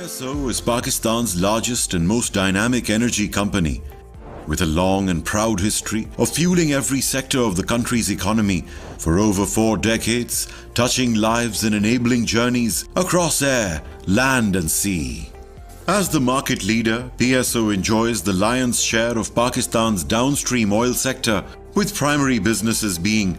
PSO is Pakistan's largest and most dynamic energy company, with a long and proud history of fueling every sector of the country's economy for over 4 decades, touching lives and enabling journeys across air, land and sea. As the market leader, PSO enjoys the lion's share of Pakistan's downstream oil sector, with primary businesses being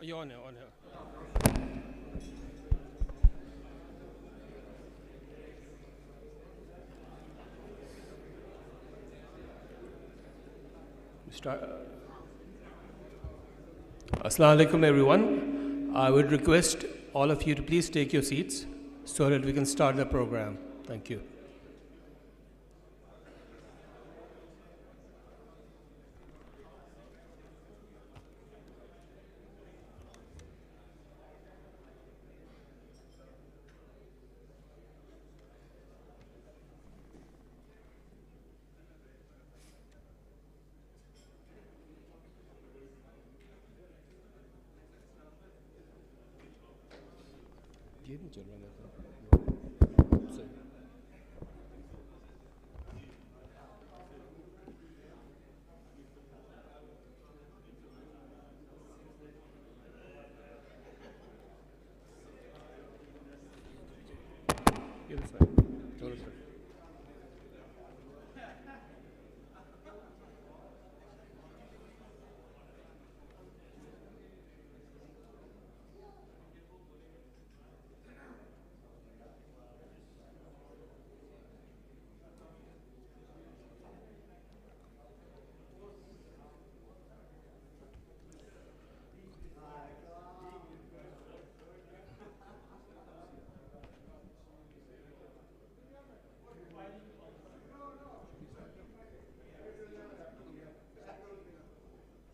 You're on here. Assalamu alaikum everyone. I would request all of you to please take your seats so that we can start the program. Thank you.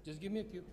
Just give me a cue.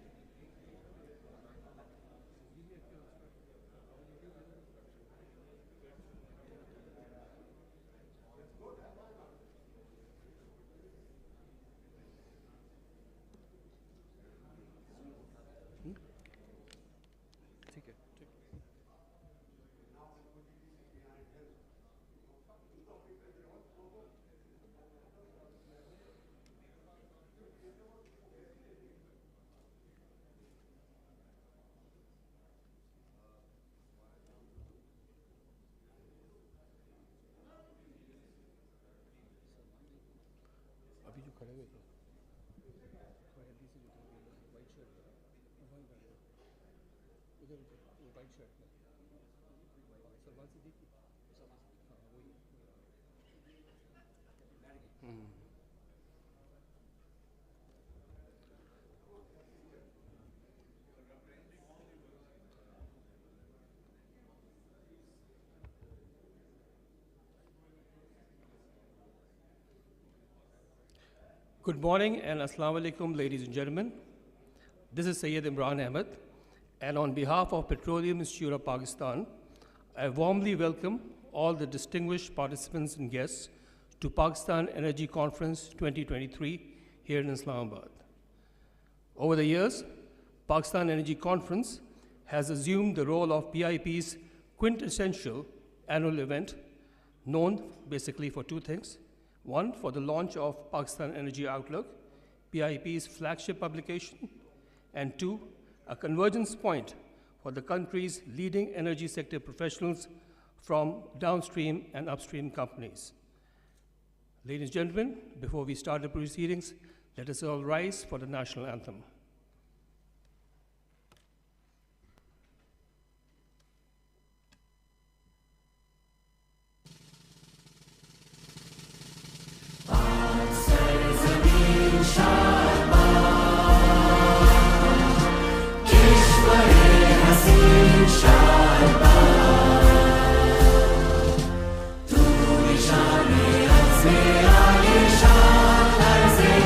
Good morning and Assalamu alaikum, ladies and gentlemen. This is Sayyid Imran Ahmed, and on behalf of Petroleum Institute of Pakistan, I warmly welcome all the distinguished participants and guests to Pakistan Energy Conference 2023 here in Islamabad. Over the years, Pakistan Energy Conference has assumed the role of PIP's quintessential annual event, known basically for 2 things. 1, for the launch of Pakistan Energy Outlook, PIP's flagship publication, and 2, a convergence point for the country's leading energy sector professionals from downstream and upstream companies. Ladies and gentlemen, before we start the proceedings, let us all rise for the national anthem. Tu nishane az aalishan har se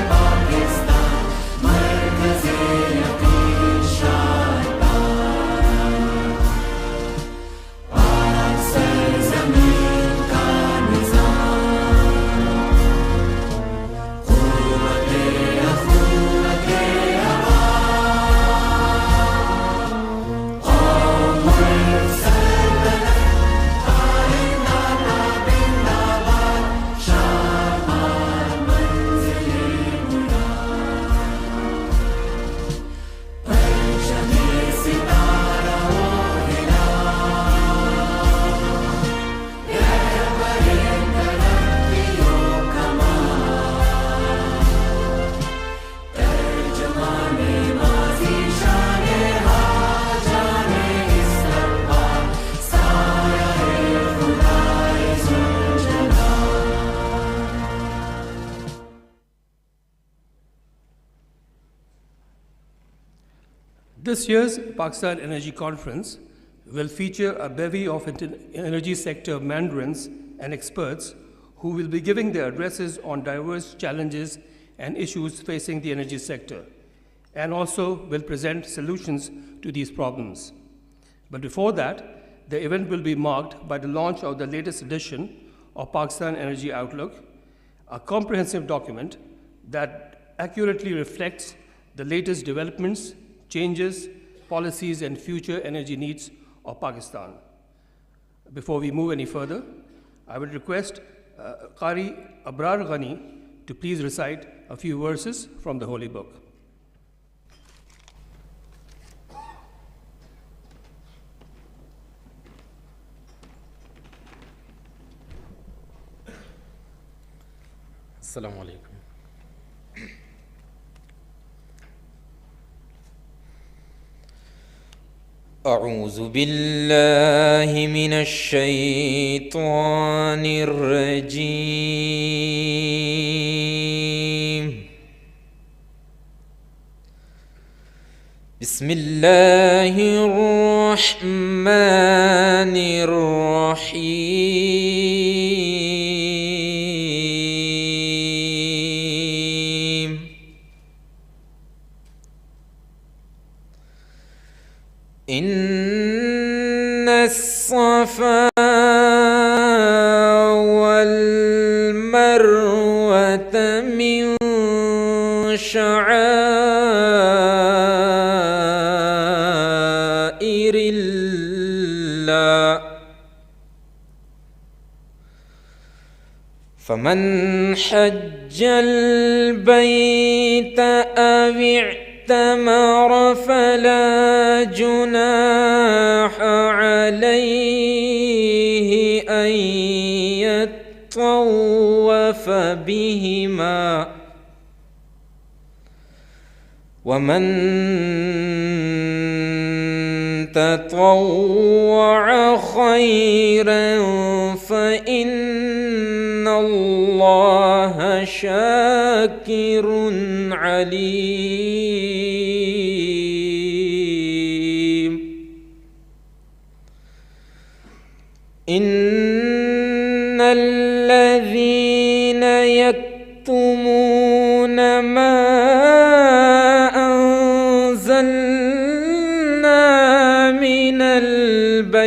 This year's Pakistan Energy Conference will feature a bevy of energy sector mandarins and experts who will be giving their addresses on diverse challenges and issues facing the energy sector, and also will present solutions to these problems. But before that, the event will be marked by the launch of the latest edition of Pakistan Energy Outlook, a comprehensive document that accurately reflects the latest developments, changes, policies, and future energy needs of Pakistan. Before we move any further, I would request Qari Abrar Ghani to please recite a few verses from the Holy Book. Assalamu alaikum. أعوذ بالله من الشيطان الرجيم. بسم الله الرحمن الرحيم. إن الصفا والمروة من شعائر الله، فمن حج البيت أو اعتمر فلا جناح عليه أن يطوف بهما، ومن تطوع خيرا فإن الله شاكر عليم. إن الذين يكتمون ما أنزلنا من البينات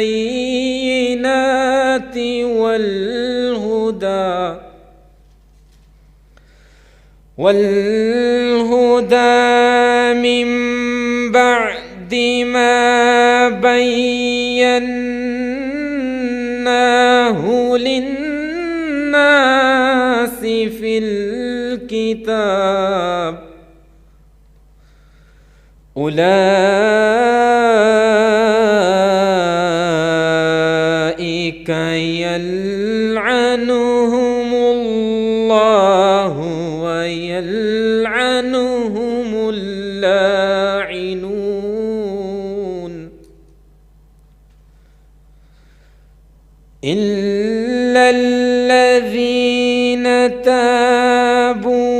والهدى من بعد ما بيناه للناس في الكتاب، أولئك يلعنهم الله ويلعنهم اللاعنون، إلا الذين تابوا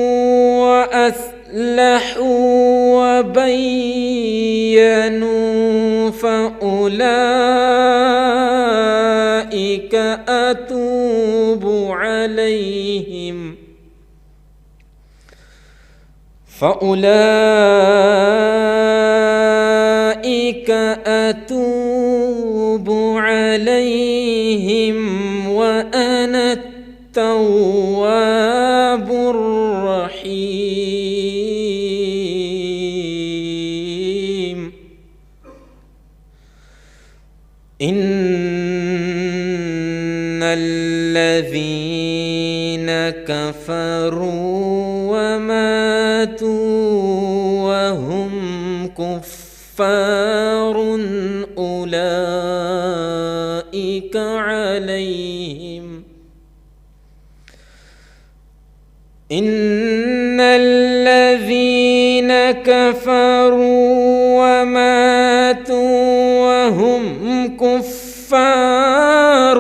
وأصلحوا وبينوا فأولئك أتوب عليهم، وأنا التواب الرحيم. إن الذين كفروا وماتوا وهم كفار أولئك عليهم إن الذين كفروا وماتوا وهم كفار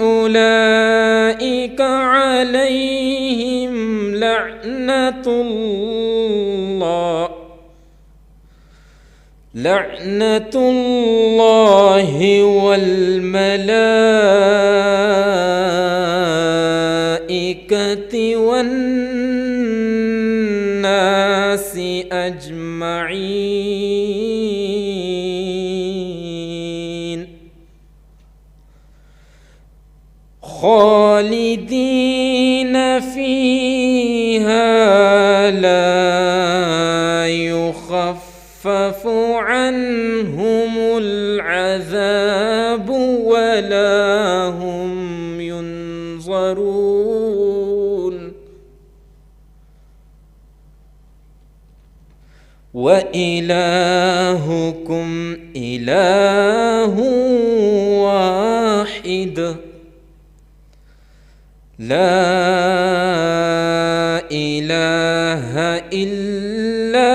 أولئك عليهم لعنة الله لعنة الله والملائكة والناس أجمعين خالدين فيها لا يخفف عنهم العذاب ولا هم ينظرون وإلهكم إله واحد لا إله إلا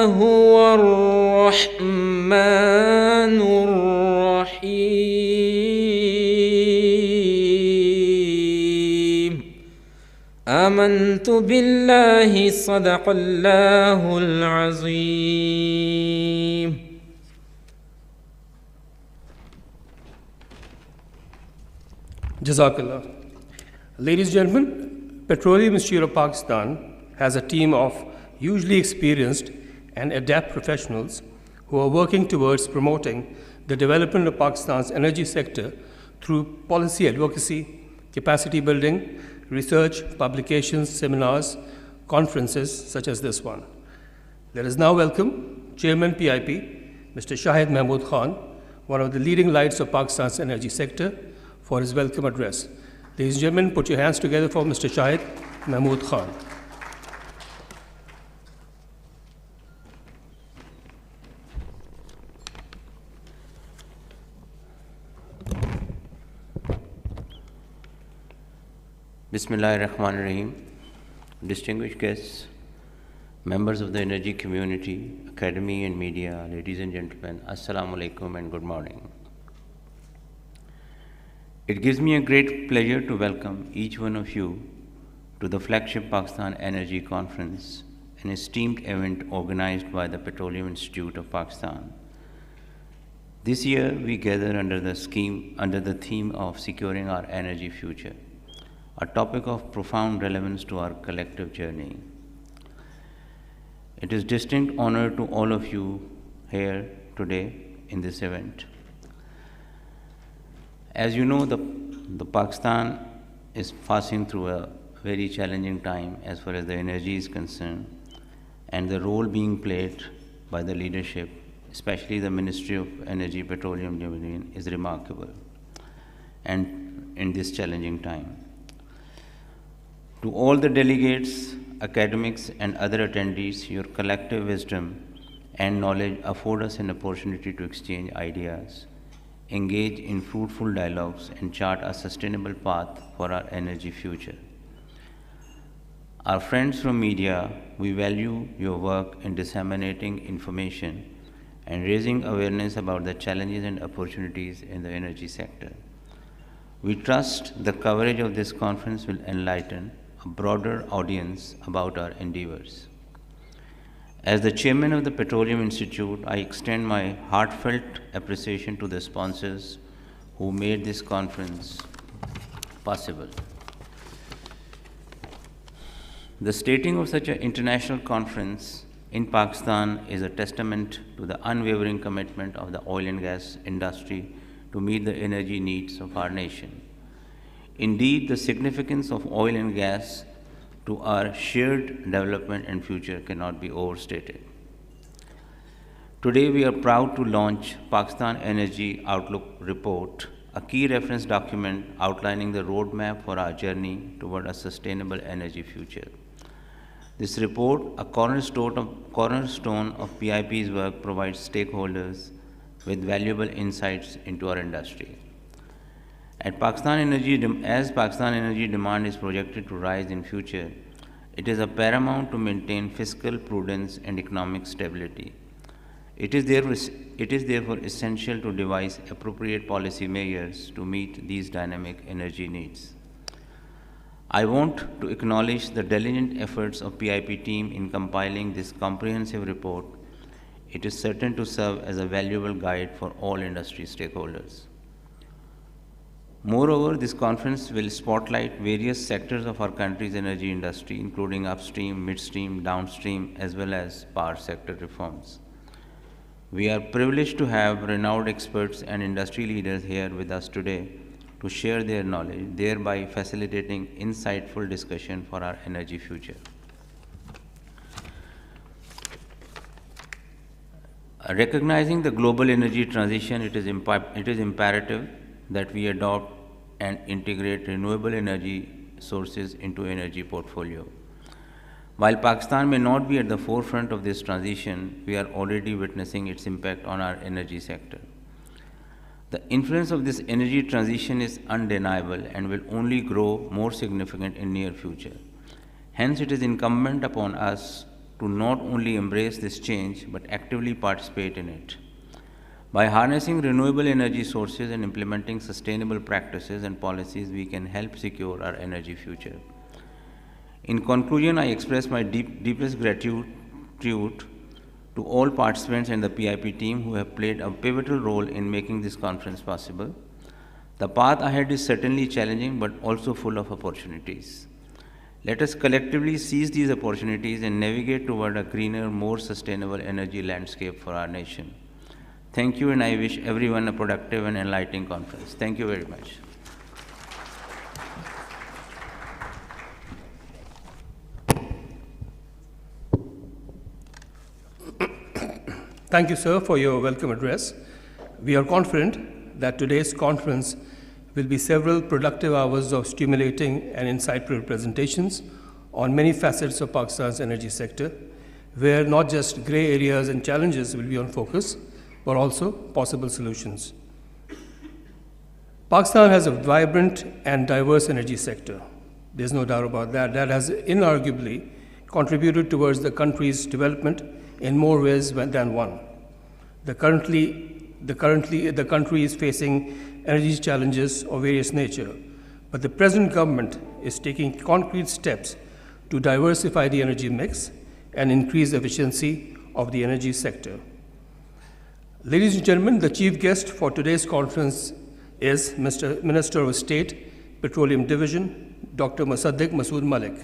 هو الرحمن الرحيم آمنت بالله صدق الله العظيم. Jazakallah. Ladies and gentlemen, Petroleum Institute of Pakistan has a team of hugely experienced and adept professionals who are working towards promoting the development of Pakistan's energy sector through policy advocacy, capacity building, research, publications, seminars, conferences such as this one. Let us now welcome Chairman PIP, Mr. Shahid Mahmood Khan, one of the leading lights of Pakistan's energy sector, for his welcome address. Ladies and gentlemen, put your hands together for Mr. Shahid Mahmood Khan. Bismillahirrahmanirrahim. Distinguished guests, members of the energy community, academy and media, ladies and gentlemen, Assalamu alaikum and good morning. It gives me a great pleasure to welcome each one of you to the flagship Pakistan Energy Conference, an esteemed event organized by the Petroleum Institute of Pakistan. This year we gather under the theme of securing our energy future, a topic of profound relevance to our collective journey. It is distinct honor to all of you here today in this event. As you know, the Pakistan is passing through a very challenging time as far as the energy is concerned, and the role being played by the leadership, especially the Ministry of Energy, Petroleum Division, is remarkable and in this challenging time. To all the delegates, academics and other attendees, your collective wisdom and knowledge afford us an opportunity to exchange ideas, engage in fruitful dialogues and chart a sustainable path for our energy future. Our friends from media, we value your work in disseminating information and raising awareness about the challenges and opportunities in the energy sector. We trust the coverage of this conference will enlighten a broader audience about our endeavors. As the chairman of the Petroleum Institute, I extend my heartfelt appreciation to the sponsors who made this conference possible. The stating of such an international conference in Pakistan is a testament to the unwavering commitment of the oil and gas industry to meet the energy needs of our nation. Indeed, the significance of oil and gas to our shared development and future cannot be overstated. Today, we are proud to launch Pakistan Energy Outlook Report, a key reference document outlining the roadmap for our journey toward a sustainable energy future. This report, a cornerstone of PIP's work, provides stakeholders with valuable insights into our industry. As Pakistan Energy demand is projected to rise in future, it is paramount to maintain fiscal prudence and economic stability. It is therefore essential to devise appropriate policy measures to meet these dynamic energy needs. I want to acknowledge the diligent efforts of PIP team in compiling this comprehensive report, It is certain to serve as a valuable guide for all industry stakeholders. Moreover, this conference will spotlight various sectors of our country's energy industry, including upstream, midstream, downstream, as well as power sector reforms. We are privileged to have renowned experts and industry leaders here with us today to share their knowledge, thereby facilitating insightful discussion for our energy future. Recognizing the global energy transition, it is imperative that we adopt and integrate renewable energy sources into energy portfolio. While Pakistan may not be at the forefront of this transition, we are already witnessing its impact on our energy sector. The influence of this energy transition is undeniable and will only grow more significant in near future. Hence, it is incumbent upon us to not only embrace this change but actively participate in it. By harnessing renewable energy sources and implementing sustainable practices and policies, we can help secure our energy future. In conclusion, I express my deepest gratitude to all participants and the PIP team who have played a pivotal role in making this conference possible. The path ahead is certainly challenging but also full of opportunities. Let us collectively seize these opportunities and navigate toward a greener, more sustainable energy landscape for our nation. Thank you, and I wish everyone a productive and enlightening conference. Thank you very much. Thank you, sir, for your welcome address. We are confident that today's conference will be several productive hours of stimulating and insightful presentations on many facets of Pakistan's energy sector, where not just gray areas and challenges will be on focus, but also possible solutions. Pakistan has a vibrant and diverse energy sector. There's no doubt about that. That has inarguably contributed towards the country's development in more ways than one. The country is facing energy challenges of various nature, but the present government is taking concrete steps to diversify the energy mix and increase efficiency of the energy sector. Ladies and gentlemen, the chief guest for today's conference is Mr. Minister of State, Petroleum Division, Dr. Musaddiq Masood Malik.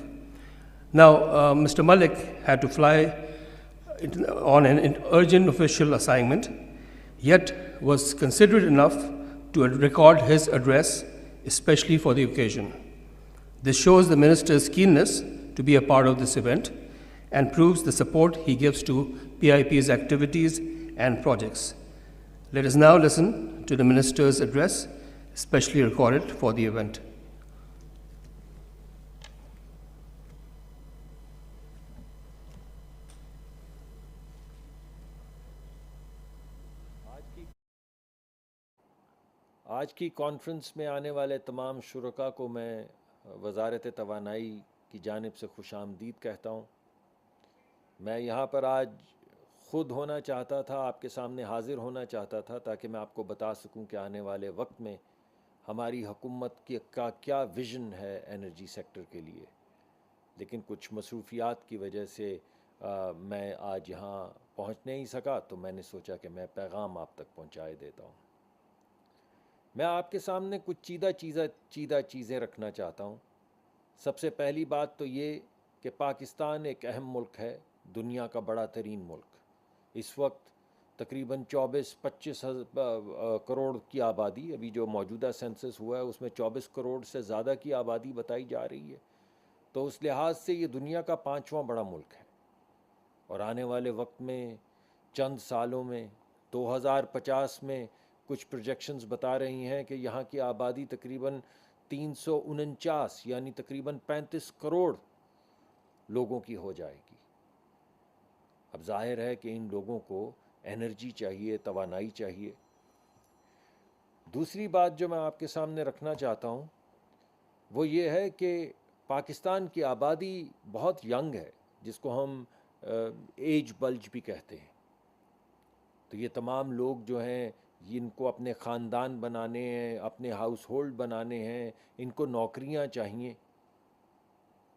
Now, Mr. Malik had to fly on an urgent official assignment, yet was considerate enough to record his address, especially for the occasion. This shows the minister's keenness to be a part of this event and proves the support he gives to PIP's activities and projects. Let us now listen to the minister's address, specially recorded for the event. आज की conference में आने वाले तमाम शुरका को मैं वज़ारत तवानाई की जानिब से खुशामदीद कहता हूँ। मैं यहाँ पर आज ख़ुद होना चाहता था, आपके सामने हाज़िर होना चाहता था ताकि मैं आपको बता सकूँ कि आने वाले वक्त में हमारी हुकूमत का क्या विज़न है एनर्जी सेक्टर के लिए, लेकिन कुछ मसरूफ़ियात की वजह से मैं आज यहाँ पहुँच नहीं सका, तो मैंने सोचा कि मैं पैगाम आप तक पहुँचाए देता हूँ। मैं आपके सामने कुछ चीज़ा चीज़ें रखना चाहता हूँ। सबसे पहली बात तो ये कि पाकिस्तान एक अहम मुल्क है, दुनिया का बड़ा तरीन मुल्क। इस वक्त तकरीबन 24-25 करोड़ की आबादी, अभी जो मौजूदा सेंसस हुआ है उसमें 24 करोड़ से ज़्यादा की आबादी बताई जा रही है। तो उस लिहाज से ये दुनिया का 5वां बड़ा मुल्क है और आने वाले वक्त में चंद सालों में 2050 में कुछ प्रोजेक्शंस बता रही हैं कि यहाँ की आबादी तकरीबन 349 यानी तकरीबन 35 करोड़ लोगों की हो जाएगी। अब जाहिर है कि इन लोगों को एनर्जी चाहिए, तवानाई चाहिए। दूसरी बात जो मैं आपके सामने रखना चाहता हूँ वो ये है कि पाकिस्तान की आबादी बहुत यंग है, जिसको हम एज बल्ज भी कहते हैं। तो ये तमाम लोग जो हैं, इनको अपने ख़ानदान बनाने हैं, अपने हाउस होल्ड बनाने हैं, इनको नौकरियां चाहिए।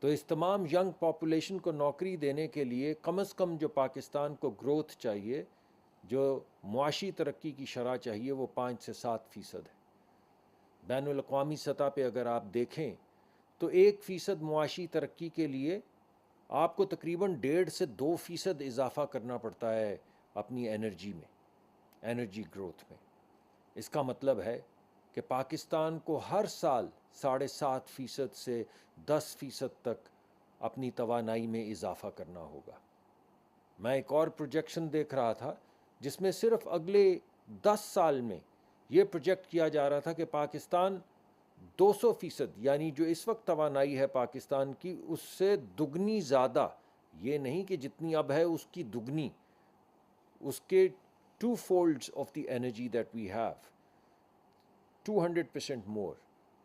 तो इस तमाम यंग पॉपुलेशन को नौकरी देने के लिए कम से कम जो पाकिस्तान को ग्रोथ चाहिए जो मुआशी तरक्की की शरह चाहिए वो 5 से 7% है। बैनुल अक़वामी सतह पे अगर आप देखें तो 1% मुआशी तरक्की के लिए आपको तकरीबन 1.5 से 2% इजाफ़ा करना पड़ता है अपनी एनर्जी में, एनर्जी ग्रोथ में। इसका मतलब है कि पाकिस्तान को हर साल 7.5% से 10% तक अपनी तवानाई में इजाफ़ा करना होगा। मैं एक और प्रोजेक्शन देख रहा था जिसमें सिर्फ अगले 10 साल में ये प्रोजेक्ट किया जा रहा था कि पाकिस्तान 200%, यानी जो इस वक्त तवानाई है पाकिस्तान की, उससे दुगनी ज़्यादा, ये नहीं कि जितनी अब है उसकी दुगनी, उसके 2 folds of the energy that we have, 200% more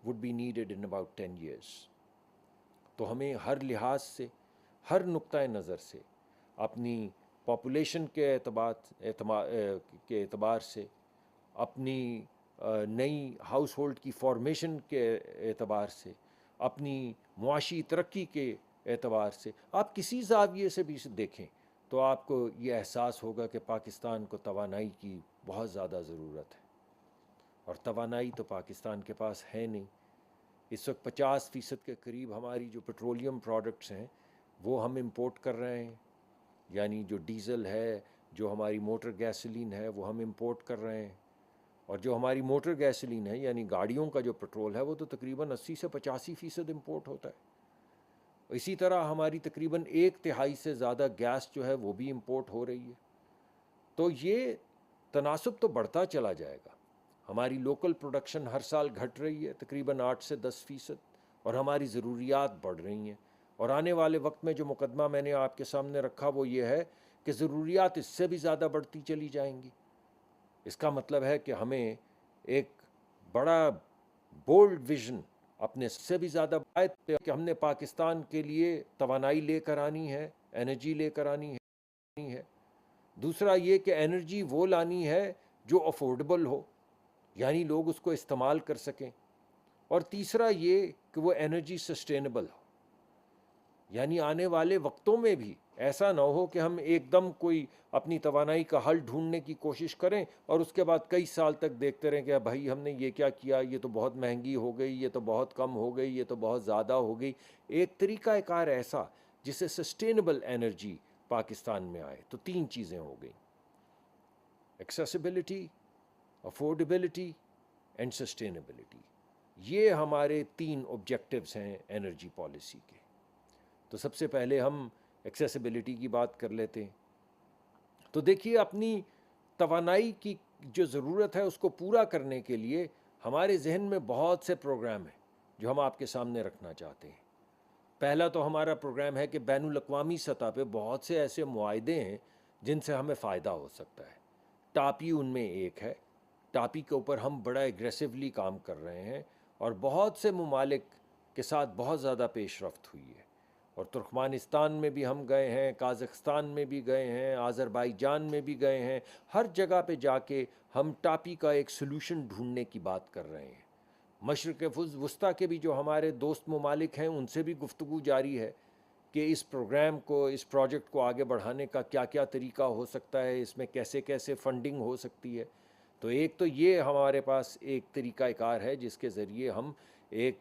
would be needed in about 10 years. तो हमें हर लिहाज से, हर नुक्ता नज़र से, अपनी पॉपुलेशन के एतबार से, अपनी नई हाउस होल्ड की फॉर्मेशन के एतबार से, अपनी मुआशी तरक्की के एतबार से, आप किसी ज़ाविये से भी देखें तो आपको ये एहसास होगा कि पाकिस्तान को तवानाई की बहुत ज़्यादा ज़रूरत है। और तवानाई तो पाकिस्तान के पास है नहीं। इस वक्त 50% के करीब हमारी जो पेट्रोलियम प्रोडक्ट्स हैं वो हम इंपोर्ट कर रहे हैं, यानी जो डीज़ल है, जो हमारी मोटर गैसोलीन है, वो हम इंपोर्ट कर रहे हैं। और जो हमारी मोटर गैसोलीन है, यानी गाड़ियों का जो पेट्रोल है, वो तो तकरीबन 80 से 85% इंपोर्ट होता है। इसी तरह हमारी तकरीबन 1/3 से ज़्यादा गैस जो है वो भी इंपोर्ट हो रही है। तो ये तनासुब तो बढ़ता चला जाएगा। हमारी लोकल प्रोडक्शन हर साल घट रही है तकरीबन 8 से 10%, और हमारी ज़रूरियात बढ़ रही हैं। और आने वाले वक्त में जो मुकदमा मैंने आपके सामने रखा वो ये है कि ज़रूरियात इससे भी ज़्यादा बढ़ती चली जाएंगी। इसका मतलब है कि हमें एक बड़ा बोल्ड विज़न अपने से भी ज़्यादा कि हमने पाकिस्तान के लिए तवानाई लेकर आनी है, एनर्जी लेकर आनी है। दूसरा ये कि एनर्जी वो लानी है जो अफोर्डेबल हो, यानी लोग उसको इस्तेमाल कर सकें। और तीसरा ये कि वो एनर्जी सस्टेनेबल हो, यानी आने वाले वक्तों में भी ऐसा ना हो कि हम एकदम कोई अपनी तवानाई का हल ढूंढने की कोशिश करें और उसके बाद कई साल तक देखते रहें कि भाई हमने ये क्या किया, ये तो बहुत महंगी हो गई, ये तो बहुत कम हो गई, ये तो बहुत ज़्यादा हो गई। एक तरीक़ाकार ऐसा जिससे सस्टेनेबल एनर्जी पाकिस्तान में आए। तो 3 चीज़ें हो गई, एक्सेसिबिलिटी, अफोर्डेबिलिटी एंड सस्टेनेबिलिटी। ये हमारे 3 ऑब्जेक्टिव्स हैं एनर्जी पॉलिसी के। तो सबसे पहले हम एक्सेसिबिलिटी की बात कर लेते हैं। तो देखिए, अपनी तवानाई की जो ज़रूरत है उसको पूरा करने के लिए हमारे जहन में बहुत से प्रोग्राम हैं जो हम आपके सामने रखना चाहते हैं। पहला तो हमारा प्रोग्राम है कि बैनुल अक़वामी सतह पे बहुत से ऐसे मुआहदे हैं जिनसे हमें फ़ायदा हो सकता है। टापी उनमें एक है। टापी के ऊपर हम बड़ा एग्रेसिवली काम कर रहे हैं और बहुत से ममालिक के साथ बहुत ज़्यादा पेशरफ्त हुई है। और तुर्कमानिस्तान में भी हम गए हैं, काज़ाख्स्तान में भी गए हैं, आज़रबाईजान में भी गए हैं। हर जगह पे जाके हम टापी का एक सलूशन ढूंढने की बात कर रहे हैं। मशरिक़ वुस्ता के भी जो हमारे दोस्त ममालिक हैं उनसे भी गुफ्तगू जारी है कि इस प्रोग्राम को, इस प्रोजेक्ट को आगे बढ़ाने का क्या क्या तरीका हो सकता है, इसमें कैसे कैसे फ़ंडिंग हो सकती है। तो एक तो ये हमारे पास एक तरीक़ाकार है जिसके ज़रिए हम एक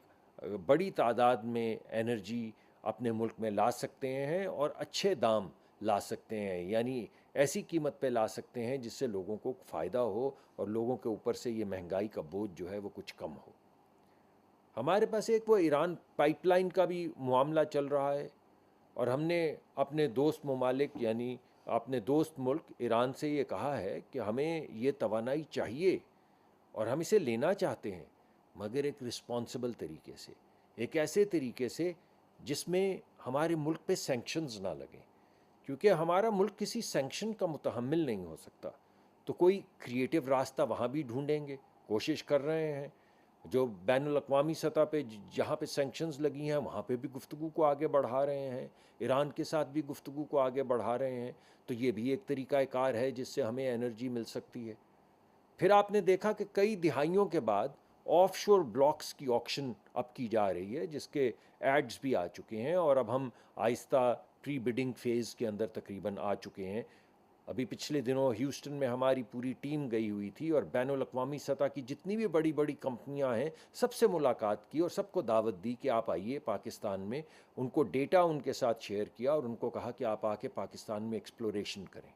बड़ी तादाद में एनर्जी अपने मुल्क में ला सकते हैं और अच्छे दाम ला सकते हैं, यानी ऐसी कीमत पे ला सकते हैं जिससे लोगों को फ़ायदा हो और लोगों के ऊपर से ये महंगाई का बोझ जो है वो कुछ कम हो। हमारे पास एक वो ईरान पाइपलाइन का भी मामला चल रहा है और हमने अपने दोस्त ममालिक, यानी अपने दोस्त मुल्क ईरान से ये कहा है कि हमें ये तवानाई चाहिए और हम इसे लेना चाहते हैं, मगर एक रिस्पॉन्सिबल तरीके से, एक ऐसे तरीके से जिसमें हमारे मुल्क पे सैंक्शंस ना लगें, क्योंकि हमारा मुल्क किसी सैंक्शन का मुतहम्मिल नहीं हो सकता। तो कोई क्रिएटिव रास्ता वहाँ भी ढूंढेंगे, कोशिश कर रहे हैं। जो बैनुल अक़वामी सतह पे जहाँ पे सैंक्शंस लगी हैं वहाँ पे भी गुफ्तगू को आगे बढ़ा रहे हैं, ईरान के साथ भी गुफ्तगू को आगे बढ़ा रहे हैं। तो ये भी एक तरीक़ाकार है जिससे हमें एनर्जी मिल सकती है। फिर आपने देखा कि कई दिहाइयों के बाद ऑफशोर ब्लॉक्स की ऑक्शन अब की जा रही है, जिसके एड्स भी आ चुके हैं और अब हम आहिस्ता प्री बिडिंग फेज़ के अंदर तकरीबन आ चुके हैं। अभी पिछले दिनों ह्यूस्टन में हमारी पूरी टीम गई हुई थी और बैनुल-अक़वामी सतह की जितनी भी बड़ी बड़ी कंपनियां हैं सबसे मुलाकात की और सबको दावत दी कि आप आइए पाकिस्तान में। उनको डेटा उनके साथ शेयर किया और उनको कहा कि आप आके पाकिस्तान में एक्सप्लोरेशन करें।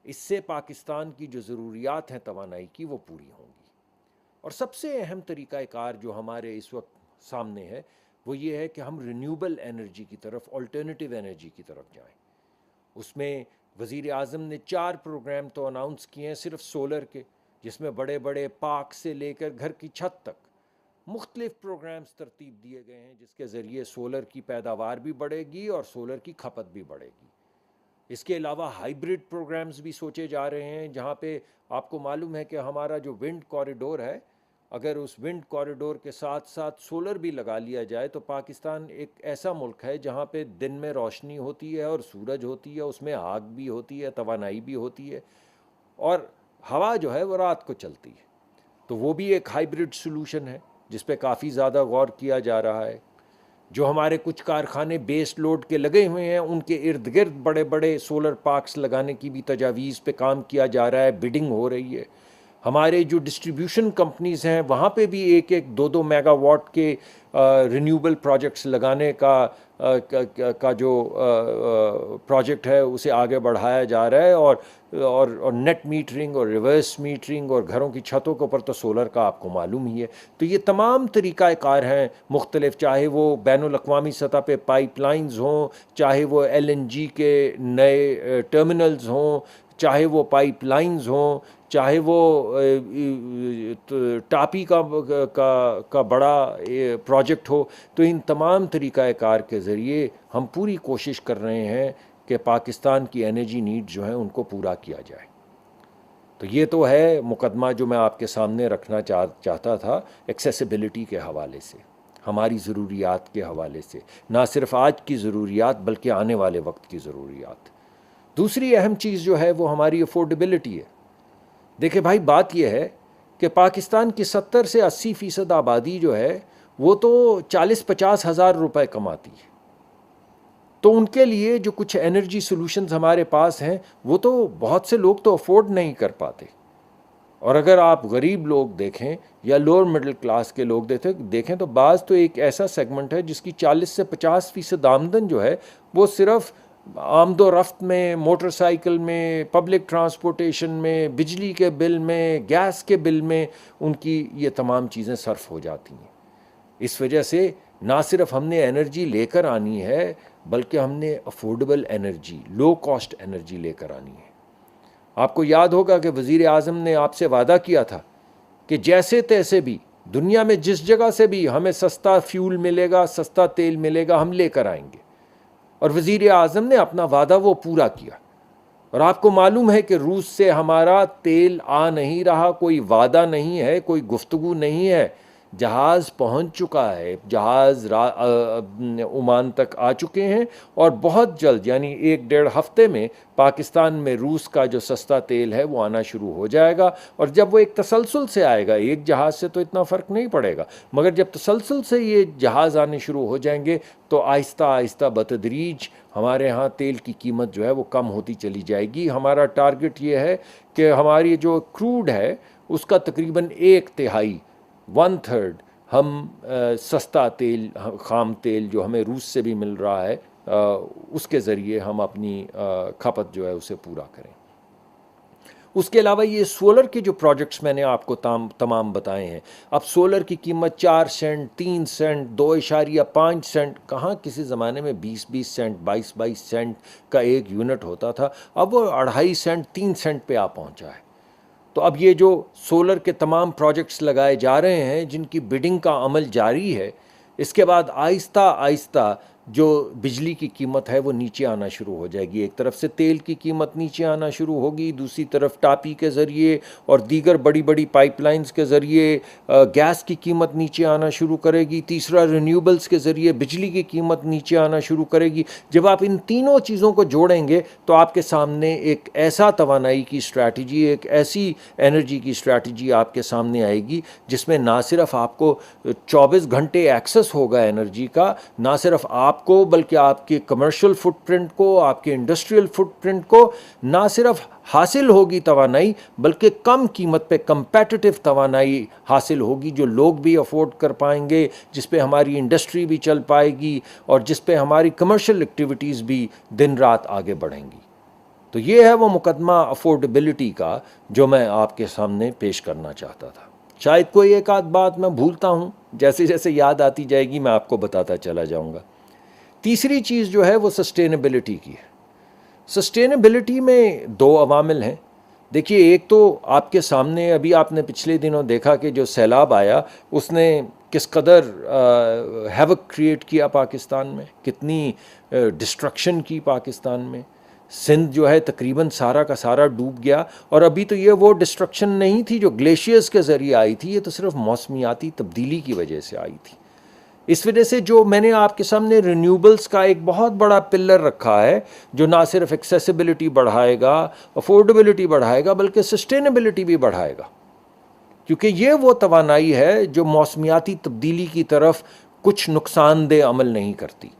इससे पाकिस्तान की जो ज़रूरियात हैं तवानाई की वो पूरी होंगी। और सबसे अहम तरीक़ाकार जो हमारे इस वक्त सामने है वो ये है कि हम रिन्यूएबल एनर्जी की तरफ, ऑल्टरनेटिव एनर्जी की तरफ जाएं। उसमें वज़ीर आज़म ने 4 प्रोग्राम तो अनाउंस किए हैं सिर्फ सोलर के, जिसमें बड़े बड़े पार्क से लेकर घर की छत तक मुख्तलिफ प्रोग्राम्स तरतीब दिए गए हैं, जिसके ज़रिए सोलर की पैदावार भी बढ़ेगी और सोलर की खपत भी बढ़ेगी। इसके अलावा हाइब्रिड प्रोग्राम्स भी सोचे जा रहे हैं, जहाँ पे आपको मालूम है कि हमारा जो विंड कॉरिडोर है, अगर उस विंड कॉरिडोर के साथ साथ सोलर भी लगा लिया जाए तो पाकिस्तान एक ऐसा मुल्क है जहाँ पे दिन में रोशनी होती है और सूरज होती है, उसमें आग भी होती है, तवानाई भी होती है और हवा जो है वो रात को चलती है। तो वो भी एक हाइब्रिड सॉल्यूशन है जिस पे काफ़ी ज़्यादा गौर किया जा रहा है। जो हमारे कुछ कारखाने बेस लोड के लगे हुए हैं उनके इर्द गिर्द बड़े बड़े सोलर पार्क्स लगाने की भी तजावीज़ पे काम किया जा रहा है, बिडिंग हो रही है। हमारे जो डिस्ट्रीब्यूशन कंपनीज़ हैं वहाँ पे भी 1-1, 2-2 मेगावाट के रिन्यूएबल प्रोजेक्ट्स लगाने का जो प्रोजेक्ट है उसे आगे बढ़ाया जा रहा है और नेट मीटरिंग और रिवर्स मीटरिंग और घरों की छतों के ऊपर तो सोलर का आपको मालूम ही है। तो ये तमाम तरीक़ाकार हैं मुख्तलिफ, चाहे वो बैनुल-अक़वामी सतह पे पाइपलाइंस हों, चाहे वो LNG के नए टर्मिनल्स हों, चाहे वो पाइपलाइंस हों, चाहे वो टापी का बड़ा प्रोजेक्ट हो। तो इन तमाम तरीक़ाकार के ज़रिए हम पूरी कोशिश कर रहे हैं कि पाकिस्तान की एनर्जी नीड जो है उनको पूरा किया जाए। तो ये तो है मुकदमा जो मैं आपके सामने रखना चाहता था एक्सेसिबिलिटी के हवाले से, हमारी ज़रूरियात के हवाले से, ना सिर्फ आज की ज़रूरियात बल्कि आने वाले वक्त की ज़रूरियात। दूसरी अहम चीज़ जो है वो हमारी अफोर्डेबिलिटी है। देखिए भाई, बात यह है कि पाकिस्तान की 70 से 80% आबादी जो है वो तो 40-50 हज़ार रुपये कमाती है। तो उनके लिए जो कुछ एनर्जी सॉल्यूशंस हमारे पास हैं वो तो बहुत से लोग तो अफोर्ड नहीं कर पाते। और अगर आप गरीब लोग देखें या लोअर मिडिल क्लास के लोग देखें तो बाज़ तो एक ऐसा सेगमेंट है जिसकी 40 से 50% आमदन जो है वो सिर्फ़ आमदो रफ्त में, मोटरसाइकिल में, पब्लिक ट्रांसपोर्टेशन में, बिजली के बिल में, गैस के बिल में उनकी ये तमाम चीज़ें सर्फ हो जाती हैं। इस वजह से ना सिर्फ हमने एनर्जी लेकर आनी है बल्कि हमने affordable energy, low cost energy लेकर आनी है। आपको याद होगा कि वज़ीर आज़म ने आपसे वादा किया था कि जैसे तैसे भी दुनिया में जिस जगह से भी हमें सस्ता फ्यूल मिलेगा, सस्ता तेल मिलेगा, हम लेकर आएंगे। और वज़ीर आज़म ने अपना वादा वो पूरा किया। और आपको मालूम है कि रूस से हमारा तेल आ नहीं रहा, कोई वादा नहीं है, कोई गुफ्तगू नहीं है। जहाज़ पहुंच चुका है, जहाज़ ओमान तक आ चुके हैं और बहुत जल्द यानी 1-1.5 हफ्ते में पाकिस्तान में रूस का जो सस्ता तेल है वो आना शुरू हो जाएगा। और जब वो एक तसलसल से आएगा, एक जहाज़ से तो इतना फ़र्क नहीं पड़ेगा, मगर जब तसलसल से ये जहाज़ आने शुरू हो जाएंगे तो आहिस्ता आहिस्ता बतदरीज हमारे यहाँ तेल की कीमत जो है वो कम होती चली जाएगी। हमारा टारगेट ये है कि हमारी जो क्रूड है उसका तकरीबन 1/3 1/3 हम सस्ता तेल, ख़ाम तेल जो हमें रूस से भी मिल रहा है उसके ज़रिए हम अपनी खपत जो है उसे पूरा करें। उसके अलावा ये सोलर के जो प्रोजेक्ट्स मैंने आपको तमाम बताए हैं, अब सोलर की कीमत 4 सेंट, 3 सेंट, 2.5 सेंट, कहाँ किसी ज़माने में 20-20 सेंट, 22-22 सेंट का एक यूनिट होता था, अब वो 2.5 सेंट, 3 सेंट पे आ पहुँचा है। तो अब ये जो सोलर के तमाम प्रोजेक्ट्स लगाए जा रहे हैं जिनकी बिडिंग का अमल जारी है, इसके बाद आहिस्ता आहिस्ता जो बिजली की कीमत है वो नीचे आना शुरू हो जाएगी। एक तरफ से तेल की कीमत नीचे आना शुरू होगी, दूसरी तरफ टापी के ज़रिए और दीगर बड़ी बड़ी पाइपलाइंस के ज़रिए गैस की कीमत नीचे आना शुरू करेगी, तीसरा रिन्यूएबल्स के ज़रिए बिजली की कीमत नीचे आना शुरू करेगी। जब आप इन तीनों चीज़ों को जोड़ेंगे तो आपके सामने एक ऐसा तवानाई की स्ट्रैटेजी, एक ऐसी एनर्जी की स्ट्रैटेजी आपके सामने आएगी जिसमें ना सिर्फ आपको 24 घंटे एक्सेस होगा एनर्जी का, ना सिर्फ आप आपको बल्कि आपके कमर्शियल फुटप्रिंट को, आपके इंडस्ट्रियल फुटप्रिंट को ना सिर्फ हासिल होगी तवानाई, बल्कि कम कीमत पे कंपेटिटिव तवानाई हासिल होगी जो लोग भी अफोर्ड कर पाएंगे, जिस पे हमारी इंडस्ट्री भी चल पाएगी और जिस पे हमारी कमर्शियल एक्टिविटीज़ भी दिन रात आगे बढ़ेंगी। तो ये है वो मुकदमा अफोर्डेबिलिटी का जो मैं आपके सामने पेश करना चाहता था। शायद कोई एक आध बात मैं भूलता हूँ, जैसे जैसे याद आती जाएगी मैं आपको बताता चला जाऊँगा। तीसरी चीज़ जो है वो सस्टेनेबिलिटी की है। सस्टेनेबिलिटी में दो अवामिल हैं। देखिए, एक तो आपके सामने अभी आपने पिछले दिनों देखा कि जो सैलाब आया उसने किस कदर हैवक क्रिएट किया पाकिस्तान में, कितनी डिस्ट्रक्शन की पाकिस्तान में। सिंध जो है तकरीबन सारा का सारा डूब गया। और अभी तो ये वो डिस्ट्रक्शन नहीं थी जो ग्लेशियर्स के ज़रिए आई थी, ये तो सिर्फ मौसमियाती तब्दीली की वजह से आई थी। इस वजह से जो मैंने आपके सामने रिन्यूएबल्स का एक बहुत बड़ा पिलर रखा है जो ना सिर्फ एक्सेसिबिलिटी बढ़ाएगा, अफोर्डेबिलिटी बढ़ाएगा, बल्कि सस्टेनेबिलिटी भी बढ़ाएगा, क्योंकि ये वो तवानाई है जो मौसमियाती तब्दीली की तरफ कुछ नुकसानदेह अमल नहीं करती।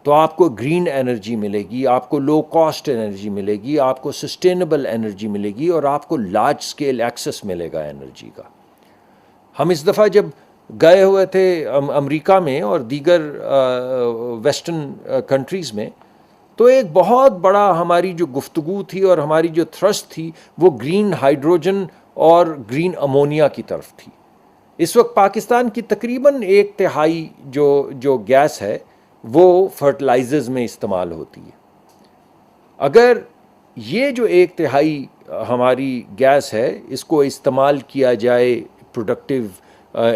तो आपको ग्रीन एनर्जी मिलेगी, आपको लो कॉस्ट एनर्जी मिलेगी, आपको सस्टेनेबल एनर्जी मिलेगी और आपको लार्ज स्केल एक्सेस मिलेगा एनर्जी का। हम इस दफ़ा जब गए हुए थे अमेरिका में और दीगर वेस्टर्न कंट्रीज़ में, तो एक बहुत बड़ा हमारी जो गुफ्तगू थी और हमारी जो थ्रस्ट थी वो ग्रीन हाइड्रोजन और ग्रीन अमोनिया की तरफ थी। इस वक्त पाकिस्तान की तकरीबन 1/3 जो गैस है वो फर्टिलाइजर्स में इस्तेमाल होती है। अगर ये जो 1/3 हमारी गैस है इसको इस्तेमाल किया जाए प्रोडक्टिव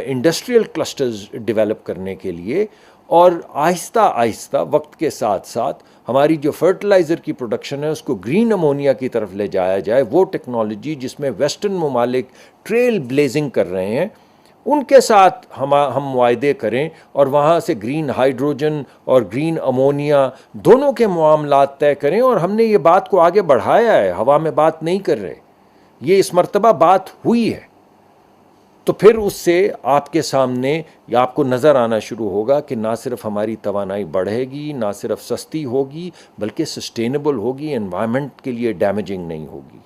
इंडस्ट्रियल क्लस्टर्स डेवलप करने के लिए और आहिस्ता आहिस्ता वक्त के साथ साथ हमारी जो फर्टिलाइज़र की प्रोडक्शन है उसको ग्रीन अमोनिया की तरफ ले जाया जाए, वो टेक्नोलॉजी जिसमें वेस्टर्न ममालिक ट्रेल ब्लेजिंग कर रहे हैं, उनके साथ हम मुआहदे करें और वहाँ से ग्रीन हाइड्रोजन और ग्रीन अमोनिया दोनों के मामलात तय करें। और हमने ये बात को आगे बढ़ाया है, हवा में बात नहीं कर रहे, ये इस मर्तबा बात हुई है। तो फिर उससे आपके सामने या आपको नज़र आना शुरू होगा कि ना सिर्फ हमारी तवानाई बढ़ेगी, ना सिर्फ सस्ती होगी, बल्कि सस्टेनेबल होगी, एनवायरनमेंट के लिए डैमेजिंग नहीं होगी।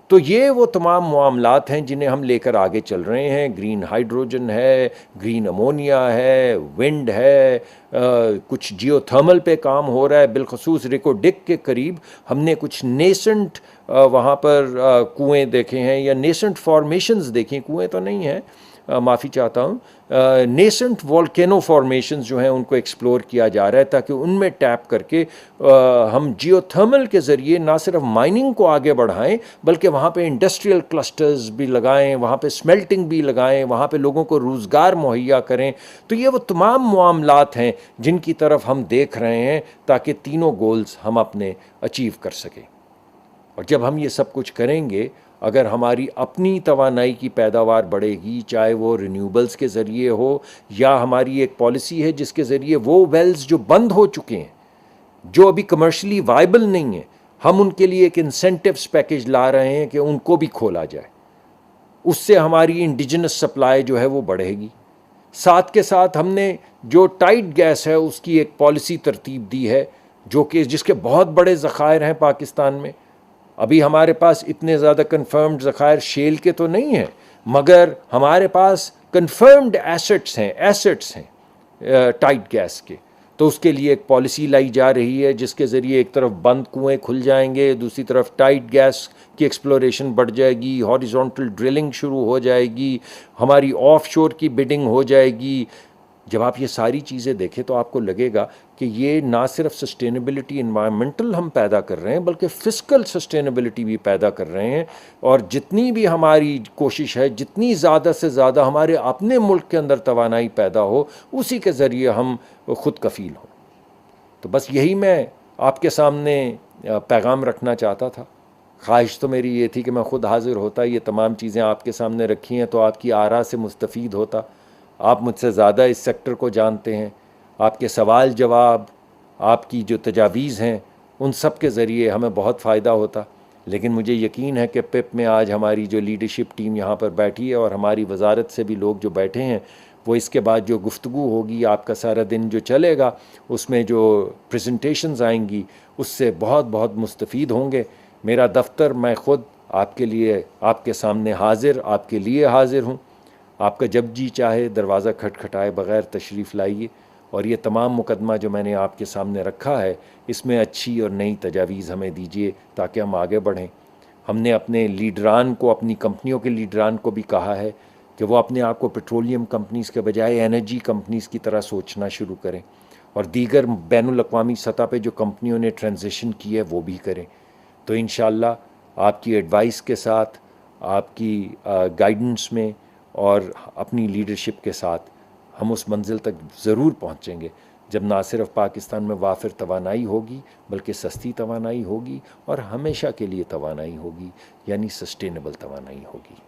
तो ये वो तमाम मामलात हैं जिन्हें हम लेकर आगे चल रहे हैं। ग्रीन हाइड्रोजन है, ग्रीन अमोनिया है, विंड है, कुछ जियोथर्मल पे काम हो रहा है। बिलखसूस रिकोडिक के करीब हमने कुछ नेसेंट वहाँ पर कुएं देखे हैं या नेसेंट फॉर्मेशंस देखें, कुएं तो नहीं हैं, माफ़ी चाहता हूँ, नेसेंट वोल्केनो फॉर्मेशंस जो हैं उनको एक्सप्लोर किया जा रहा है ताकि उनमें टैप करके हम जियोथर्मल के ज़रिए ना सिर्फ माइनिंग को आगे बढ़ाएं बल्कि वहाँ पे इंडस्ट्रियल क्लस्टर्स भी लगाएं, वहाँ पे स्मेल्टिंग भी लगाएं, वहाँ पे लोगों को रोज़गार मुहैया करें। तो ये वो तमाम मामलात हैं जिनकी तरफ हम देख रहे हैं ताकि तीनों गोल्स हम अपने अचीव कर सकें। और जब हम ये सब कुछ करेंगे, अगर हमारी अपनी तवानाई की पैदावार बढ़ेगी, चाहे वो रिन्यूएबल्स के ज़रिए हो या हमारी एक पॉलिसी है जिसके ज़रिए वो वेल्स जो बंद हो चुके हैं, जो अभी कमर्शियली वाइबल नहीं है, हम उनके लिए एक इंसेंटिव्स पैकेज ला रहे हैं कि उनको भी खोला जाए। उससे हमारी इंडिजिनस सप्लाई जो है वो बढ़ेगी। साथ के साथ हमने जो टाइट गैस है उसकी एक पॉलिसी तरतीब दी है जो कि जिसके बहुत बड़े ज़खायर हैं पाकिस्तान में। अभी हमारे पास इतने ज़्यादा कन्फर्म्ड ज़खायर शेल के तो नहीं हैं, मगर हमारे पास कन्फर्म्ड एसेट्स हैं टाइट गैस के। तो उसके लिए एक पॉलिसी लाई जा रही है जिसके ज़रिए एक तरफ बंद कुएं खुल जाएंगे, दूसरी तरफ टाइट गैस की एक्सप्लोरेशन बढ़ जाएगी, हॉरिजॉन्टल ड्रिलिंग शुरू हो जाएगी, हमारी ऑफशोर की बिडिंग हो जाएगी। जब आप ये सारी चीज़ें देखें तो आपको लगेगा कि ये ना सिर्फ सस्टेनेबिलिटी इन्वायरमेंटल हम पैदा कर रहे हैं बल्कि फिस्कल सस्टेनेबिलिटी भी पैदा कर रहे हैं। और जितनी भी हमारी कोशिश है, जितनी ज़्यादा से ज़्यादा हमारे अपने मुल्क के अंदर तवानाई पैदा हो, उसी के ज़रिए हम खुद कफ़ील हों। तो बस यही मैं आपके सामने पैगाम रखना चाहता था। ख्वाहिश तो मेरी ये थी कि मैं ख़ुद हाज़िर होता, ये तमाम चीज़ें आपके सामने रखी हैं तो आपकी आरा से मुस्तफ़ीद होता। आप मुझसे ज़्यादा इस सेक्टर को जानते हैं, आपके सवाल जवाब, आपकी जो तजावीज़ हैं, उन सब के ज़रिए हमें बहुत फ़ायदा होता। लेकिन मुझे यकीन है कि पिप में आज हमारी जो लीडरशिप टीम यहाँ पर बैठी है और हमारी वजारत से भी लोग जो बैठे हैं वो इसके बाद जो गुफ्तगू होगी, आपका सारा दिन जो चलेगा, उसमें जो प्रेजेंटेशंस आएंगी, उससे बहुत बहुत मुस्तफ़ीद होंगे। मेरा दफ्तर, मैं ख़ुद आपके लिए, आपके सामने हाजिर, आपके लिए हाजिर हूँ। आपका जब जी चाहे दरवाज़ा खटखटाए बग़ैर तशरीफ़ लाइए, और ये तमाम मुकदमा जो मैंने आपके सामने रखा है, इसमें अच्छी और नई तजावीज़ हमें दीजिए ताकि हम आगे बढ़ें। हमने अपने लीडरान को, अपनी कंपनियों के लीडरान को भी कहा है कि वो अपने आप को पेट्रोलियम कंपनीज़ के बजाय एनर्जी कंपनीज़ की तरह सोचना शुरू करें, और दीगर बैनुल अक़वामी सतह पे जो कंपनियों ने ट्रांजिशन की है वो भी करें। तो इंशाअल्लाह आपकी एडवाइस के साथ, आपकी गाइडेंस में और अपनी लीडरशिप के साथ हम उस मंजिल तक ज़रूर पहुँचेंगे जब ना सिर्फ पाकिस्तान में वाफिर तवानाई होगी, बल्कि सस्ती तवानाई होगी और हमेशा के लिए तवानाई होगी, यानी सस्टेनेबल तवानाई होगी।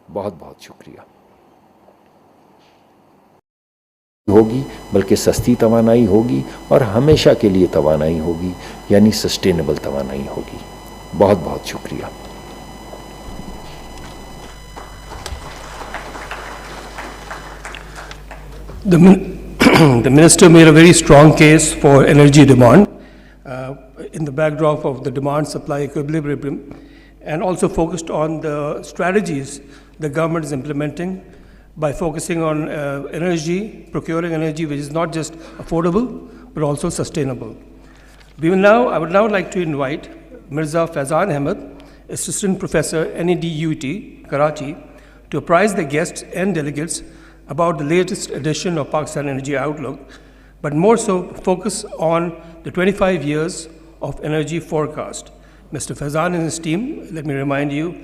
बहुत बहुत शुक्रिया। होगी, बल्कि सस्ती तवानाई होगी और हमेशा के लिए तवानाई होगी, यानी सस्टेनेबल तवानाई होगी। बहुत बहुत शुक्रिया। The Minister made a very strong case for energy demand in the backdrop of the demand-supply equilibrium, and also focused on the strategies the government is implementing by focusing on procuring energy which is not just affordable but also sustainable. I would now like to invite Mirza Faizan Ahmed, Assistant Professor, NEDUT, Karachi, to apprise the guests and delegates about the latest edition of Pakistan Energy Outlook, but more so focus on the 25 years of energy forecast. Mr. Faizan and his team, let me remind you,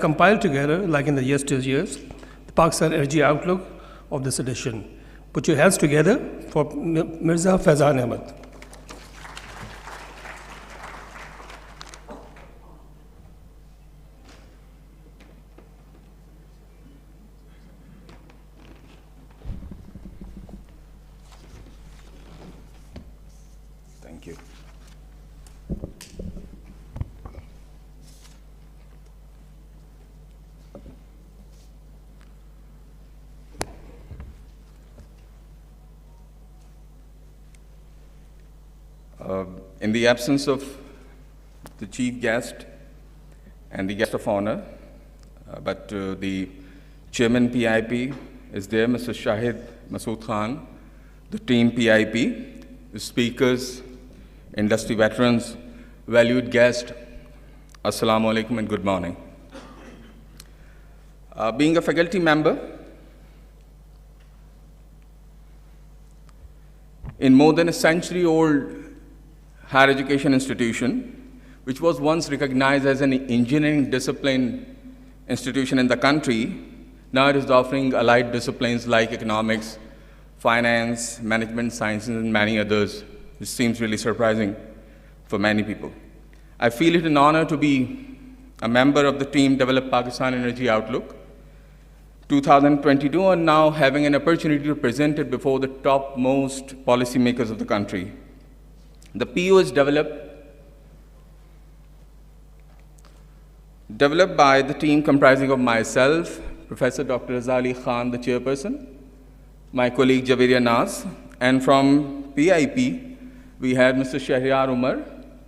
compiled together, like in the years, the Pakistan Energy Outlook of this edition. Put your hands together for Mirza Faizan Ahmed. Thank you. In the absence of the chief guest and the guest of honor, but the chairman PIP is there, Mr. Shahid Masood Khan, the team PIP, the speakers, industry veterans, valued guests, Assalamu alaikum and good morning. Being a faculty member in more than a century-old higher education institution, which was once recognized as an engineering discipline institution in the country, now it is offering allied disciplines like economics, finance, management sciences, and many others. This seems really surprising for many people. I feel it an honor to be a member of the team Develop Pakistan Energy Outlook 2022, and now having an opportunity to present it before the topmost policymakers of the country. The PO is developed by the team comprising of myself, Professor Dr. Azali Khan, the chairperson, my colleague Javeria Naz, and from PIP, we had Mr. Shahryar Umar,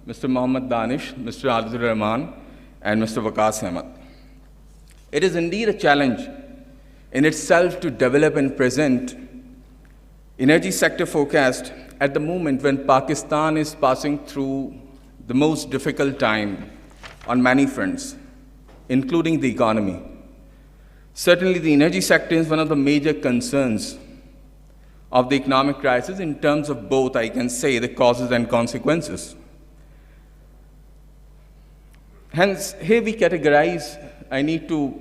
Mr. Mohammad Danish, Mr. Adil Rahman, and Mr. Waqas Ahmed. It is indeed a challenge in itself to develop and present energy sector forecast at the moment when Pakistan is passing through the most difficult time on many fronts, including the economy. Certainly, the energy sector is one of the major concerns of the economic crisis in terms of both, I can say, the causes and consequences. Hence, here we categorize, I need to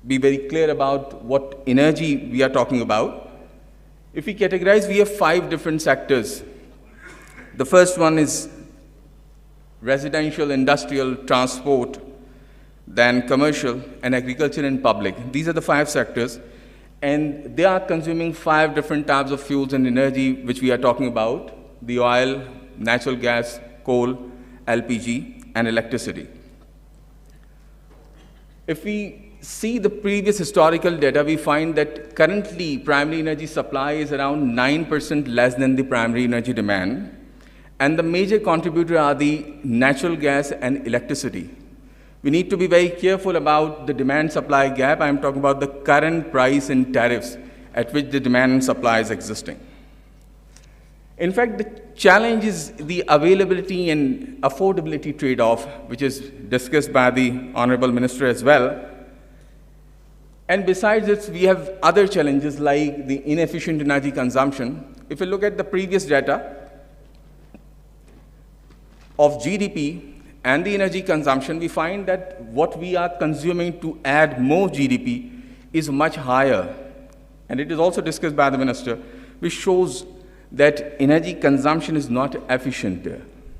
be very clear about what energy we are talking about. If we categorize, we have 5 different sectors. The first one is residential, industrial, transport, then commercial, and agriculture and public. These are the 5 sectors, and they are consuming 5 different types of fuels and energy, which we are talking about: the oil, natural gas, coal, LPG, and electricity. If we see the previous historical data, we find that currently primary energy supply is around 9% less than the primary energy demand. And the major contributor are the natural gas and electricity. We need to be very careful about the demand-supply gap. I'm talking about the current price and tariffs at which the demand and supply is existing. In fact, the challenge is the availability and affordability trade-off, which is discussed by the Honorable Minister as well. And besides this, we have other challenges like the inefficient energy consumption. If you look at the previous data of GDP and the energy consumption, we find that what we are consuming to add more GDP is much higher. And it is also discussed by the Minister, which shows that energy consumption is not efficient.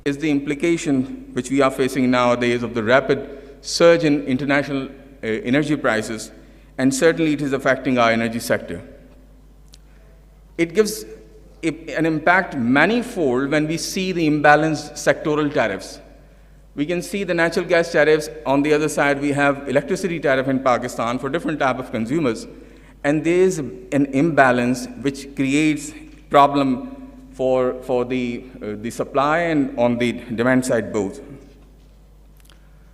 Is the implication which we are facing nowadays of the rapid surge in international energy prices, and certainly it is affecting our energy sector. It gives an impact manifold when we see the imbalanced sectoral tariffs. We can see the natural gas tariffs. On the other side, we have electricity tariff in Pakistan for different type of consumers. And there is an imbalance which creates problem for the supply and on the demand side both.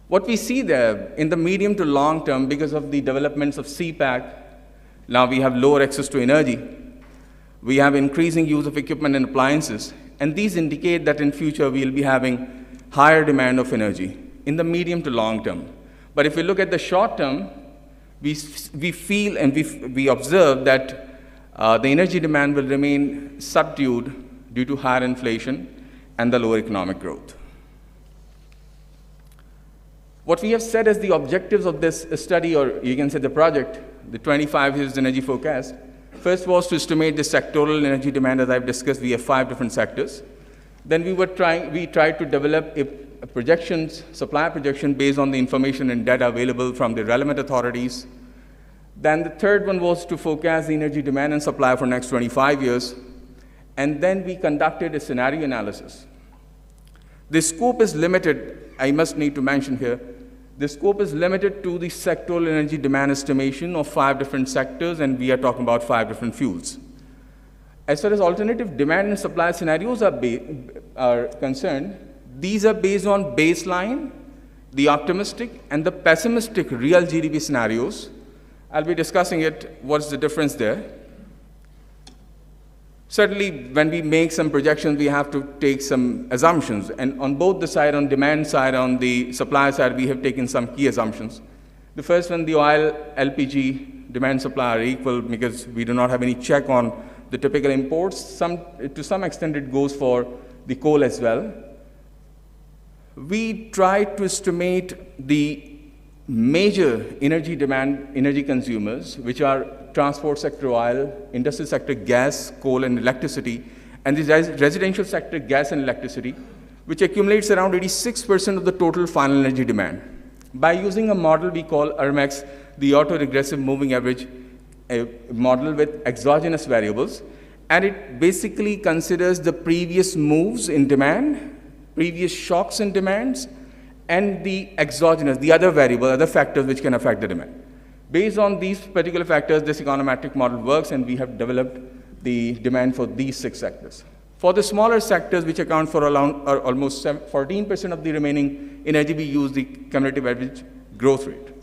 What we see there in the medium to long term, because of the developments of CPAC, now we have lower access to energy. We have increasing use of equipment and appliances, and these indicate that in future we will be having higher demand of energy in the medium to long term. But if we look at the short term, we feel and we observe that the energy demand will remain subdued due to higher inflation and the lower economic growth. What we have said as the objectives of this study, or you can say the project, the 25 years energy forecast, first was to estimate the sectoral energy demand. As I've discussed, we have 5 different sectors. Then we tried to develop a projections, supply projection based on the information and data available from the relevant authorities. Then the third one was to forecast the energy demand and supply for next 25 years. And then we conducted a scenario analysis. The scope is limited, I must need to mention here, the scope is limited to the sectoral energy demand estimation of 5 different sectors, and we are talking about 5 different fuels. As far as alternative demand and supply scenarios are concerned, these are based on baseline, the optimistic, and the pessimistic real GDP scenarios. I'll be discussing it, what's the difference there. Certainly, when we make some projections, we have to take some assumptions. And on both the side, on demand side, on the supply side, we have taken some key assumptions. The first one, the oil, LPG, demand supply are equal because we do not have any check on the typical imports. To some extent, it goes for the coal as well. We try to estimate the major energy demand, energy consumers, which are transport sector oil, industrial sector gas, coal and electricity, and the residential sector gas and electricity, which accumulates around 86% of the total final energy demand. By using a model we call URMAX, the auto-regressive moving average, a model with exogenous variables, and it basically considers the previous moves in demand, previous shocks in demands, and the exogenous, the other variable, other factors which can affect the demand. Based on these particular factors, this econometric model works, and we have developed the demand for these 6 sectors. For the smaller sectors, which account for almost 14% of the remaining energy, we use the cumulative average growth rate.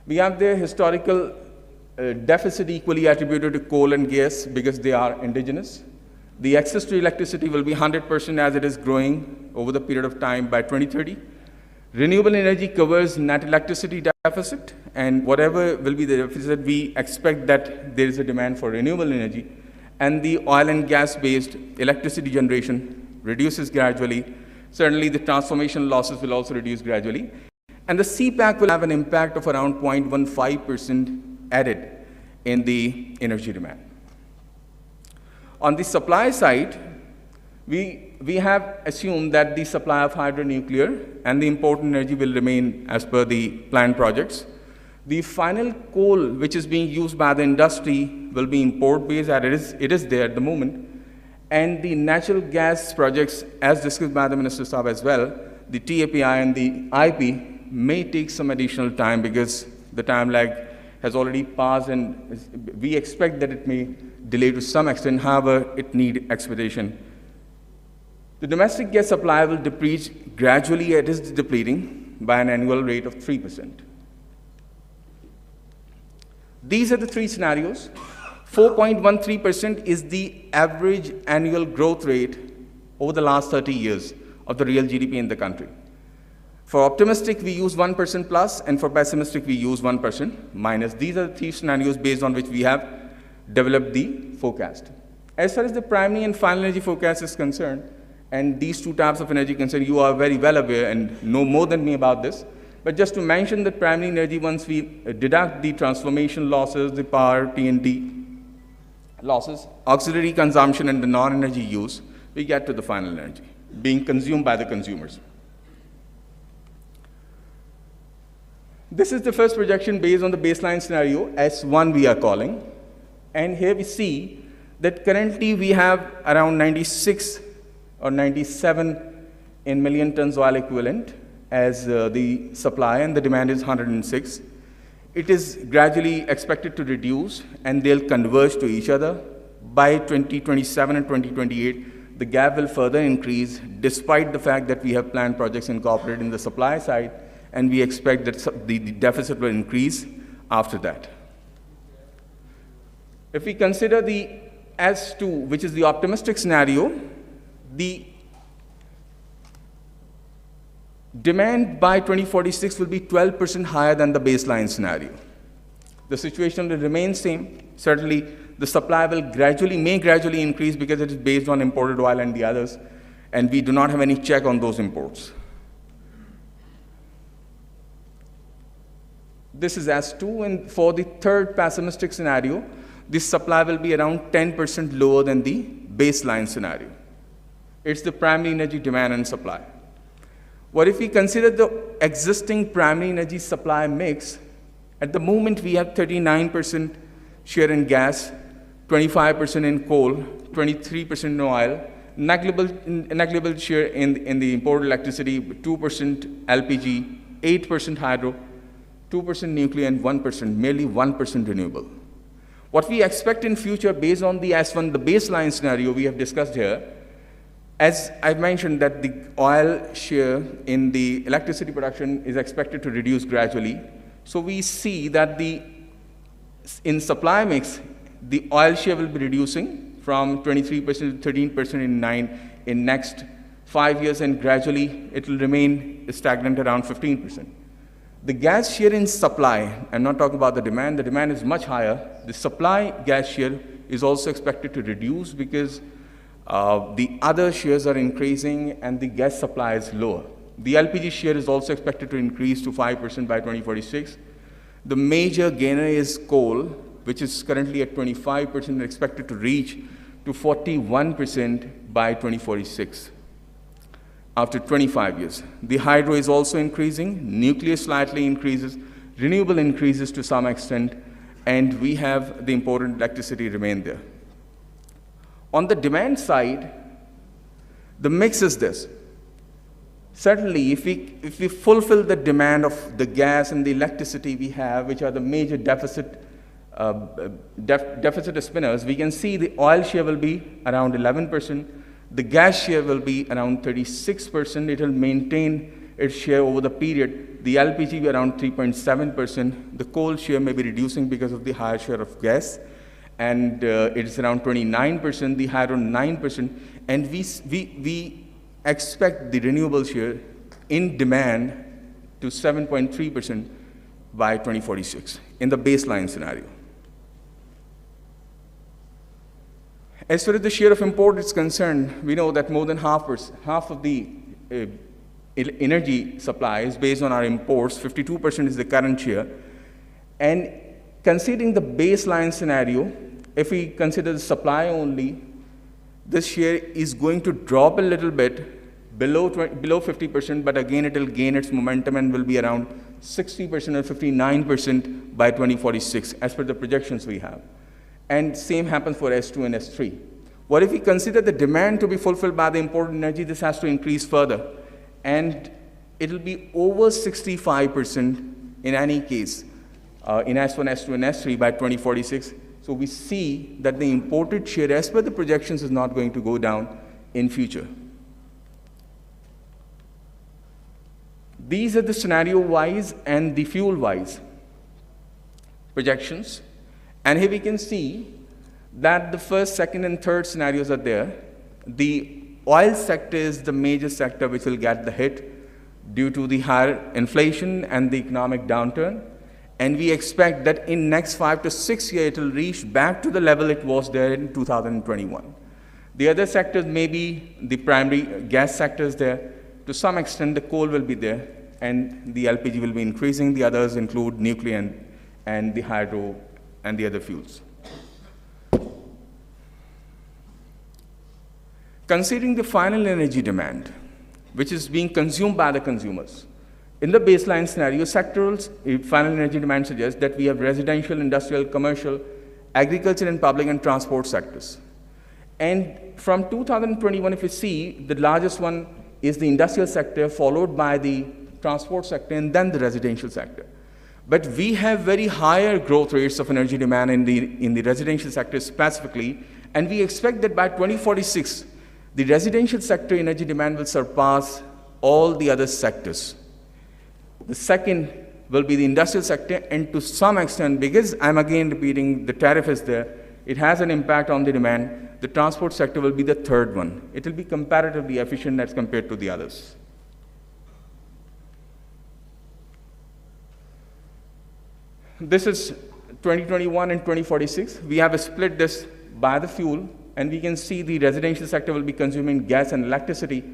We have the historical deficit equally attributed to coal and gas because they are indigenous. The access to electricity will be 100% as it is growing over the period of time by 2030. Renewable energy covers net electricity deficit, and whatever will be the deficit, we expect that there is a demand for renewable energy. And the oil and gas-based electricity generation reduces gradually. Certainly, the transformation losses will also reduce gradually. And the CPAC will have an impact of around 0.15% added in the energy demand. On the supply side, we have assumed that the supply of hydronuclear and the imported energy will remain as per the planned projects. The final coal which is being used by the industry will be import-based, as it is there at the moment. And the natural gas projects, as discussed by the Minister Saab as well, the TAPI and the IP, may take some additional time because the time lag has already passed, and we expect that it may delay to some extent. However, it needs expedition. The domestic gas supply will deplete gradually. It is depleting by an annual rate of 3%. These are the three scenarios. 4.13% is the average annual growth rate over the last 30 years of the real GDP in the country. For optimistic, we use 1% plus, and for pessimistic, we use 1% minus. These are the three scenarios based on which we have developed the forecast. As far as the primary and final energy forecast is concerned, and these two types of energy concerned, you are very well aware and know more than me about this. But just to mention that primary energy, once we deduct the transformation losses, the power, T&D losses, auxiliary consumption, and the non-energy use, we get to the final energy being consumed by the consumers. This is the first projection based on the baseline scenario, S1 we are calling. And here we see that currently we have around 96 or 97 in million tons oil equivalent as the supply, and the demand is 106. It is gradually expected to reduce, and they'll converge to each other. By 2027 and 2028, the gap will further increase, despite the fact that we have planned projects incorporated in the supply side, and we expect that the deficit will increase after that. If we consider the S2, which is the optimistic scenario, the demand by 2046 will be 12% higher than the baseline scenario. The situation will remain same. Certainly, the supply will may gradually increase because it is based on imported oil and the others, and we do not have any check on those imports. This is S2, and for the third pessimistic scenario, this supply will be around 10% lower than the baseline scenario. It's the primary energy demand and supply. What if we consider the existing primary energy supply mix? At the moment, we have 39% share in gas, 25% in coal, 23% in oil, negligible share in the imported electricity, 2% LPG, 8% hydro, 2% nuclear, and 1%, merely 1% renewable. What we expect in future based on the S1, the baseline scenario we have discussed here, as I've mentioned that the oil share in the electricity production is expected to reduce gradually. So we see that in supply mix, the oil share will be reducing from 23% to 13% in next 5 years, and gradually it will remain stagnant around 15%. The gas share in supply, I'm not talking about the demand is much higher. The supply gas share is also expected to reduce because the other shares are increasing and the gas supply is lower. The LPG share is also expected to increase to 5% by 2046. The major gainer is coal, which is currently at 25% and expected to reach to 41% by 2046. After 25 years. The hydro is also increasing, nuclear slightly increases, renewable increases to some extent, and we have the imported electricity remain there. On the demand side, the mix is this. Certainly, if we fulfill the demand of the gas and the electricity we have, which are the major deficit spinners, we can see the oil share will be around 11%. The gas share will be around 36%. It will maintain its share over the period. The LPG will be around 3.7%. The coal share may be reducing because of the higher share of gas. And it is around 29%, the hydro 9%. And we expect the renewable share in demand to 7.3% by 2046 in the baseline scenario. As far as the share of import is concerned, we know that more than half of the energy supply is based on our imports. 52% is the current share. And considering the baseline scenario, if we consider the supply only, this share is going to drop a little bit below 50%, but again it will gain its momentum and will be around 60% or 59% by 2046, as per the projections we have. And same happens for S2 and S3. What if we consider the demand to be fulfilled by the imported energy? This has to increase further. And it will be over 65% in any case, in S1, S2, and S3 by 2046. So we see that the imported share, as per the projections, is not going to go down in future. These are the scenario-wise and the fuel-wise projections. And here we can see that the first, second, and third scenarios are there. The oil sector is the major sector which will get the hit due to the higher inflation and the economic downturn. And we expect that in next 5 to 6 years, it will reach back to the level it was there in 2021. The other sectors may be the primary gas sectors there. To some extent, the coal will be there, and the LPG will be increasing. The others include nuclear and the hydro and the other fuels. Considering the final energy demand, which is being consumed by the consumers, in the baseline scenario, sectoral final energy demand suggests that we have residential, industrial, commercial, agriculture, and public and transport sectors. And from 2021, if you see, the largest one is the industrial sector, followed by the transport sector, and then the residential sector. But we have very higher growth rates of energy demand in the residential sector specifically, and we expect that by 2046, the residential sector energy demand will surpass all the other sectors. The second will be the industrial sector, and to some extent, because I'm again repeating, the tariff is there, it has an impact on the demand. The transport sector will be the third one. It will be comparatively efficient as compared to the others. This is 2021 and 2046. We have split this by the fuel, and we can see the residential sector will be consuming gas and electricity.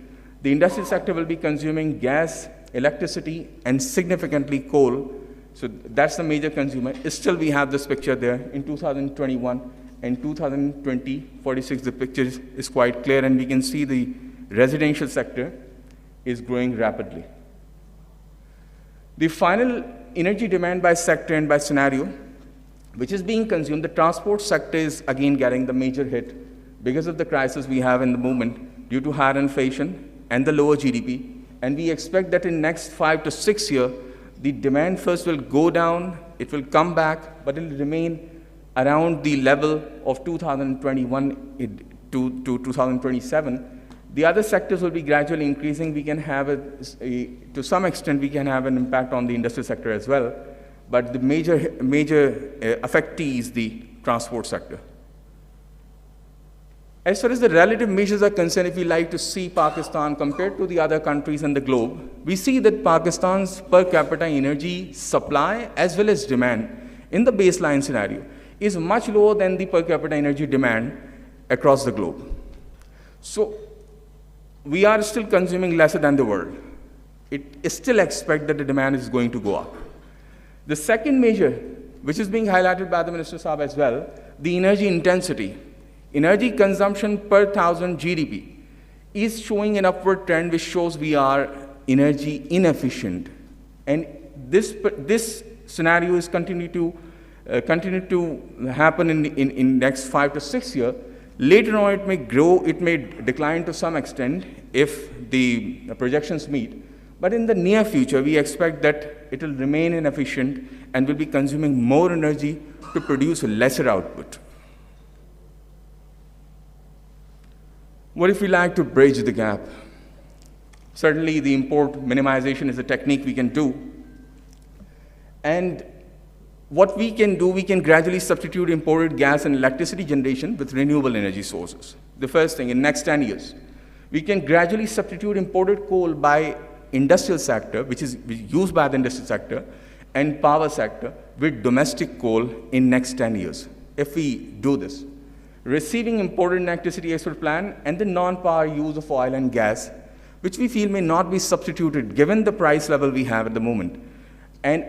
The industrial sector will be consuming gas, electricity, and significantly coal. So that's the major consumer. Still, we have this picture there. In 2021 and 2020, 46, the picture is quite clear, and we can see the residential sector is growing rapidly. The final energy demand by sector and by scenario, which is being consumed, the transport sector is again getting the major hit because of the crisis we have in the moment due to higher inflation and the lower GDP. And we expect that in next 5 to 6 years, the demand first will go down, it will come back, but it will remain around the level of 2021 to 2027. The other sectors will be gradually increasing. We can have, to some extent, we can have an impact on the industrial sector as well, but the major affectee is the transport sector. As far as the relative measures are concerned, if we like to see Pakistan compared to the other countries in the globe, we see that Pakistan's per capita energy supply as well as demand in the baseline scenario is much lower than the per capita energy demand across the globe. So we are still consuming lesser than the world. It is still expected that the demand is going to go up. The second measure, which is being highlighted by the Minister Saab as well, the energy intensity. Energy consumption per 1,000 GDP is showing an upward trend which shows we are energy inefficient. And this scenario is continue to happen in next 5 to 6 years. Later on, it may grow, it may decline to some extent if the projections meet. But in the near future, we expect that it will remain inefficient and will be consuming more energy to produce lesser output. What if we like to bridge the gap? Certainly, the import minimization is a technique we can do. And what we can do, we can gradually substitute imported gas and electricity generation with renewable energy sources. The first thing, in next 10 years, we can gradually substitute imported coal by industrial sector, which is used by the industrial sector, and power sector with domestic coal in next 10 years. If we do this, receiving imported electricity export plan and the non-power use of oil and gas, which we feel may not be substituted given the price level we have at the moment, and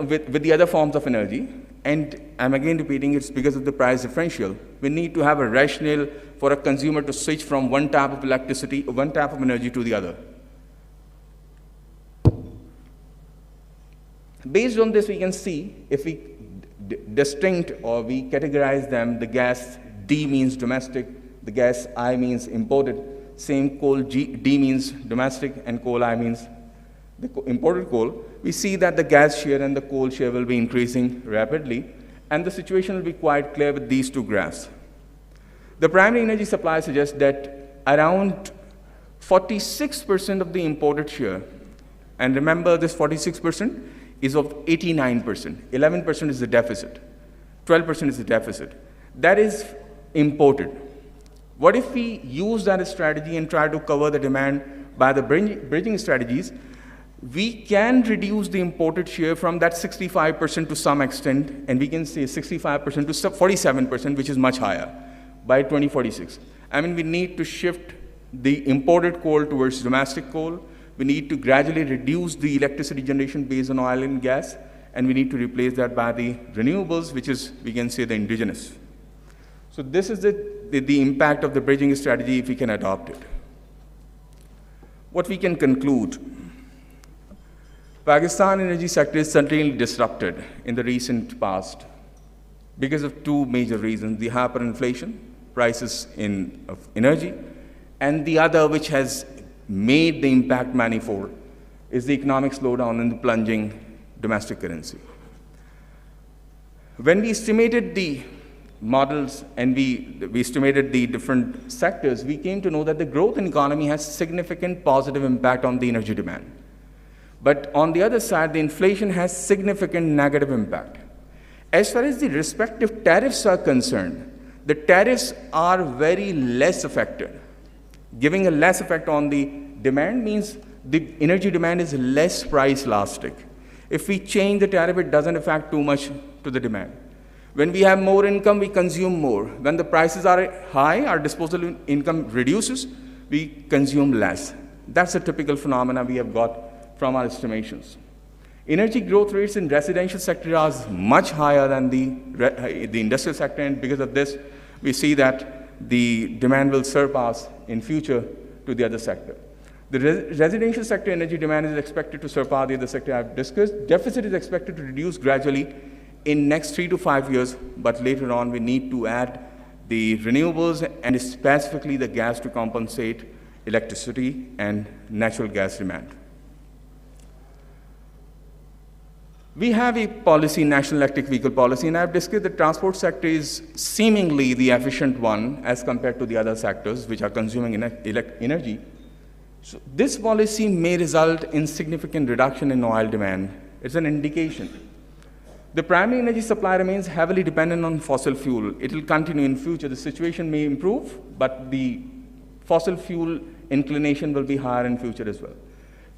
with the other forms of energy. And I'm again repeating, it's because of the price differential. We need to have a rationale for a consumer to switch from one type of electricity, one type of energy to the other. Based on this, we can see if we distinct or we categorize them, the gas D means domestic, the gas I means imported, same coal D means domestic, and coal I means imported coal, we see that the gas share and the coal share will be increasing rapidly, and the situation will be quite clear with these two graphs. The primary energy supply suggests that around 46% of the imported share, and remember this 46% is of 89%, 11% is the deficit, 12% is the deficit. That is imported. What if we use that strategy and try to cover the demand by the bridging strategies? We can reduce the imported share from that 65% to some extent, and we can say 65% to 47%, which is much higher, by 2046. I mean, we need to shift the imported coal towards domestic coal. We need to gradually reduce the electricity generation based on oil and gas, and we need to replace that by the renewables, which is, we can say, the indigenous. So this is the impact of the bridging strategy if we can adopt it. What we can conclude: Pakistan energy sector is certainly disrupted in the recent past because of two major reasons: the hyperinflation, prices of energy, and the other, which has made the impact manifold, is the economic slowdown and the plunging domestic currency. When we estimated the models and we estimated the different sectors, we came to know that the growth in economy has significant positive impact on the energy demand. But on the other side, the inflation has significant negative impact. As far as the respective tariffs are concerned, the tariffs are very less affected. Giving a less effect on the demand means the energy demand is less price elastic. If we change the tariff, it doesn't affect too much to the demand. When we have more income, we consume more. When the prices are high, our disposable income reduces, we consume less. That's a typical phenomena we have got from our estimations. Energy growth rates in residential sector are much higher than the industrial sector, and because of this, we see that the demand will surpass in future to the other sector. The residential sector energy demand is expected to surpass the other sector I've discussed. Deficit is expected to reduce gradually in next 3 to 5 years, but later on we need to add the renewables and specifically the gas to compensate electricity and natural gas demand. We have a policy, national electric vehicle policy, and I've discussed the transport sector is seemingly the efficient one as compared to the other sectors which are consuming energy. So this policy may result in significant reduction in oil demand. It's an indication. The primary energy supply remains heavily dependent on fossil fuel. It will continue in future. The situation may improve, but the fossil fuel inclination will be higher in future as well.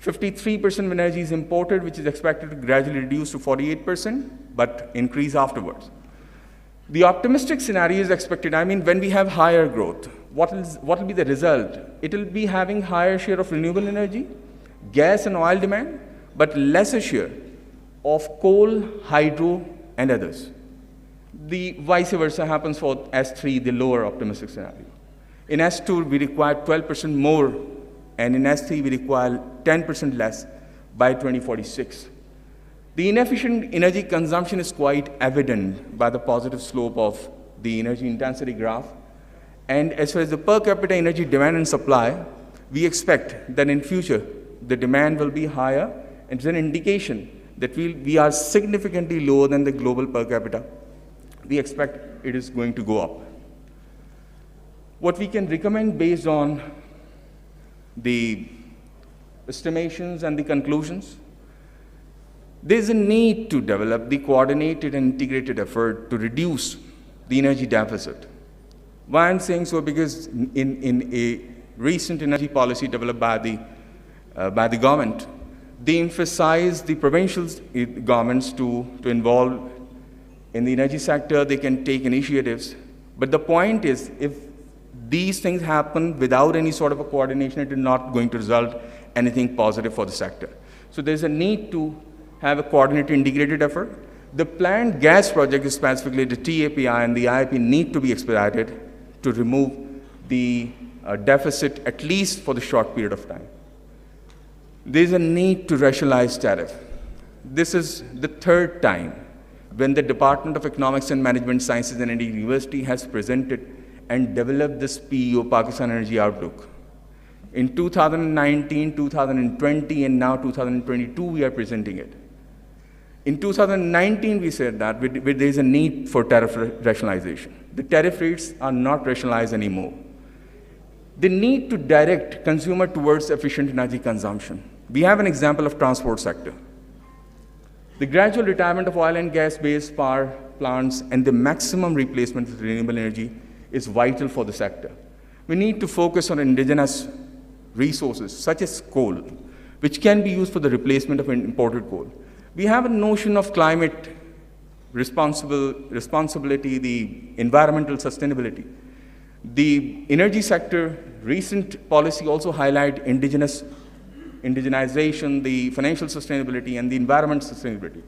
53% of energy is imported, which is expected to gradually reduce to 48%, but increase afterwards. The optimistic scenario is expected. I mean, when we have higher growth, what will be the result? It will be having higher share of renewable energy, gas and oil demand, but lesser share of coal, hydro, and others. The vice versa happens for S3, the lower optimistic scenario. In S2, we require 12% more, and in S3, we require 10% less by 2046. The inefficient energy consumption is quite evident by the positive slope of the energy intensity graph. And as far as the per capita energy demand and supply, we expect that in future, the demand will be higher, and it's an indication that we are significantly lower than the global per capita. We expect it is going to go up. What we can recommend based on the estimations and the conclusions, there's a need to develop the coordinated and integrated effort to reduce the energy deficit. Why I'm saying so? Because in a recent energy policy developed by the government, they emphasize the provincial governments to involve in the energy sector. They can take initiatives. But the point is, if these things happen without any sort of a coordination, it is not going to result anything positive for the sector. So there's a need to have a coordinated, integrated effort. The planned gas project, specifically the TAPI and the IIP, need to be expedited to remove the deficit, at least for the short period of time. There's a need to rationalize tariff. This is the third time when the Department of Economics and Management Sciences and University has presented and developed this PEO, Pakistan Energy Outlook. In 2019, 2020, and now 2022, we are presenting it. In 2019, we said that there is a need for tariff rationalization. The tariff rates are not rationalized anymore. The need to direct consumer towards efficient energy consumption. We have an example of transport sector. The gradual retirement of oil and gas-based power plants and the maximum replacement with renewable energy is vital for the sector. We need to focus on indigenous resources, such as coal, which can be used for the replacement of imported coal. We have a notion of climate responsibility, the environmental sustainability. The energy sector, recent policy also highlight indigenization, the financial sustainability, and the environment sustainability.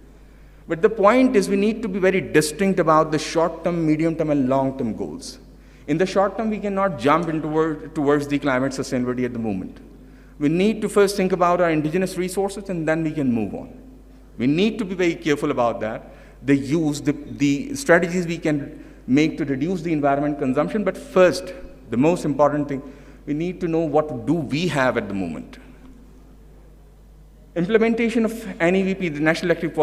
But the point is we need to be very distinct about the short-term, medium-term, and long-term goals. In the short term, we cannot jump towards the climate sustainability at the moment. We need to first think about our indigenous resources, and then we can move on. We need to be very careful about that. The strategies we can make to reduce the environment consumption, but first, the most important thing, we need to know what do we have at the moment. Implementation of NEVP, the National Electric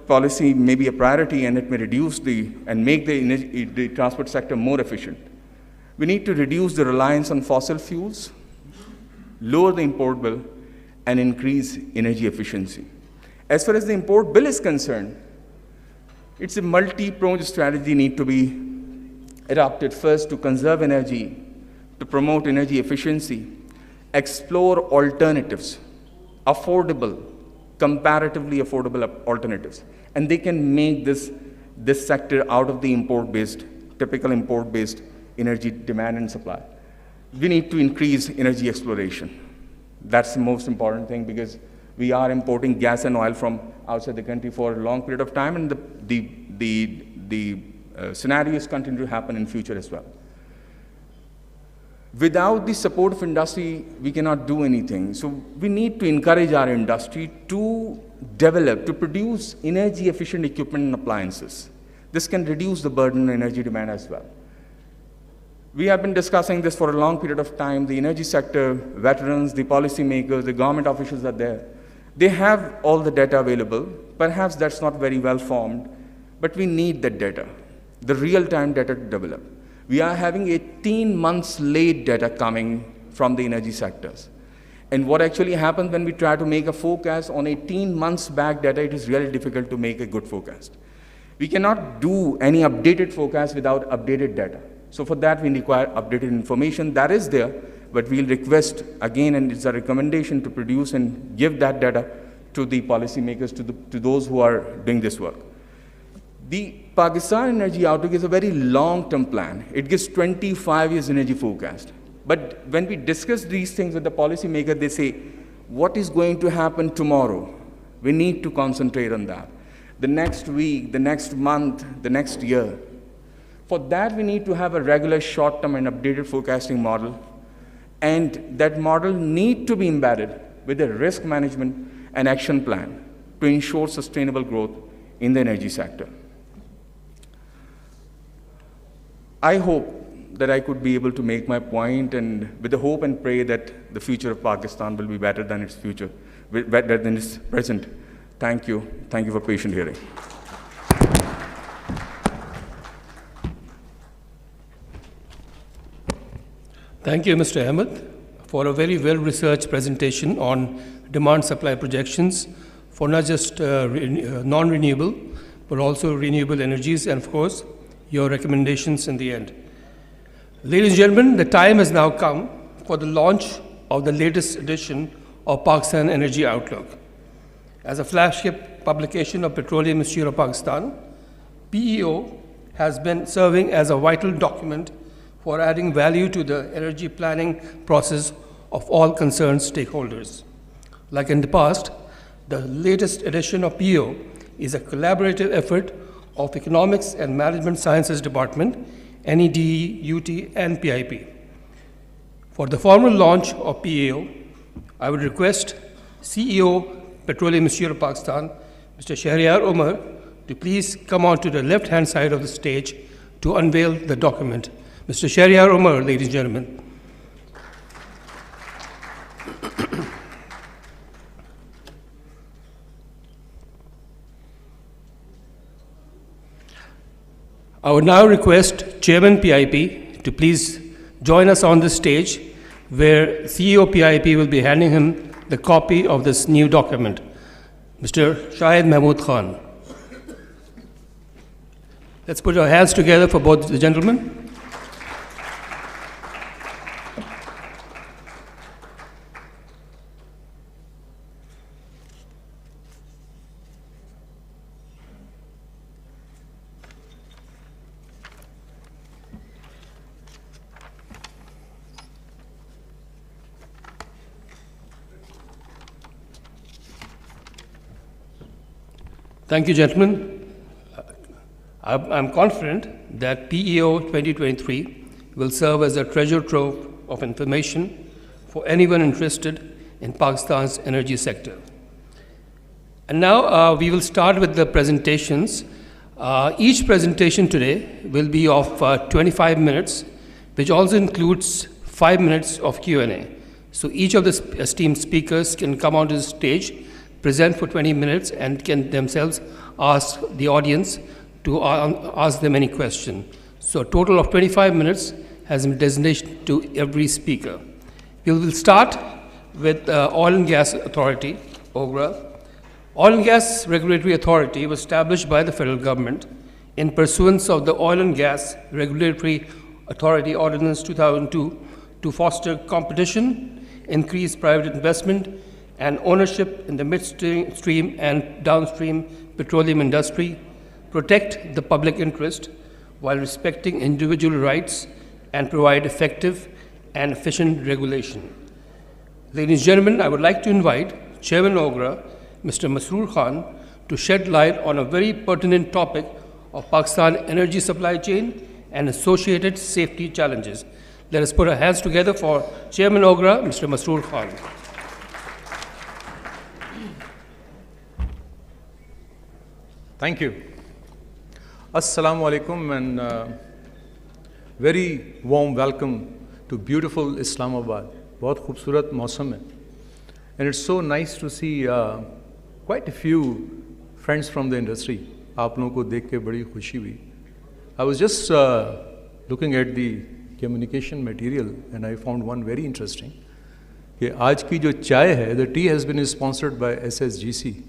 Policy, may be a priority, and it may reduce and make the transport sector more efficient. We need to reduce the reliance on fossil fuels, lower the import bill, and increase energy efficiency. As far as the import bill is concerned, it's a multi-pronged strategy need to be adopted. First, to conserve energy, to promote energy efficiency, explore alternatives, affordable, comparatively affordable alternatives. And they can make this sector out of the typical import-based energy demand and supply. We need to increase energy exploration. That's the most important thing, because we are importing gas and oil from outside the country for a long period of time, and the scenarios continue to happen in future as well. Without the support of industry, we cannot do anything. So we need to encourage our industry to develop, to produce energy-efficient equipment and appliances. This can reduce the burden on energy demand as well. We have been discussing this for a long period of time. The energy sector, veterans, the policymakers, the government officials are there. They have all the data available. Perhaps that's not very well formed, but we need that data, the real-time data to develop. We are having 18 months late data coming from the energy sectors. And what actually happens when we try to make a forecast on 18 months back data, it is really difficult to make a good forecast. We cannot do any updated forecast without updated data. So for that, we require updated information. That is there, but we'll request again, and it's a recommendation to produce and give that data to the policymakers, to those who are doing this work. The Pakistan Energy Outlook is a very long-term plan. It gives 25 years energy forecast. But when we discuss these things with the policymaker, they say, what is going to happen tomorrow? We need to concentrate on that. The next week, the next month, the next year. For that, we need to have a regular short-term and updated forecasting model. And that model needs to be embedded with a risk management and action plan to ensure sustainable growth in the energy sector. I hope that I could be able to make my point, and with the hope and pray that the future of Pakistan will be better than its future, better than its present. Thank you. Thank you for patient hearing. Thank you, Mr. Ahmed, for a very well-researched presentation on demand-supply projections for not just non-renewable, but also renewable energies, and of course, your recommendations in the end. Ladies and gentlemen, the time has now come for the launch of the latest edition of Pakistan Energy Outlook. As a flagship publication of Petroleum Institute of Pakistan, PEO has been serving as a vital document for adding value to the energy planning process of all concerned stakeholders. Like in the past, the latest edition of PEO is a collaborative effort of Economics and Management Sciences Department, NEDE, UT, and PIP. For the formal launch of PEO, I would request CEO, Petroleum Institute of Pakistan, Mr. Shahryar Umar, to please come on to the left-hand side of the stage to unveil the document. Mr. Shahryar Umar, ladies and gentlemen. I would now request Chairman PIP to please join us on this stage, where CEO PIP will be handing him the copy of this new document. Mr. Shahid Mahmood Khan. Let's put our hands together for both the gentlemen. Thank you, gentlemen. I'm confident that PEO 2023 will serve as a treasure trove of information for anyone interested in Pakistan's energy sector. And now we will start with the presentations. Each presentation today will be of 25 minutes, which also includes 5 minutes of Q&A. So each of the esteemed speakers can come onto the stage, present for 20 minutes, and can themselves ask the audience to ask them any question. So a total of 25 minutes has been designated to every speaker. We will start with Oil and Gas Authority, OGRA. Oil and Gas Regulatory Authority was established by the federal government in pursuance of the Oil and Gas Regulatory Authority Ordinance 2002 to foster competition, increase private investment and ownership in the midstream and downstream petroleum industry, protect the public interest while respecting individual rights, and provide effective and efficient regulation. Ladies and gentlemen, I would like to invite Chairman OGRA, Mr. Masroor Khan, to shed light on a very pertinent topic of Pakistan energy supply chain and associated safety challenges. Let us put our hands together for Chairman OGRA, Mr. Masroor Khan. Thank you. Assalamu alaikum, and very warm welcome to beautiful Islamabad. बहुत खूबसूरत मौसम है. And it's so nice to see quite a few friends from the industry. आप लोगों को देख के बड़ी खुशी हुई. I was just looking at the communication material and I found one very interesting. कि आज की जो चाय है, the tea has been sponsored by SSGC.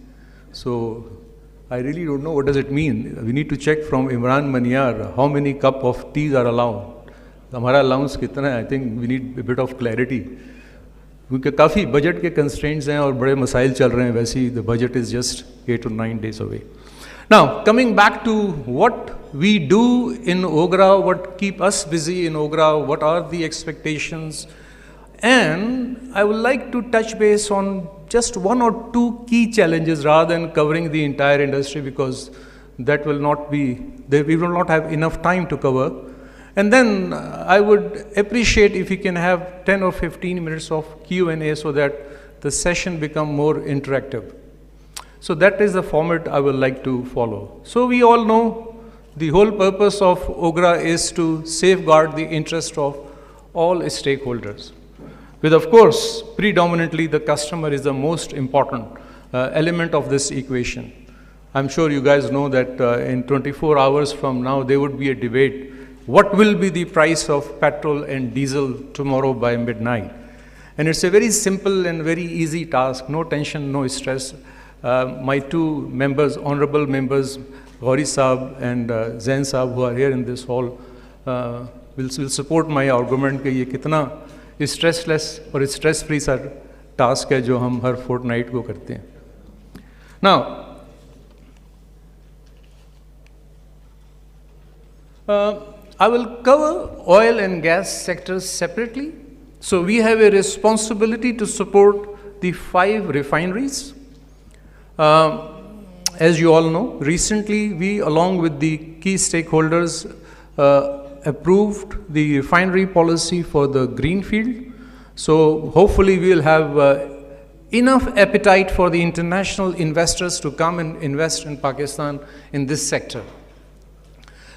So I really don't know what does it mean. We need to check from Imran Maniyar how many cup of teas are allowed. हमारा allowance कितना है? I think we need a bit of clarity. क्योंकि काफ़ी budget के constraints हैं और बड़े मसाइल चल रहे हैं. वैसे ही the budget is just 8 or 9 days away. Now, coming back to what we do in OGRA, what keep us busy in OGRA, what are the expectations, and I would like to touch base on just one or two key challenges rather than covering the entire industry, because that will not be, we will not have enough time to cover. And then I would appreciate if you can have 10 or 15 minutes of Q&A so that the session become more interactive. So that is the format I would like to follow. So we all know the whole purpose of OGRA is to safeguard the interest of all stakeholders. With, of course, predominantly the customer is the most important element of this equation. I'm sure you guys know that in 24 hours from now, there would be a debate. What will be the price of petrol and diesel tomorrow by midnight? And it's a very simple and very easy task, no tension, no stress. My two members, honorable members, Gauri Saab and Zain Saab, who are here in this hall, will support my argument कि ये कितना stressless और stress free सा task है जो हम हर fortnight को करते हैं. Now, I will cover oil and gas sectors separately. So we have a responsibility to support the 5 refineries. As you all know, recently we, along with the key stakeholders, approved the refinery policy for the greenfield. So hopefully we will have enough appetite for the international investors to come and invest in Pakistan in this sector.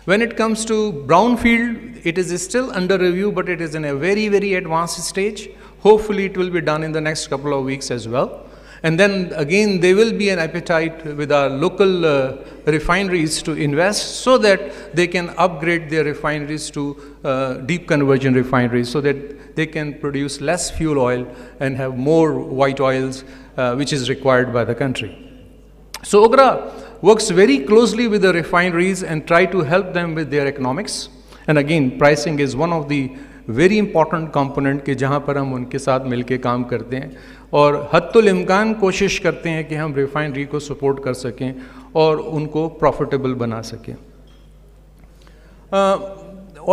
When it comes to brownfield, it is still under review, but it is in a very, very advanced stage. Hopefully it will be done in the next couple of weeks as well. And then again, there will be an appetite with our local refineries to invest so that they can upgrade their refineries to deep conversion refineries so that they can produce less fuel oil and have more white oils, which is required by the country. So OGRA works very closely with the refineries and try to help them with their economics. And again, pricing is one of the very important component के जहाँ पर हम उनके साथ मिलके काम करते हैं और हद्दुल इम्कान कोशिश करते हैं कि हम रिफाइनरी को सपोर्ट कर सकें और उनको प्रॉफिटेबल बना सकें.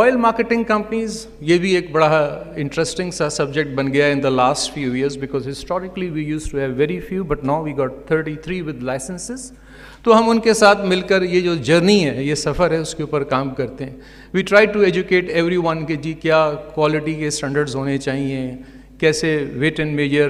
ऑयल मार्केटिंग कंपनीज ये भी एक बड़ा इंटरेस्टिंग सा सब्जेक्ट बन गया in the last few years because historically we used to have very few but now we got 33 with licenses. तो हम उनके साथ मिलकर ये जो जर्नी है, ये सफ़र है, उसके ऊपर काम करते हैं. We try to educate everyone कि जी क्या क्वालिटी के स्टैंडर्ड्स होने चाहिए, कैसे वेट एंड मेजर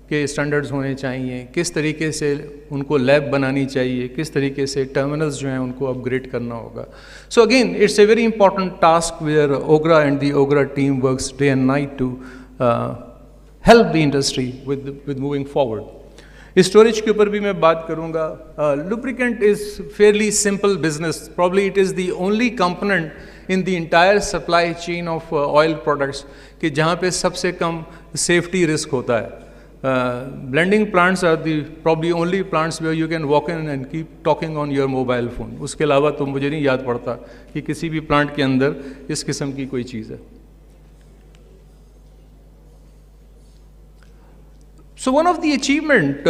के स्टैंडर्ड्स होने चाहिए, किस तरीके से उनको लैब बनानी चाहिए, किस तरीके से टर्मिनल्स जो हैं उनको अपग्रेड करना होगा. So again it's a very important task where OGRA and the OGRA team works day and night to help the industry with moving forward. Storage के ऊपर भी मैं बात करूंगा. Lubricant is fairly simple business. Probably it is the only component in the entire supply chain of oil products कि जहाँ पे सबसे कम सेफ्टी रिस्क होता है. Blending plants are the probably only plants where you can walk in and keep talking on your mobile phone. उसके अलावा तो मुझे नहीं याद पड़ता कि किसी भी प्लांट के अंदर इस किस्म की कोई चीज़ है. So one of the achievement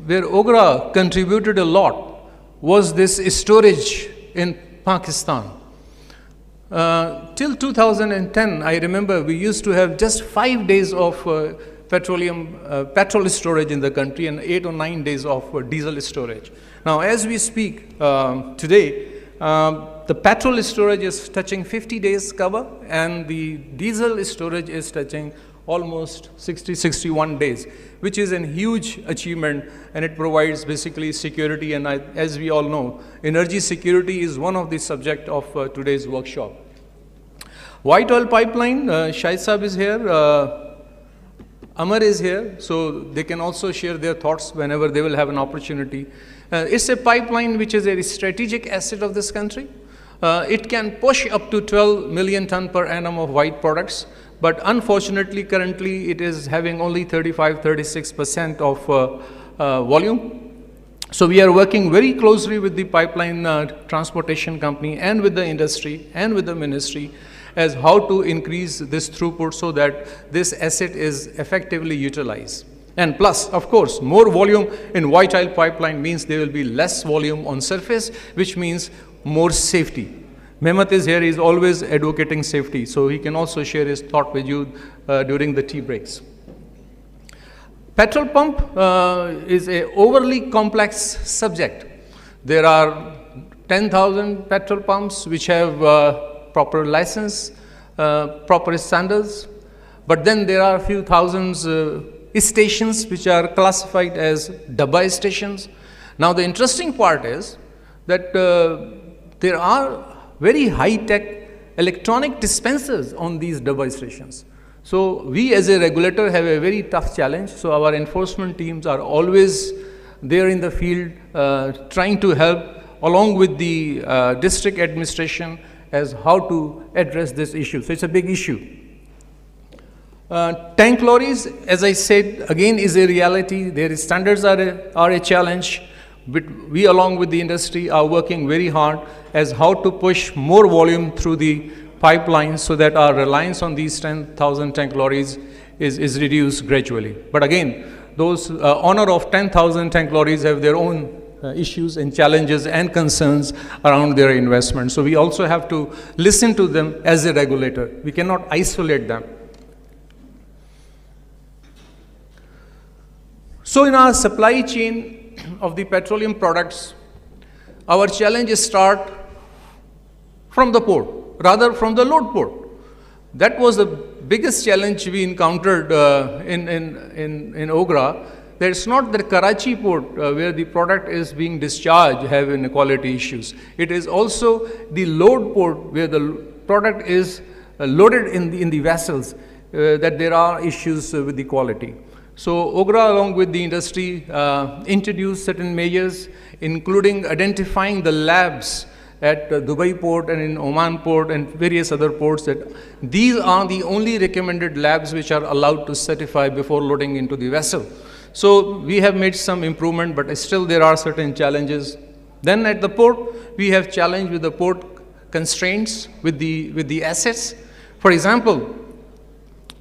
where OGRA contributed a lot was this storage in Pakistan. Till 2010, I remember we used to have just 5 days of petrol storage in the country and 8 or 9 days of diesel storage. Now, as we speak today, the petrol storage is touching 50 days cover and the diesel storage is touching almost 60-61 days, which is a huge achievement, and it provides basically security. And as we all know, energy security is one of the subject of today's workshop. White oil pipeline, Shahid Saab is here, Amar is here, so they can also share their thoughts whenever they will have an opportunity. It's a pipeline which is a strategic asset of this country. It can push up to 12 million ton per annum of white products. But unfortunately, currently, it is having only 35-36% of volume. So we are working very closely with the pipeline transportation company and with the industry and with the ministry as how to increase this throughput so that this asset is effectively utilized. And plus, of course, more volume in white oil pipeline means there will be less volume on surface, which means more safety. Mehmet is here, he is always advocating safety, so he can also share his thought with you during the tea breaks. Petrol pump is an overly complex subject. There are 10,000 petrol pumps which have proper license, proper standards, but then there are a few thousands stations which are classified as dabba stations. Now the interesting part is that there are very high-tech electronic dispensers on these dabba stations. So we as a regulator have a very tough challenge. So our enforcement teams are always there in the field trying to help along with the district administration as how to address this issue. So it's a big issue. Tank lorries, as I said, again is a reality. Their standards are a challenge. But we along with the industry are working very hard as how to push more volume through the pipelines so that our reliance on these 10,000 tank lorries is reduced gradually. But again, those honor of 10,000 tank lorries have their own issues and challenges and concerns around their investment. So we also have to listen to them as a regulator. We cannot isolate them. So in our supply chain of the petroleum products, our challenges start from the port, rather from the load port. That was the biggest challenge we encountered in OGRA. That it's not the Karachi port where the product is being discharged have inequality issues. It is also the load port where the product is loaded in the vessels that there are issues with the quality. So OGRA, along with the industry, introduced certain measures, including identifying the labs at Dubai port and in Oman port and various other ports, that these are the only recommended labs which are allowed to certify before loading into the vessel. So we have made some improvement, but still there are certain challenges. Then at the port, we have challenge with the port constraints with the assets. For example,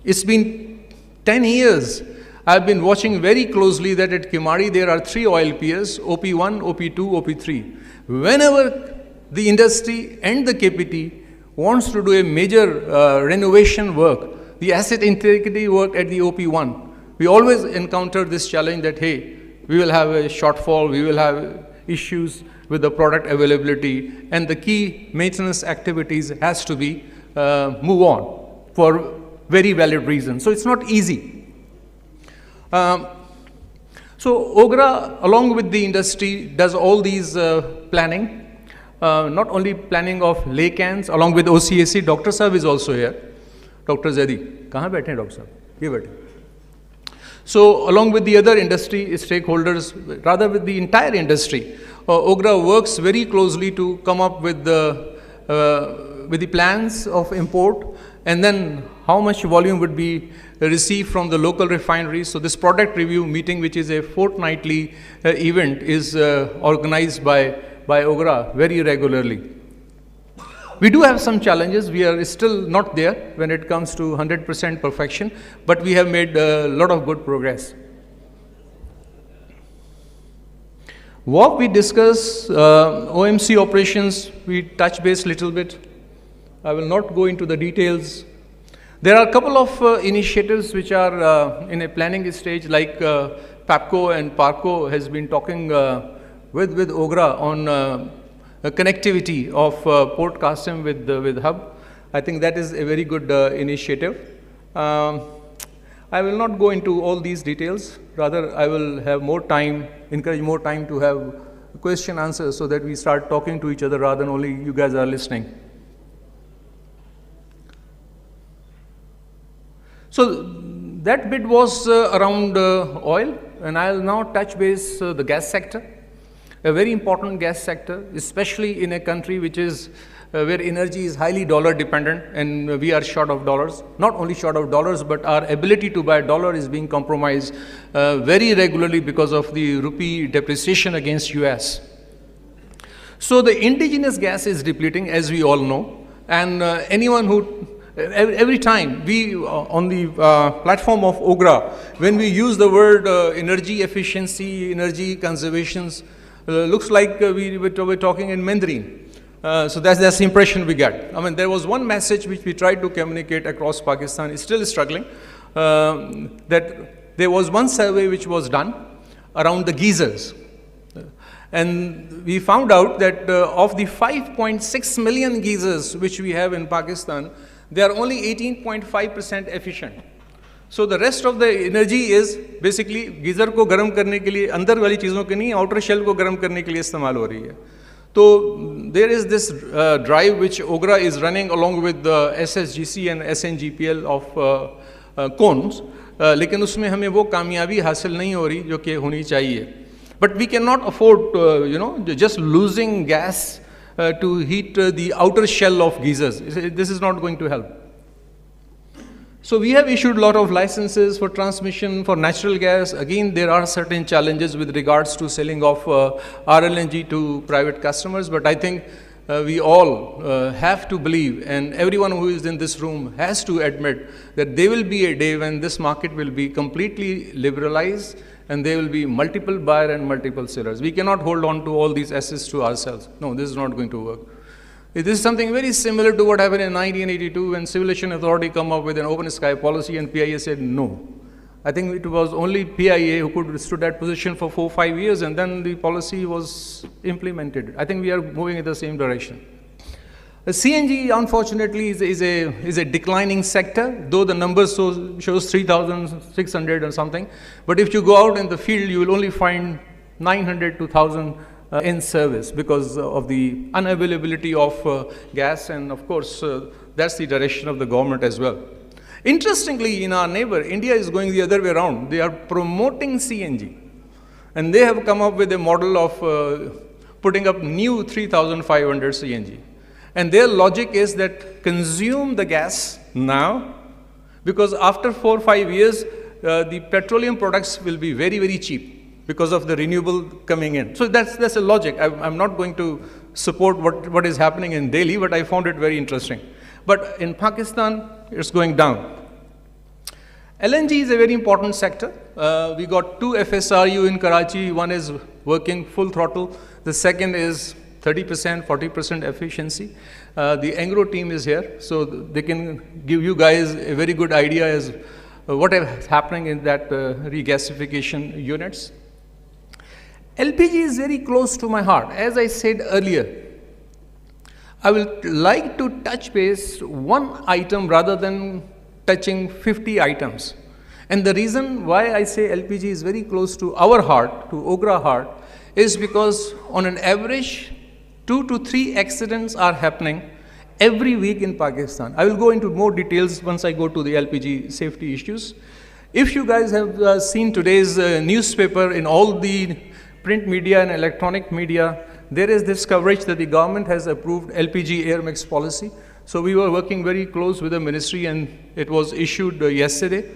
it's been 10 years. I've been watching very closely that at Kimari there are 3 oil piers, OP1, OP2, OP3. Whenever the industry and the KPT wants to do a major renovation work, the asset integrity work at the OP1, we always encounter this challenge that, hey, we will have a shortfall, we will have issues with the product availability, and the key maintenance activities has to be move on for very valid reasons. So it's not easy. So OGRA, along with the industry, does all these planning, not only planning of laycans, along with OCAC. Dr. Saab is also here. Dr. Zaidi. Kahan baithe hain Dr. Saab? Ye baithe. So along with the other industry stakeholders, rather with the entire industry, OGRA works very closely to come up with the plans of import, and then how much volume would be received from the local refineries. So this product review meeting, which is a fortnightly event, is organized by OGRA very regularly. We do have some challenges. We are still not there when it comes to 100% perfection, but we have made a lot of good progress. What we discuss, OMC operations, we touch base little bit. I will not go into the details. There are a couple of initiatives which are in a planning stage, like PAPCO and PARCO has been talking with OGRA on connectivity of Port Qasim with hub. I think that is a very good initiative. I will not go into all these details. Rather, I will have more time, encourage more time to have question answers so that we start talking to each other rather than only you guys are listening. So that bit was around oil, and I'll now touch base the gas sector. A very important gas sector, especially in a country which is where energy is highly dollar dependent, and we are short of dollars. Not only short of dollars, but our ability to buy dollar is being compromised very regularly because of the rupee depreciation against US. So the indigenous gas is depleting, as we all know, and anyone who every time we on the platform of OGRA, when we use the word energy efficiency, energy conservations, looks like we're talking in Mandarin. So that's the impression we get. I mean, there was one message which we tried to communicate across Pakistan, is still struggling, that there was one survey which was done around the geysers. And we found out that of the 5.6 million geysers which we have in Pakistan, they are only 18.5% efficient. So the rest of the energy is basically geyser को गर्म करने के लिए अंदर वाली चीज़ों के नहीं, outer shell को गर्म करने के लिए इस्तेमाल हो रही है. So there is this drive which OGRA is running along with the SSGC and SNGPL of cones, लेकिन उसमें हमें वो कामयाबी हासिल नहीं हो रही जो कि होनी चाहिए. But we cannot afford, just losing gas to heat the outer shell of geysers. This is not going to help. So we have issued a lot of licenses for transmission for natural gas. Again, there are certain challenges with regards to selling of RLNG to private customers, but I think we all have to believe, and everyone who is in this room has to admit that there will be a day when this market will be completely liberalized and there will be multiple buyer and multiple sellers. We cannot hold on to all these assets to ourselves. No, this is not going to work. This is something very similar to what happened in 1982 when Civil Aviation Authority come up with an open sky policy and PIA said no. I think it was only PIA who could stood that position for 4 or 5 years, and then the policy was implemented. I think we are moving in the same direction. CNG, unfortunately, is a declining sector, though the numbers shows 3,600 or something. But if you go out in the field, you will only find 900 to 1,000 in service because of the unavailability of gas, and of course, that's the direction of the government as well. Interestingly, in our neighbor, India is going the other way around. They are promoting CNG. And they have come up with a model of putting up new 3,500 CNG. And their logic is that consume the gas now, because after 4 or 5 years, the petroleum products will be very, very cheap because of the renewable coming in. So that's a logic. I'm not going to support what is happening in Delhi, but I found it very interesting. But in Pakistan, it's going down. LNG is a very important sector. We got 2 FSRU in Karachi. One is working full throttle. The second is 30%, 40% efficiency. The Angro team is here, so they can give you guys a very good idea as what is happening in that regasification units. LPG is very close to my heart. As I said earlier, I will like to touch base one item rather than touching 50 items. And the reason why I say LPG is very close to our heart, to Ogra heart, is because on an average, 2 to 3 accidents are happening every week in Pakistan. I will go into more details once I go to the LPG safety issues. If you guys have seen today's newspaper in all the print media and electronic media, there is this coverage that the government has approved LPG air mix policy. So we were working very close with the ministry and it was issued yesterday.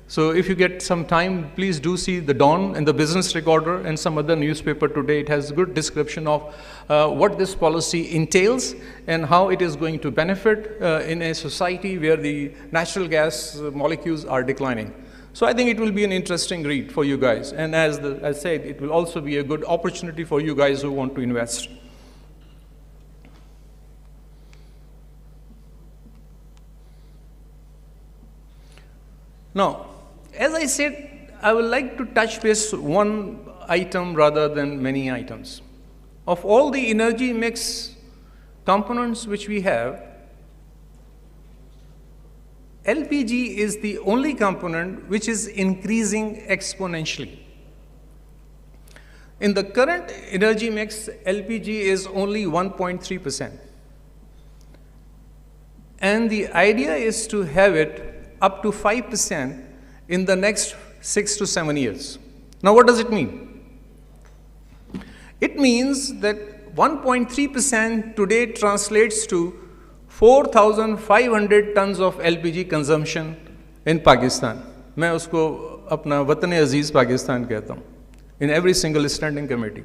So if you get some time, please do see the Dawn and the Business Recorder and some other newspaper today. It has a good description of what this policy entails and how it is going to benefit in a society where the natural gas molecules are declining. So I think it will be an interesting read for you guys. And as I said, it will also be a good opportunity for you guys who want to invest. Now, as I said, I would like to touch base one item rather than many items. Of all the energy mix components which we have, LPG is the only component which is increasing exponentially. In the current energy mix, LPG is only 1.3%. And the idea is to have it up to 5% in the next 6 to 7 years. Now, what does it mean? It means that 1.3% today translates to 4,500 tons of LPG consumption in Pakistan. मैं उसको अपना वतन अजीज पाकिस्तान कहता हूँ. In every single standing committee.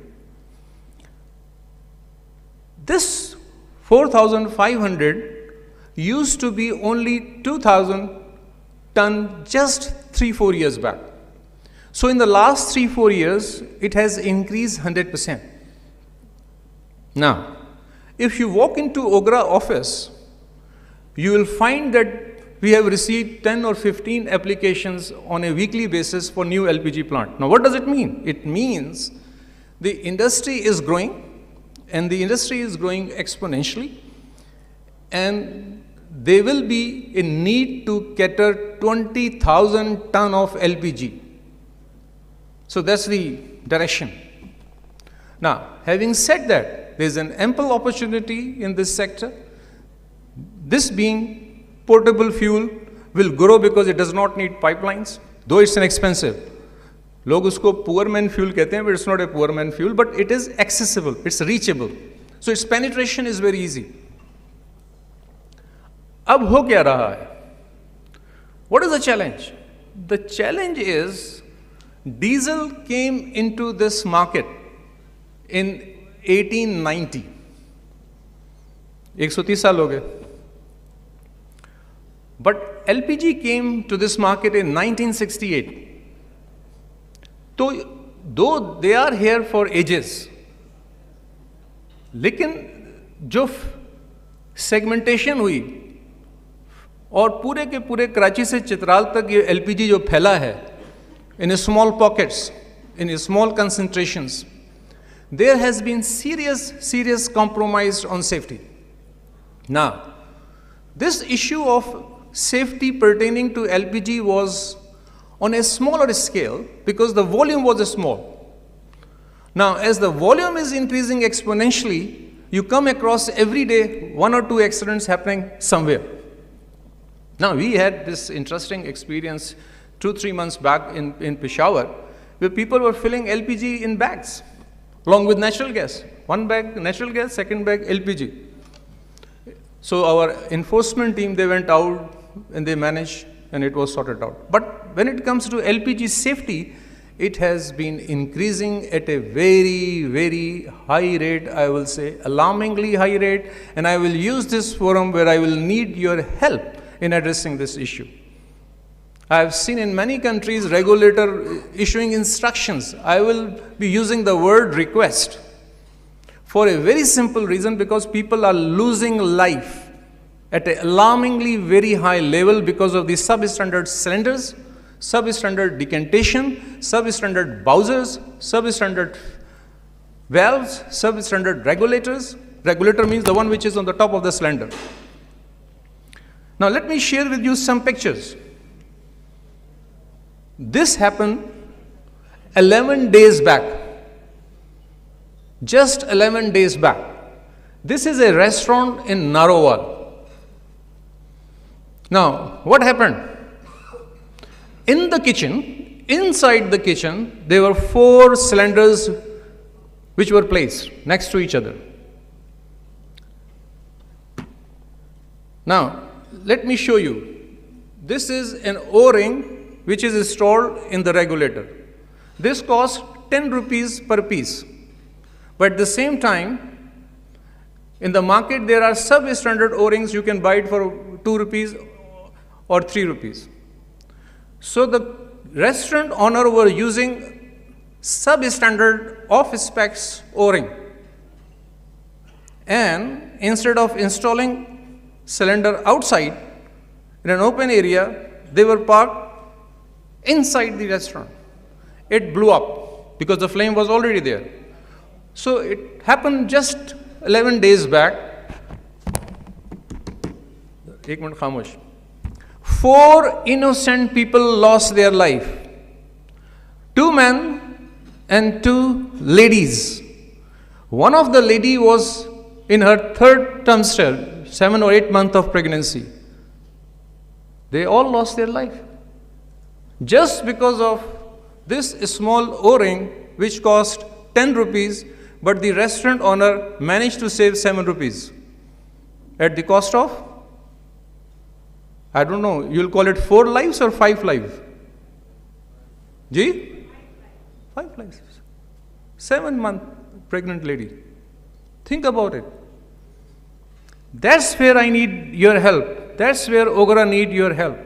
This 4,500 used to be only 2,000 ton just 3-4 years back. So in the last 3-4 years, it has increased 100%. Now, if you walk into Ogra office, you will find that we have received 10 or 15 applications on a weekly basis for new LPG plant. Now, what does it mean? It means the industry is growing, and the industry is growing exponentially, and there will be a need to cater 20,000 ton of LPG. So that's the direction. Now, having said that, there's an ample opportunity in this sector. This being portable fuel will grow because it does not need pipelines, though it's inexpensive. लोग उसको poor man fuel कहते हैं, but it's not a poor man fuel, but it is accessible, it's reachable. So its penetration is very easy. अब हो क्या रहा है? What is the challenge? The challenge is diesel came into this market in 1890. 130 साल हो गए. But LPG came to this market in 1968. So, though they are here for ages, लेकिन जो segmentation हुई और पूरे के पूरे कराची से चित्राल तक ये LPG जो फैला है, in small pockets, in small concentrations, there has been serious compromise on safety. Now, this issue of safety pertaining to LPG was on a smaller scale because the volume was small. Now, as the volume is increasing exponentially, you come across every day 1 or 2 accidents happening somewhere. Now, we had this interesting experience 2-3 months back in Peshawar, where people were filling LPG in bags, along with natural gas. One bag natural gas, second bag LPG. So our enforcement team, they went out and they managed, and it was sorted out. But when it comes to LPG safety, it has been increasing at a very, very high rate, I will say, alarmingly high rate, and I will use this forum where I will need your help in addressing this issue. I have seen in many countries regulator issuing instructions. I will be using the word request for a very simple reason, because people are losing life at an alarmingly very high level because of the substandard cylinders, substandard decantation, substandard bowsers, substandard valves, substandard regulators. Regulator means the one which is on the top of the cylinder. Now let me share with you some pictures. This happened 11 days back. Just 11 days back. This is a restaurant in Narowal. Now, what happened? In the kitchen, inside the kitchen, there were 4 cylinders which were placed next to each other. Now, let me show you. This is an O-ring which is installed in the regulator. This costs 10 rupees per piece. But at the same time, in the market, there are sub-standard O-rings. You can buy it for 2 rupees or 3 rupees. So the restaurant owner were using sub-standard off-specs O-ring. And instead of installing cylinder outside in an open area, they were parked inside the restaurant. It blew up because the flame was already there. So it happened just 11 days back. 1 minute khamosh. 4 innocent people lost their life. 2 men and 2 ladies. One of the lady was in her 3rd trimester, 7 or 8 months of pregnancy. They all lost their life. Just because of this small O-ring which cost 10 rupees, but the restaurant owner managed to save 7 rupees at the cost of, I don't know, you'll call it 4 lives or 5 lives? Ji? 5 lives. 7-month pregnant lady. Think about it. That's where I need your help. That's where Ogra need your help.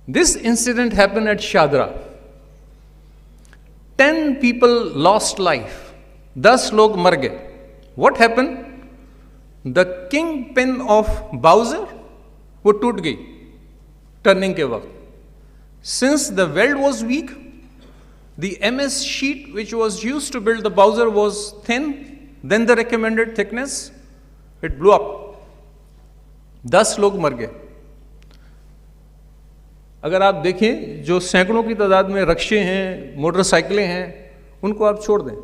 This incident happened at Shadra. 10 people lost life. 10 log mar gaye. What happened? The kingpin of Bowser wo toot gayi turning ke waqt. Since the weld was weak, the MS sheet which was used to build the Bowser was thin than the recommended thickness. It blew up. 10 log mar gaye. अगर आप देखें जो सैकड़ों की तादाद में रक्शे हैं, मोटरसाइकिलें हैं, उनको आप छोड़ दें.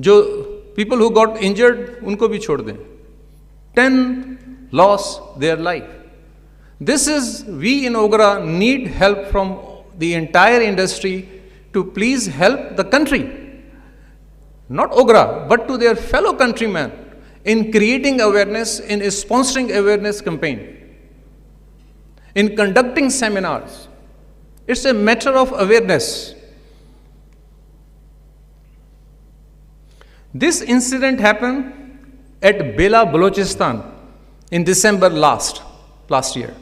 जो people who got injured, उनको भी छोड़ दें. 10 lost their life. This is, we in Ogra need help from the entire industry to please help the country. Not Ogra, but to their fellow countrymen in creating awareness, in sponsoring awareness campaign, in conducting seminars. It's a matter of awareness. This incident happened at Bela, Balochistan in December last year.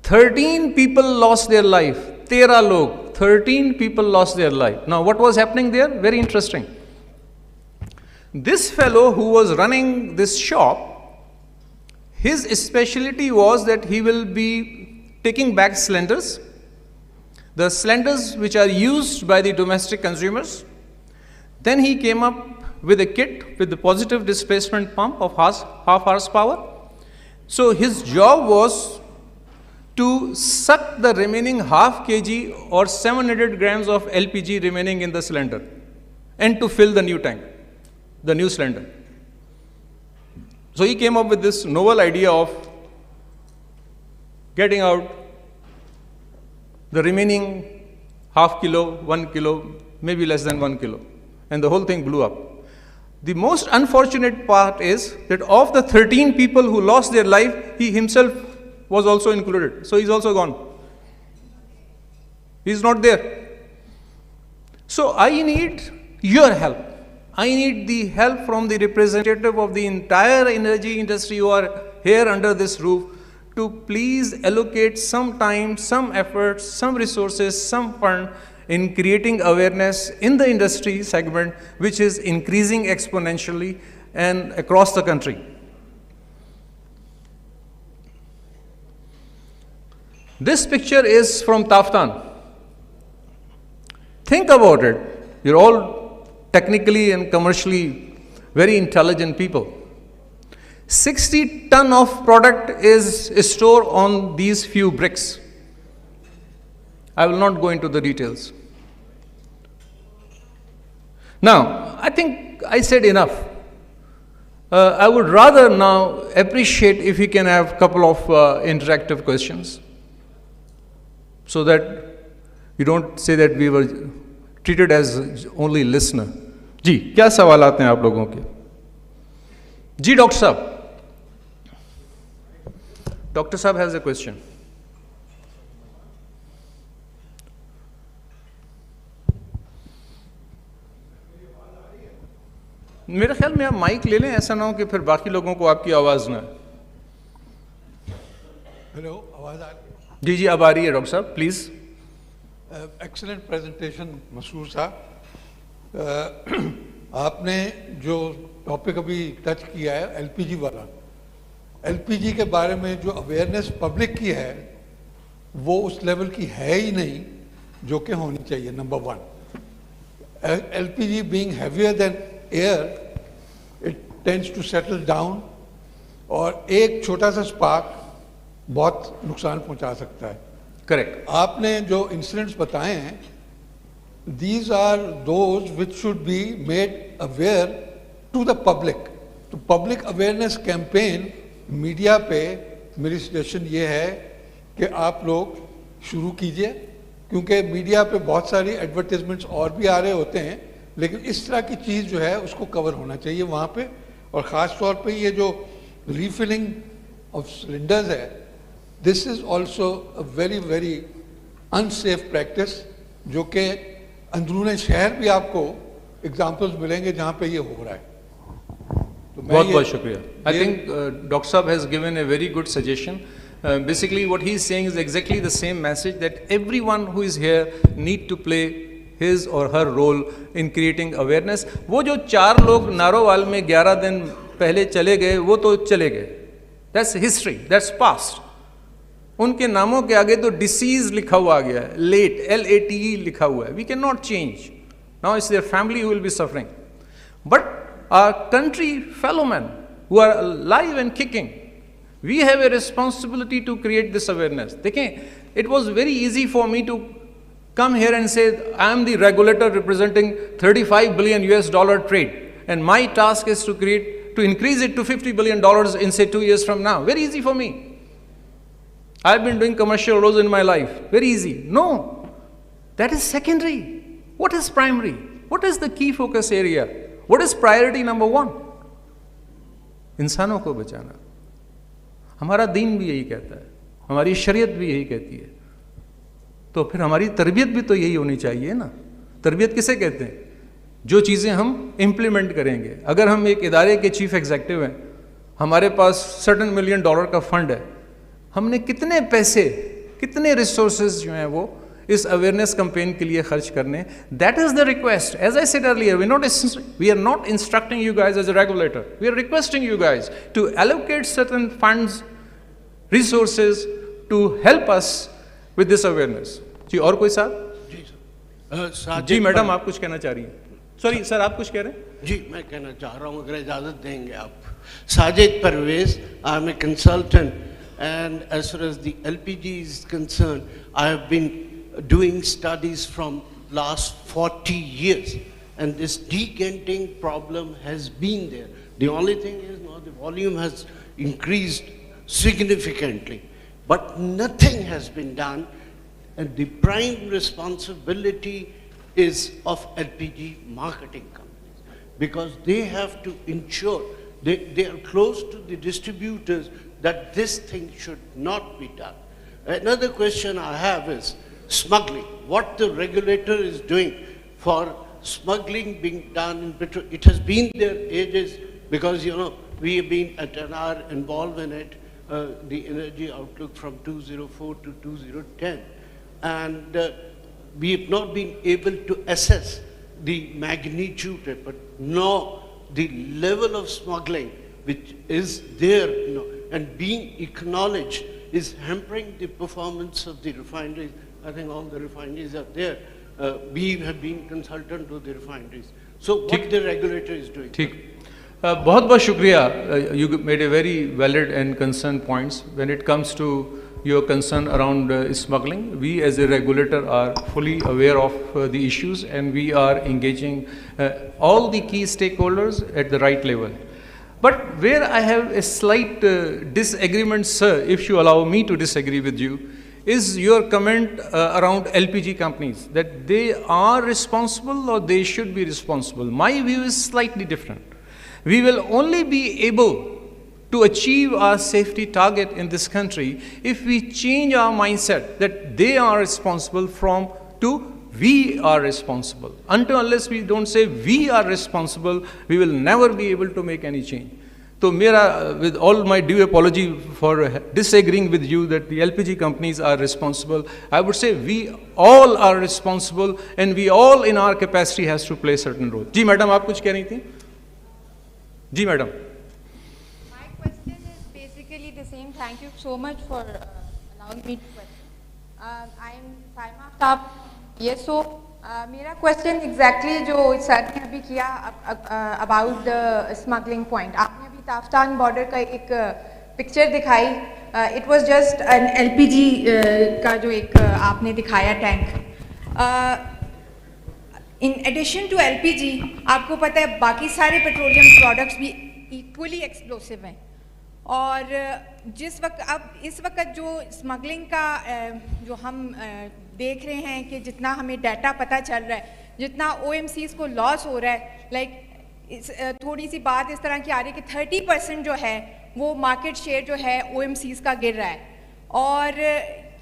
13 people lost their life. 13 log, 13 people lost their life. Now what was happening there? Very interesting. This fellow who was running this shop, his specialty was that he will be taking back cylinders, the cylinders which are used by the domestic consumers. Then he came up with a kit with the positive displacement pump of half horsepower. So his job was to suck the remaining half kg or 700 grams of LPG remaining in the cylinder and to fill the new tank, the new cylinder. So he came up with this novel idea of getting out the remaining half kilo, 1 kilo, maybe less than 1 kilo. And the whole thing blew up. The most unfortunate part is that of the 13 people who lost their life, he himself was also included. So he's also gone. He's not there. So I need your help. I need the help from the representative of the entire energy industry who are here under this roof to please allocate some time, some efforts, some resources, some fund in creating awareness in the industry segment, which is increasing exponentially and across the country. This picture is from Taftan. Think about it. You're all technically and commercially very intelligent people. 60 ton of product is stored on these few bricks. I will not go into the details. Now, I think I said enough. I would rather now appreciate if we can have a couple of interactive questions so that you don't say that we were treated as only listener. जी, क्या सवाल आते हैं आप लोगों के? जी, doctor साहब. Dr. Saab has a question. मेरे ख्याल में आप माइक ले लें, ऐसा ना हो कि फिर बाकी लोगों को आपकी आवाज़ ना. हेलो, आवाज़ आ रही है? जी जी, अब आ रही है डॉक्टर साहब, प्लीज़. एक्सीलेंट प्रेजेंटेशन मसरूर साहब. आपने जो टॉपिक अभी टच किया है एलपीजी वाला, एलपीजी के बारे में जो अवेयरनेस पब्लिक की है वो उस लेवल की है ही नहीं जो कि होनी चाहिए. Number one, LPG being heavier than air, it tends to settle down और एक छोटा सा स्पार्क बहुत नुकसान पहुंचा सकता है. करेक्ट. आपने जो इंसिडेंट्स बताए हैं, these are those which should be made aware to the public. तो पब्लिक अवेयरनेस कैंपेन मीडिया पे मेरी सजेशन ये है कि आप लोग शुरू कीजिए, क्योंकि मीडिया पे बहुत सारी एडवर्टाइजमेंट्स और भी आ रहे होते हैं, लेकिन इस तरह की चीज़ जो है उसको कवर होना चाहिए वहाँ पे. और ख़ास तौर पे ये जो रीफिलिंग ऑफ सिलेंडर्स है, this is also a very very unsafe practice, जो कि अंदरून शहर भी आपको एग्जाम्पल्स मिलेंगे जहाँ पे ये हो रहा है. बहुत बहुत शुक्रिया. आई थिंक डॉक्टर साहब has given a very good suggestion. Basically what he is saying is exactly the same message, that everyone who is here need to play his or her role in creating awareness. वो जो 4 लोग नारोवाल में 11 दिन पहले चले गए, वो तो चले गए. That's history, that's past. उनके नामों के आगे तो disease लिखा हुआ आ गया है, late, LATE लिखा हुआ है. We cannot change. Now it's their family who will be suffering. But our country fellow men who are alive and kicking, we have a responsibility to create this awareness. देखें, it was very easy for me to come here and say, I am the regulator representing $35 billion US trade, and my task is to increase it to $50 billion in say 2 years from now. Very easy for me. I've been doing commercial roles in my life. Very easy. No, that is secondary. What is primary? What is the key focus area? What is priority number 1? इंसानों को बचाना. हमारा दीन भी यही कहता है, हमारी शरीयत भी यही कहती है, तो फिर हमारी तरबियत भी तो यही होनी चाहिए ना. तरबियत किसे कहते हैं? जो चीज़ें हम इम्प्लीमेंट करेंगे. अगर हम एक इदारे के चीफ एग्जीक्यूटिव हैं, हमारे पास $1 मिलियन का फंड है, हमने कितने पैसे, कितने रिसोर्सेज जो हैं वो इस अवेयरनेस कैंपेन के लिए खर्च करने. That is the request. As I said earlier, we are not instructing you guys as a regulator. We are requesting you guys to allocate certain funds, resources to help us with this awareness. जी, और कोई साहब? जी sir. जी madam, आप कुछ कहना चाह रही हैं? Sorry sir, आप कुछ कह रहे हैं? जी, मैं कहना चाह रहा हूँ, अगर इजाज़त देंगे आप. Sajid Parvez, I am a consultant, and as far as the LPG is concerned, I have been doing studies from last 40 years, and this decanting problem has been there. The only thing is now the volume has increased significantly, but nothing has been done, and the prime responsibility is of LPG marketing companies, because they have to ensure they are close to the distributors that this thing should not be done. Another question I have is smuggling. What the regulator is doing for smuggling being done in petrol. It has been there ages, because we have been at an hour involved in it, the energy outlook from 2004 to 2010, and we have not been able to assess the magnitude, but now the level of smuggling which is there, and being acknowledged, is hampering the performance of the refineries. I think all the refineries are there. We have been consultant to the refineries. So what the regulator is doing. बहुत बहुत शुक्रिया. You made a very valid and concerned points. When it comes to your concern around smuggling, we as a regulator are fully aware of the issues, and we are engaging all the key stakeholders at the right level. But where I have a slight disagreement, sir, if you allow me to disagree with you, is your comment around LPG companies, that they are responsible or they should be responsible. My view is slightly different. We will only be able to achieve our safety target in this country if we change our mindset that they are responsible from to we are responsible. Until unless we don't say we are responsible, we will never be able to make any change. So, with all my due apology for disagreeing with you that the LPG companies are responsible, I would say we all are responsible, and we all in our capacity has to play a certain role. जी madam, आप कुछ कह रही थी? जी madam. My question is basically the same. Thank you so much for allowing me to question. I'm Saima Aftab. Yes, so मेरा question exactly जो sir ने अभी किया अबाउट द स्मगलिंग पॉइंट. आपने अभी ताफ्तान बॉर्डर का एक पिक्चर दिखाई. It was just an LPG का जो एक आपने दिखाया tank. In addition to LPG आपको पता है बाकी सारे पेट्रोलियम प्रोडक्ट्स भी इक्वली एक्सप्लोसिव हैं. और जिस वक्त अब इस वक्त जो स्मगलिंग का जो हम देख रहे हैं कि जितना हमें डाटा पता चल रहा है, जितना ओएमसीज को लॉस हो रहा है, लाइक थोड़ी सी बात इस तरह की आ रही है कि 30% जो है वो मार्केट शेयर जो है ओएमसीज का गिर रहा है. और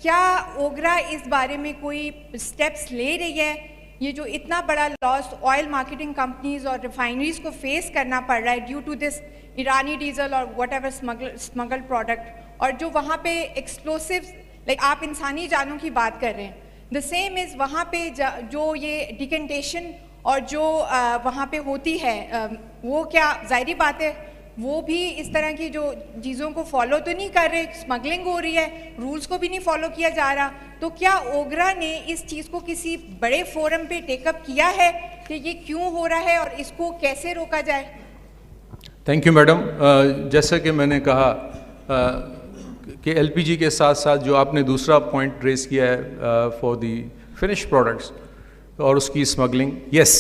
क्या ओगरा इस बारे में कोई स्टेप्स ले रही है? ये जो इतना बड़ा लॉस ऑयल मार्केटिंग कंपनीज और रिफाइनरीज को फेस करना पड़ रहा है ड्यू टू दिस ईरानी डीजल और वट एवर स्मगल प्रोडक्ट, और जो वहाँ पे एक्सप्लोसिव, लाइक आप इंसानी जानों की बात कर रहे हैं, द सेम इज़ वहाँ पे जो ये डिकेंटेशन और जो वहाँ पे होती है, वो क्या जाहिर बात है वो भी इस तरह की जो चीज़ों को फॉलो तो नहीं कर रहे, स्मगलिंग हो रही है, रूल्स को भी नहीं फॉलो किया जा रहा. तो क्या ओगरा ने इस चीज़ को किसी बड़े फोरम पे टेकअप किया है कि ये क्यों हो रहा है और इसको कैसे रोका जाए? Thank you madam. जैसा कि मैंने कहा कि एलपीजी के साथ साथ जो आपने दूसरा पॉइंट रेस किया है फॉर दी फिनिश प्रोडक्ट्स और उसकी smuggling, yes.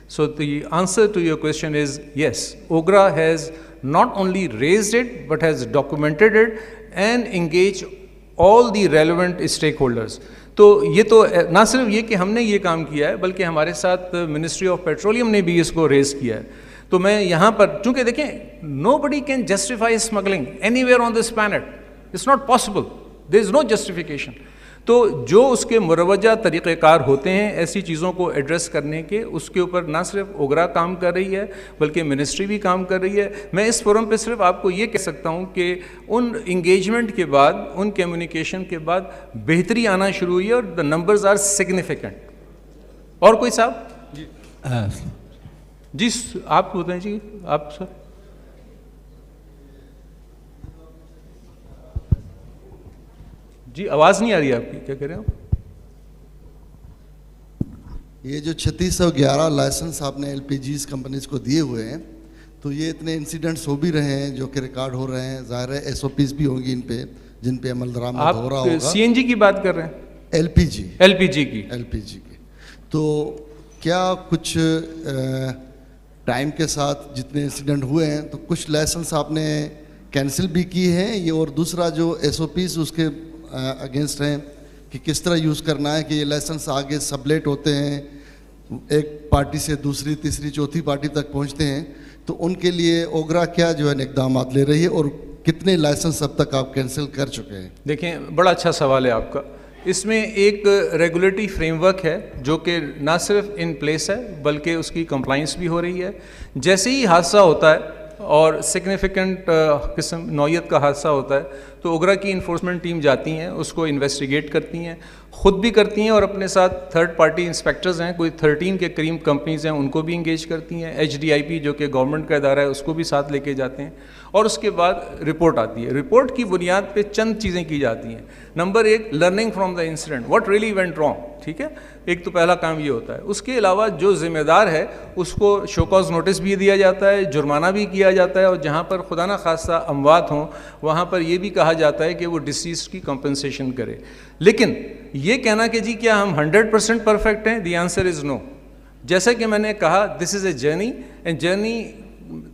So the answer to your question is yes. Ogra has not only raised it but has documented it and engaged all the relevant stakeholders. तो ये तो ना सिर्फ ये कि हमने ये काम किया है, बल्कि हमारे साथ मिनिस्ट्री ऑफ पेट्रोलियम ने भी इसको रेज किया है. तो मैं यहाँ पर, चूँकि देखें, nobody can justify smuggling anywhere on this planet. It's not possible. There is no justification. तो जो उसके मुरवजा तरीक़ेकार होते हैं ऐसी चीज़ों को एड्रेस करने के, उसके ऊपर ना सिर्फ ओगरा काम कर रही है बल्कि मिनिस्ट्री भी काम कर रही है. मैं इस फोरम पे सिर्फ आपको ये कह सकता हूँ कि उन इंगेजमेंट के बाद, उन कम्युनिकेशन के बाद बेहतरी आना शुरू हुई है और द नंबर्स आर सिग्निफिकेंट. और कोई साहब? जी आप बताएं जी, आप सर. जी आवाज़ नहीं आ रही है आपकी, क्या कह रहे हैं आप? ये जो 3611 लाइसेंस आपने एलपीजीज कंपनीज को दिए हुए हैं, तो ये इतने इंसिडेंट्स हो भी रहे हैं जो कि रिकॉर्ड हो रहे हैं. ज़ाहिर है एसओपीज भी होंगी इन पे, जिन पे अमल दरामद हो रहा होगा. सीएनजी की बात कर रहे हैं? एलपीजी की. तो क्या कुछ टाइम के साथ जितने इंसिडेंट हुए हैं तो कुछ लेसन्स आपने कैंसिल भी की हैं, ये और दूसरा जो SOPs उसके अगेंस्ट हैं कि किस तरह यूज़ करना है कि ये लेसन्स आगे सबलेट होते हैं, एक पार्टी से दूसरी तीसरी चौथी पार्टी तक पहुंचते हैं, तो उनके लिए ओगरा क्या जो है इक़दाम ले रही है और कितने लाइसेंस अब तक आप कैंसिल कर चुके हैं? देखें, बड़ा अच्छा सवाल है आपका। इसमें एक रेगुलेटरी फ्रेमवर्क है जो कि ना सिर्फ इन प्लेस है बल्कि उसकी कंप्लाइंस भी हो रही है। जैसे ही हादसा होता है और सिग्निफिकेंट किस्म नौयत का हादसा होता है तो ओगरा की इन्फोर्समेंट टीम जाती हैं, उसको इन्वेस्टिगेट करती हैं, ख़ुद भी करती हैं और अपने साथ थर्ड पार्टी इंस्पेक्टर्स हैं, कोई 13 के करीब कंपनीज़ हैं, उनको भी इंगेज करती हैं। HDIP जो कि गवर्नमेंट का इदारा है उसको भी साथ लेके जाते हैं और उसके बाद रिपोर्ट आती है। रिपोर्ट की बुनियाद पे चंद चीज़ें की जाती हैं। Number 1, learning from the incident, what really went wrong, ठीक है, एक तो पहला काम ये होता है। उसके अलावा जो जिम्मेदार है उसको शोकॉज नोटिस भी दिया जाता है, जुर्माना भी किया जाता है और जहाँ पर खुदा न खासा अमवात हों वहाँ पर यह भी कहा जाता है कि वो डिसीज की कंपनसेशन करे। लेकिन ये कहना कि जी क्या हम 100% परफेक्ट हैं, द आंसर इज़ नो। जैसा कि मैंने कहा, this is a journey and journey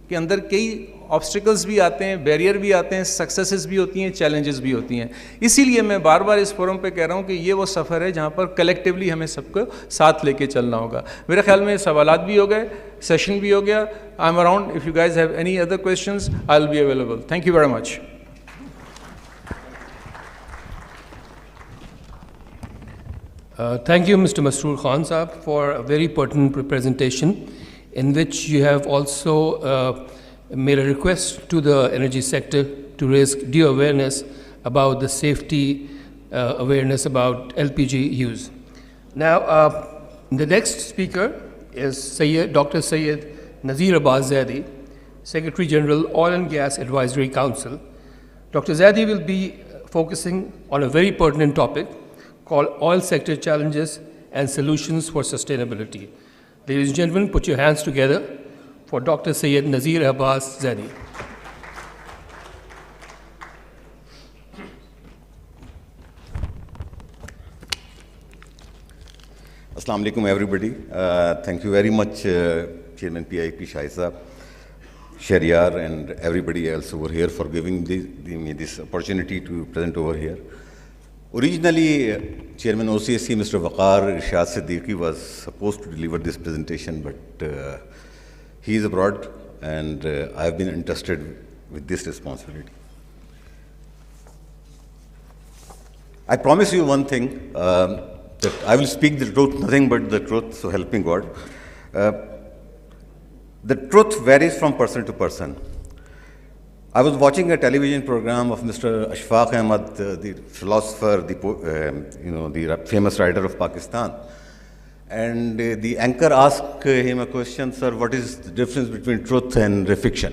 के अंदर कई ऑब्स्टिकल्स भी आते हैं, बैरियर भी आते हैं, सक्सेसेस भी होती हैं, चैलेंजेस भी होती हैं। इसीलिए मैं बार बार इस फोरम पे कह रहा हूँ कि ये वो सफ़र है जहाँ पर कलेक्टिवली हमें सबको साथ लेके चलना होगा। मेरे ख्याल में सवालात भी हो गए, सेशन भी हो गया। I am around, if you guys have any other questions I will be available. Thank you very much. Thank you, Mr. Masroor Khan Saab, for a very pertinent presentation in which you have also made a request to the energy sector to raise due awareness about the safety awareness about LPG use. Now, the next speaker is Dr. Sayyid Nazir Abbas Zaidi, Secretary General, Oil and Gas Advisory Council. Dr. Zaidi will be focusing on a very pertinent topic called Oil Sector Challenges and Solutions for Sustainability. Ladies and gentlemen, put your hands together for Dr. Sayyid Nazir Abbas Zaidi. Assalamu alaikum everybody. Thank you very much Chairman PIP Shai Saab, Shahryar and everybody else over here for giving me this opportunity to present over here. Originally, Chairman OCSC, Mr. Waqar Irshad Siddiqui was supposed to deliver this presentation, but he is abroad and I have been entrusted with this responsibility. I promise you one thing, that I will speak the truth, nothing but the truth, so help me God. The truth varies from person to person. I was watching a television program of Mr. Ashfaq Ahmad, the philosopher, the famous writer of Pakistan. And the anchor asked him a question, sir, what is the difference between truth and fiction?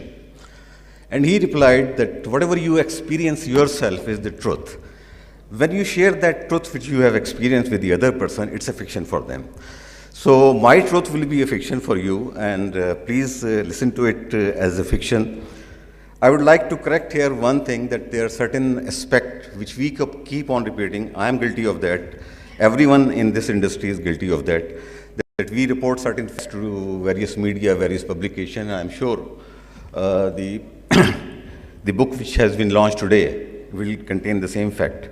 And he replied that whatever you experience yourself is the truth. When you share that truth which you have experienced with the other person, it's a fiction for them. So my truth will be a fiction for you, and please listen to it as a fiction. I would like to correct here one thing, that there are certain aspects which we keep on repeating. I am guilty of that. Everyone in this industry is guilty of that. That we report certain facts to various media, various publications. I am sure the book which has been launched today will contain the same fact.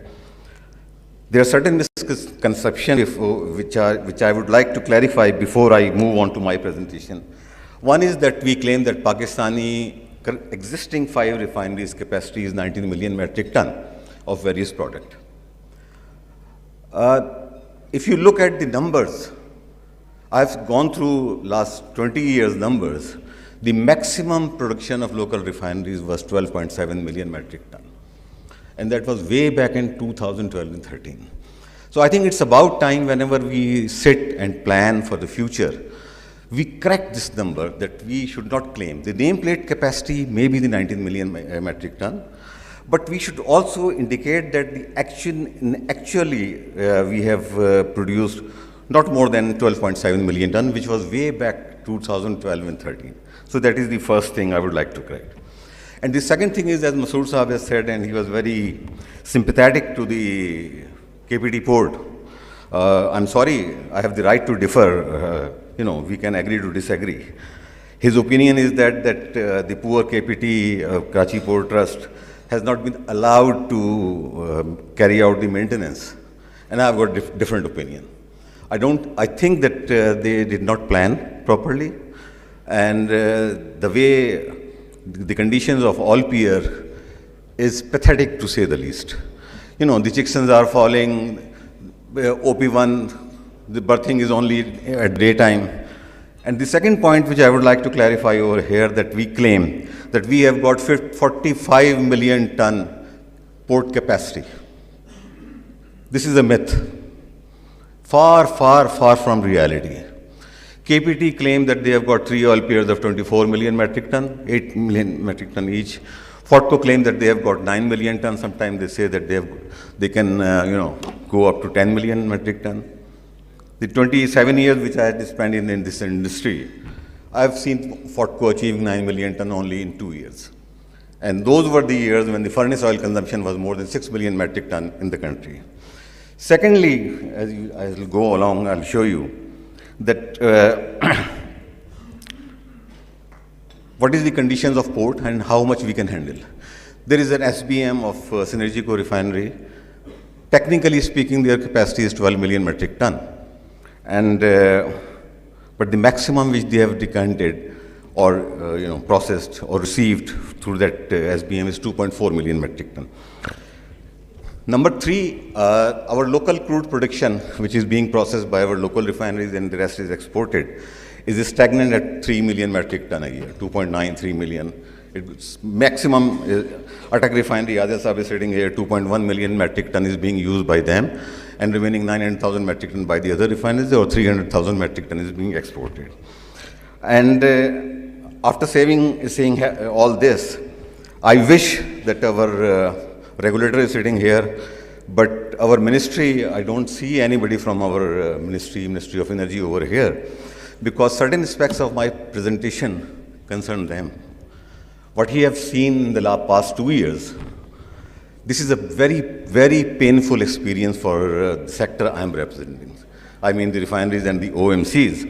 There are certain misconceptions which I would like to clarify before I move on to my presentation. One is that we claim that Pakistani existing 5 refineries capacity is 19 million metric ton of various product. If you look at the numbers, I've gone through last 20 years numbers. The maximum production of local refineries was 12.7 million metric ton. And that was way back in 2012 and 13. So I think it's about time, whenever we sit and plan for the future, we correct this number, that we should not claim. The nameplate capacity may be the 19 million metric ton, but we should also indicate that the actually we have produced not more than 12.7 million ton, which was way back 2012 and 13. So that is the first thing I would like to correct. And the second thing is, as Masroor Saab has said, and he was very sympathetic to the KPD port. I'm sorry, I have the right to differ. we can agree to disagree. His opinion is that the poor KPT, Karachi Port Trust, has not been allowed to carry out the maintenance. And I've got different opinion. I think that they did not plan properly, and the way the conditions of all pier is pathetic to say the least. The chicksons are falling, OP1, the berthing is only at daytime. And the second point which I would like to clarify over here, that we claim that we have got 45 million ton port capacity. This is a myth. Far, far, far from reality. KPT claim that they have got 3 oil piers of 24 million metric ton, 8 million metric ton each. Fortco claim that they have got 9 million ton. Sometimes they say that they can, go up to 10 million metric ton. The 27 years which I had spent in this industry, I have seen Fortco achieving 9 million ton only in 2 years. And those were the years when the furnace oil consumption was more than 6 million metric ton in the country. Secondly, as I will go along, I'll show you that what is the conditions of port and how much we can handle. There is an SBM of Synergico refinery. Technically speaking, their capacity is 12 million metric ton. And, but the maximum which they have decanted or processed or received through that SBM is 2.4 million metric ton. Number 3, our local crude production, which is being processed by our local refineries and the rest is exported, is stagnant at 3 million metric ton a year, 2.93 million. It's maximum, Atak refinery, Adil Sahib is sitting here, 2.1 million metric ton is being used by them, and remaining 900,000 metric ton by the other refineries, or 300,000 metric ton is being exported. And after saying all this, I wish that our regulator is sitting here, but our ministry, I don't see anybody from our Ministry of Energy over here, because certain aspects of my presentation concern them. What he have seen in the past 2 years, this is a very, very painful experience for the sector I am representing. I mean the refineries and the OMCs.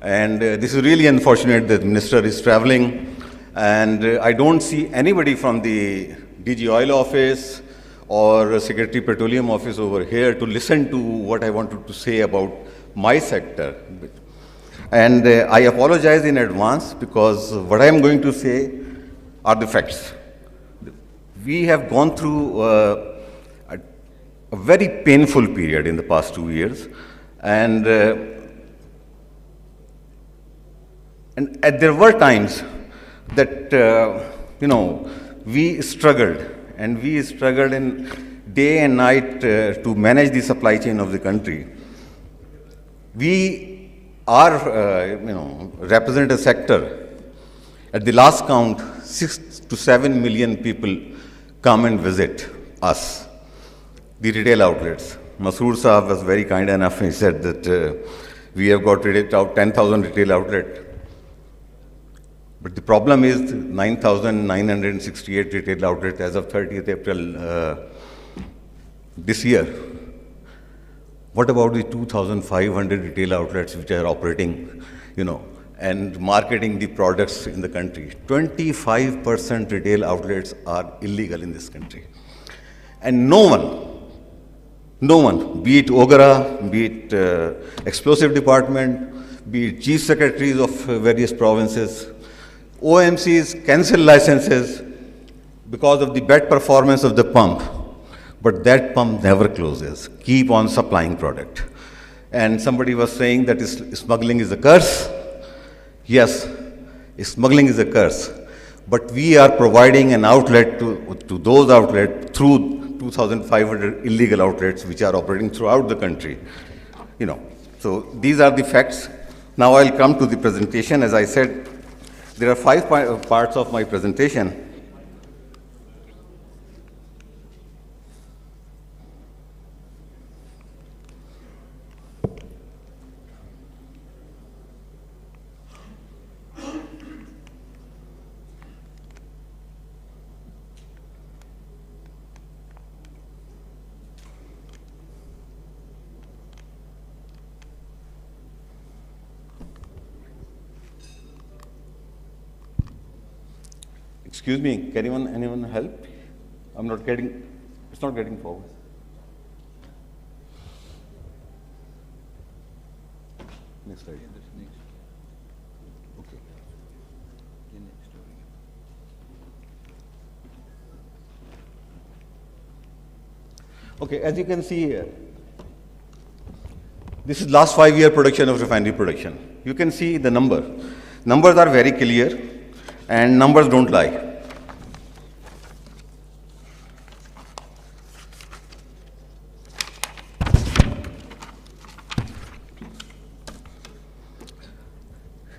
And this is really unfortunate that the minister is traveling, and I don't see anybody from the DG Oil office or Secretary Petroleum office over here to listen to what I wanted to say about my sector. And I apologize in advance, because what I am going to say are the facts. We have gone through a very painful period in the past 2 years, and there were times that we struggled, and we struggled in day and night to manage the supply chain of the country. We are, represent a sector. At the last count, 6 to 7 million people come and visit us, the retail outlets. Masood Sahab was very kind enough. He said that we have got 10,000 retail outlets. But the problem is 9,968 retail outlets as of 30th April this year. What about the 2,500 retail outlets which are operating, and marketing the products in the country? 25% retail outlets are illegal in this country. And no one, be it OGRA, be it explosive department, be it chief secretaries of various provinces, OMCs cancel licenses because of the bad performance of the pump, but that pump never closes, keep on supplying product. And somebody was saying that smuggling is a curse. Yes, smuggling is a curse, but we are providing an outlet to those outlets through 2,500 illegal outlets which are operating throughout the country. So these are the facts. Now I'll come to the presentation. As I said, there are 5 parts of my presentation. Excuse me, can anyone help? I'm not getting, it's not getting forward. Next slide. Okay. Okay, as you can see here, this is last 5-year production of refinery production. You can see the number. Numbers are very clear and numbers don't lie.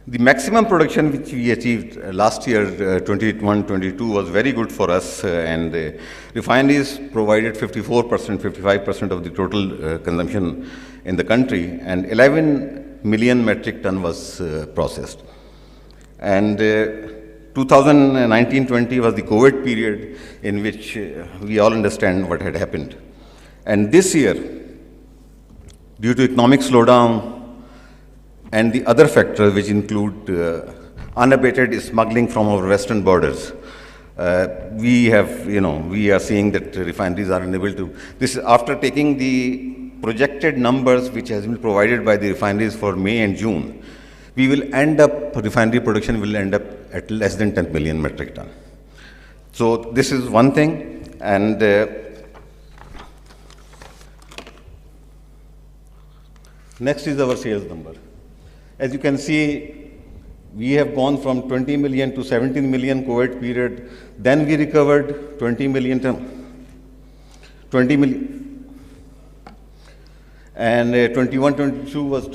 The maximum production which we achieved last year, 21-22, was very good for us, and refineries provided 54%, 55% of the total consumption in the country, and 11 million metric ton was processed. And 2019-20 was the COVID period in which we all understand what had happened. And this year, due to economic slowdown, and the other factors which include unabated smuggling from our western borders. We are seeing that refineries are unable to, this is after taking the projected numbers which has been provided by the refineries for May and June, we will end up, refinery production will end up at less than 10 million metric ton. So this is one thing, and next is our sales number. As you can see, we have gone from 20 million to 17 million COVID period. Then we recovered 20 million. And 21-22 was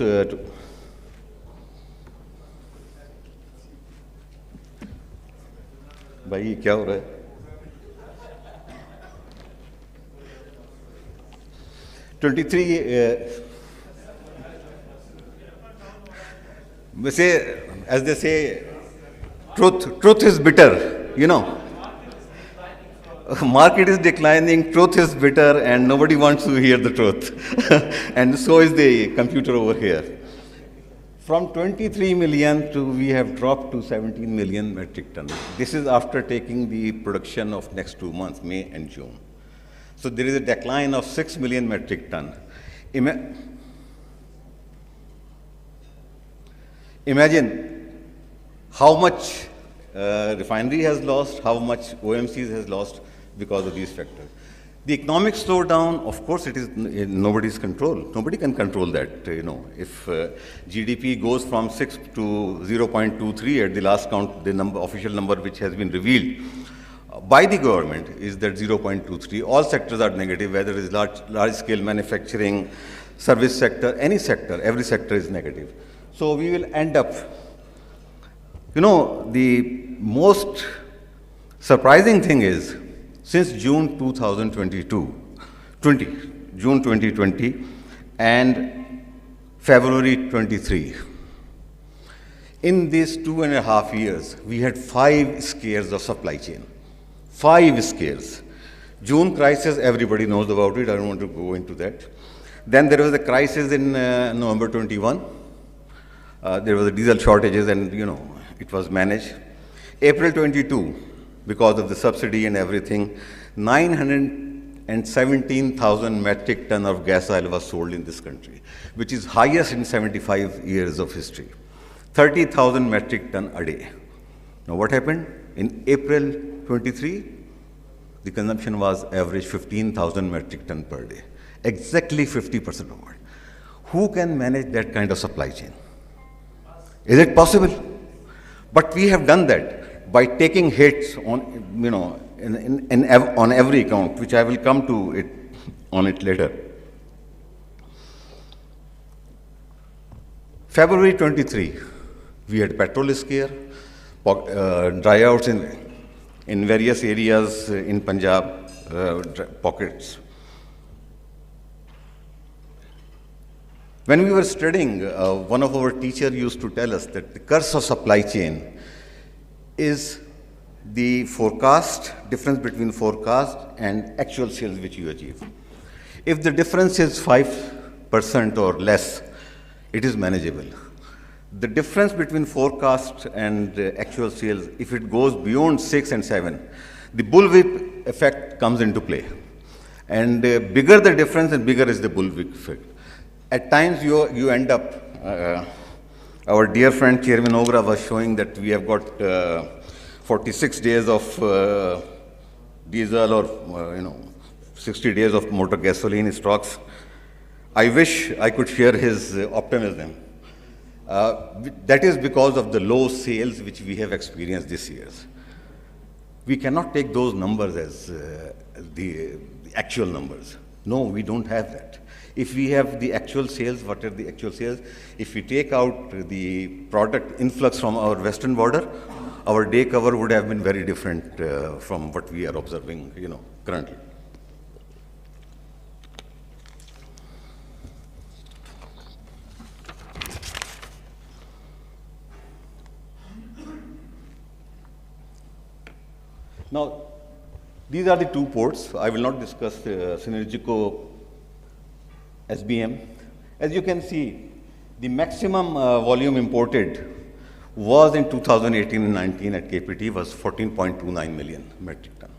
भाई क्या हो रहा है? As they say, truth is bitter, you know. Market is declining, truth is bitter, and nobody wants to hear the truth. And so is the computer over here. From 23 million we have dropped to 17 million metric tons. This is after taking the production of next 2 months, May and June. So there is a decline of 6 million metric ton. Imagine how much refinery has lost, how much OMCs has lost because of these factors. The economic slowdown, of course, it is in nobody's control. Nobody can control that, you know. If GDP goes from 6 to 0.23 at the last count, the official number which has been revealed by the government is that 0.23. All sectors are negative, whether it is large-scale manufacturing, service sector, any sector, every sector is negative. So we will end up, you know, the most surprising thing is, since June 2020 and February 23, in these 2.5 years, we had 5 scares of supply chain. 5 scares. June crisis, everybody knows about it, I don't want to go into that. Then there was a crisis in November 21. There was a diesel shortages and, you know, it was managed. April 22, because of the subsidy and everything, 917,000 metric ton of gas oil was sold in this country, which is highest in 75 years of history. 30,000 metric ton a day. Now what happened? In April 23, the consumption was average 15,000 metric ton per day. Exactly 50% of it. Who can manage that kind of supply chain? Is it possible? But we have done that by taking hits on, you know, on every account, which I will come to it on it later. February 23, we had petrol scare, dryouts in various areas in Punjab, pockets. When we were studying, one of our teachers used to tell us that the curse of supply chain is the forecast, difference between forecast and actual sales which you achieve. If the difference is 5% or less, it is manageable. the difference between forecast and actual sales, if it goes beyond 6 and 7, the bullwhip effect comes into play. And bigger the difference and bigger is the bullwhip effect. At times you end up, our dear friend Chairman Ogra was showing that we have got 46 days of diesel or 60 days of motor gasoline stocks. I wish I could share his optimism. That is because of the low sales which we have experienced this year. We cannot take those numbers as the actual numbers. No, we don't have that. If we have the actual sales, what are the actual sales? If we take out the product influx from our western border, our day cover would have been very different from what we are observing, currently. Now, these are the two ports. I will not discuss Synergico SBM. As you can see, the maximum volume imported was in 2018 and 19 at KPT was 14.29 million metric ton.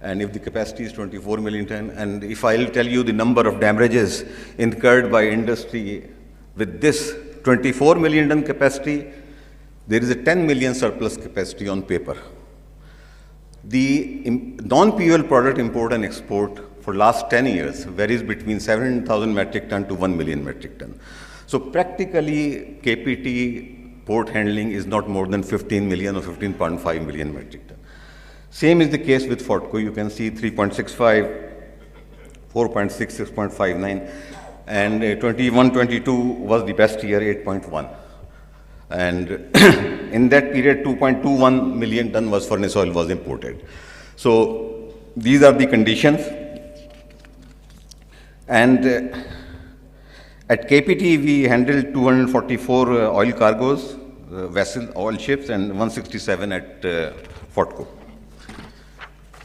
And if the capacity is 24 million ton, and if I'll tell you the number of damages incurred by industry with this 24 million ton capacity, there is a 10 million surplus capacity on paper. The non-POL product import and export for last 10 years varies between 7,000 metric ton to 1 million metric ton. So practically KPT port handling is not more than 15 million or 15.5 million metric ton. Same is the case with Fortco. You can see 3.65, 4.6, 6.59, and 21-22 was the best year, 8.1. And in that period, 2.21 million ton was furnace oil was imported. So these are the conditions. And at KPT, we handled 244 oil cargoes, vessel oil ships, and 167 at Fortco.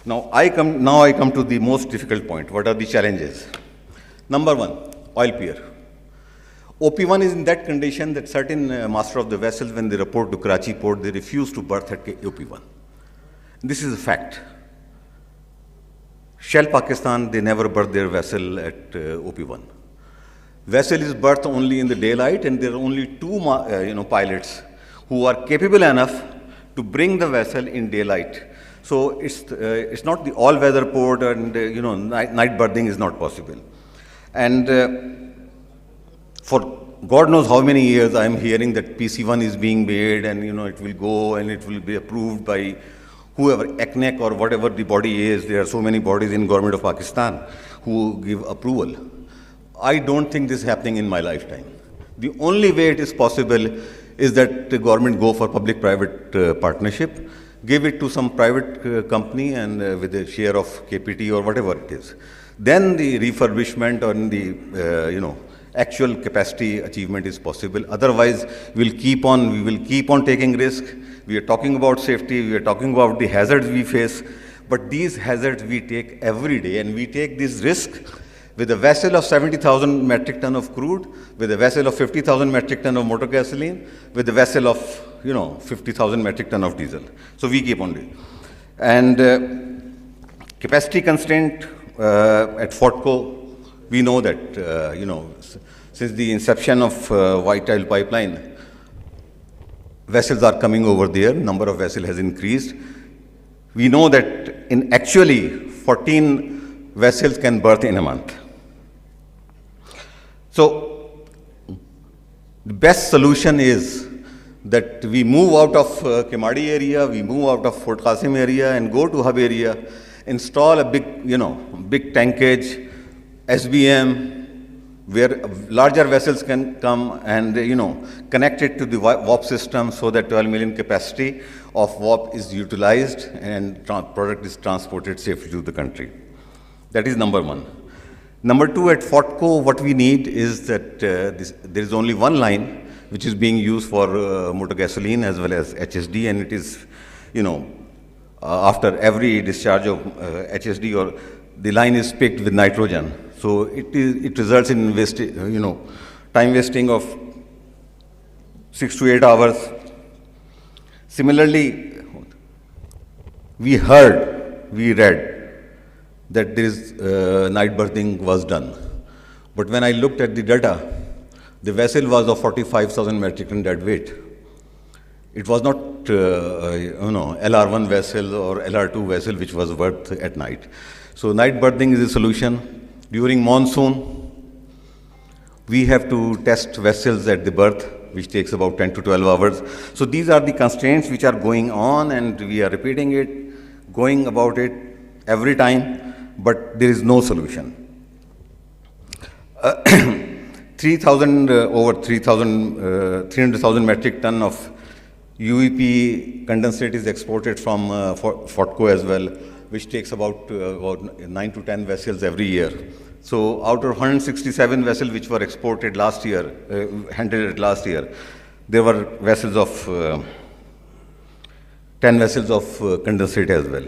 Now I come to the most difficult point. What are the challenges? Number one, oil pier. OP1 is in that condition that certain master of the vessels, when they report to Karachi port, they refuse to berth at OP1. This is a fact. Shell Pakistan, they never berth their vessel at OP1. Vessel is berthed only in the daylight, and there are only two pilots who are capable enough to bring the vessel in daylight. So it's not the all-weather port, and night berthing is not possible. And for God knows how many years I am hearing that PC1 is being made, and it will go and it will be approved by whoever, ECNEC or whatever the body is. There are so many bodies in government of Pakistan who give approval. I don't think this is happening in my lifetime. The only way it is possible is that the government go for public-private partnership, give it to some private company and with a share of KPT or whatever it is. Then the refurbishment or the actual capacity achievement is possible. Otherwise, we will keep on taking risk. We are talking about safety. We are talking about the hazards we face. But these hazards we take every day, and we take this risk with a vessel of 70,000 metric ton of crude, with a vessel of 50,000 metric ton of motor gasoline, with a vessel of 50,000 metric ton of diesel. So we keep on doing. And capacity constraint at Fortco, we know that, since the inception of White Tile Pipeline, vessels are coming over there, number of vessels has increased. We know that in actually 14 vessels can berth in a month. So the best solution is that we move out of Kemadi area, we move out of Fort Qasim area and go to hub area, install a big, big tankage, SBM, where larger vessels can come and, connect it to the WAP system so that 12 million capacity of WAP is utilized and product is transported safely to the country. That is number one. Number two, at Fortco, what we need is that there is only one line which is being used for motor gasoline as well as HSD, and it is, after every discharge of HSD, or the line is picked with nitrogen. So it results in time wasting of 6 to 8 hours. Similarly, we read that this night berthing was done. But when I looked at the data, the vessel was of 45,000 metric ton dead weight. It was not, LR1 vessel or LR2 vessel which was berthed at night. So night berthing is a solution. During monsoon, we have to test vessels at the berth, which takes about 10 to 12 hours. So these are the constraints which are going on, and we are repeating it, going about it every time, but there is no solution. 300,000 metric ton of UEP condensate is exported from FOTCO as well, which takes about 9 to 10 vessels every year. So out of 167 vessels which were exported last year, handled last year, there were vessels of 10 vessels of condensate as well.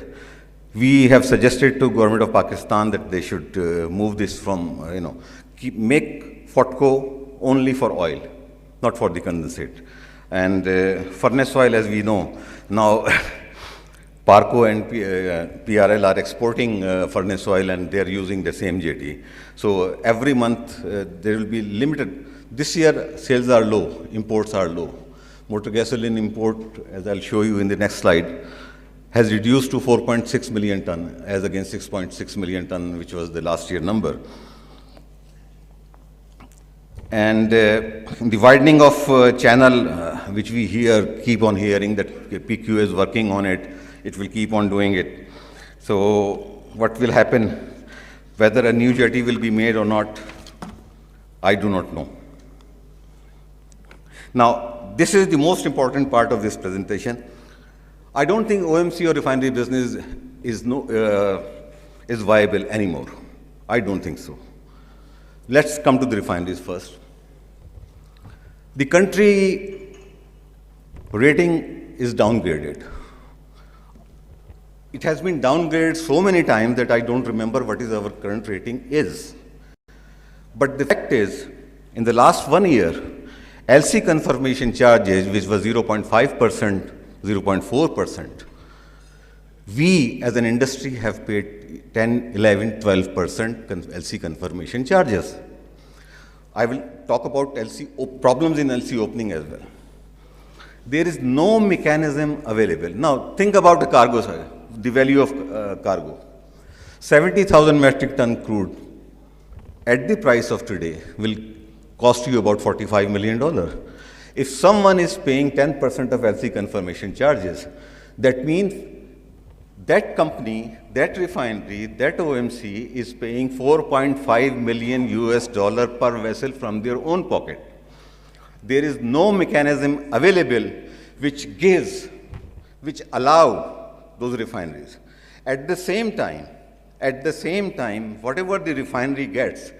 We have suggested to government of Pakistan that they should move this from, make FOTCO only for oil, not for the condensate. And furnace oil, as we know, now Parco and PRL are exporting furnace oil, and they are using the same jetty. So every month there will be limited. This year sales are low, imports are low. Motor gasoline import, as I'll show you in the next slide, has reduced to 4.6 million ton as against 6.6 million ton, which was the last year number. And the widening of channel, which we keep on hearing that PQ is working on it, it will keep on doing it. So what will happen, whether a new jetty will be made or not, I do not know. Now, this is the most important part of this presentation. I don't think OMC or refinery business is viable anymore. I don't think so. Let's come to the refineries first. The country rating is downgraded. It has been downgraded so many times that I don't remember what is our current rating is. But the fact is, in the last 1 year, LC confirmation charges, which was 0.5%, 0.4%, we as an industry have paid 10, 11, 12% LC confirmation charges. I will talk about problems in LC opening as well. There is no mechanism available. Now, think about the cargo side, the value of cargo. 70,000 metric ton crude at the price of today will cost you about $45 million. If someone is paying 10% of LC confirmation charges, that means that company, that refinery, that OMC is paying $4.5 million per vessel from their own pocket. There is no mechanism available which allow those refineries. At the same time, whatever the refinery gets,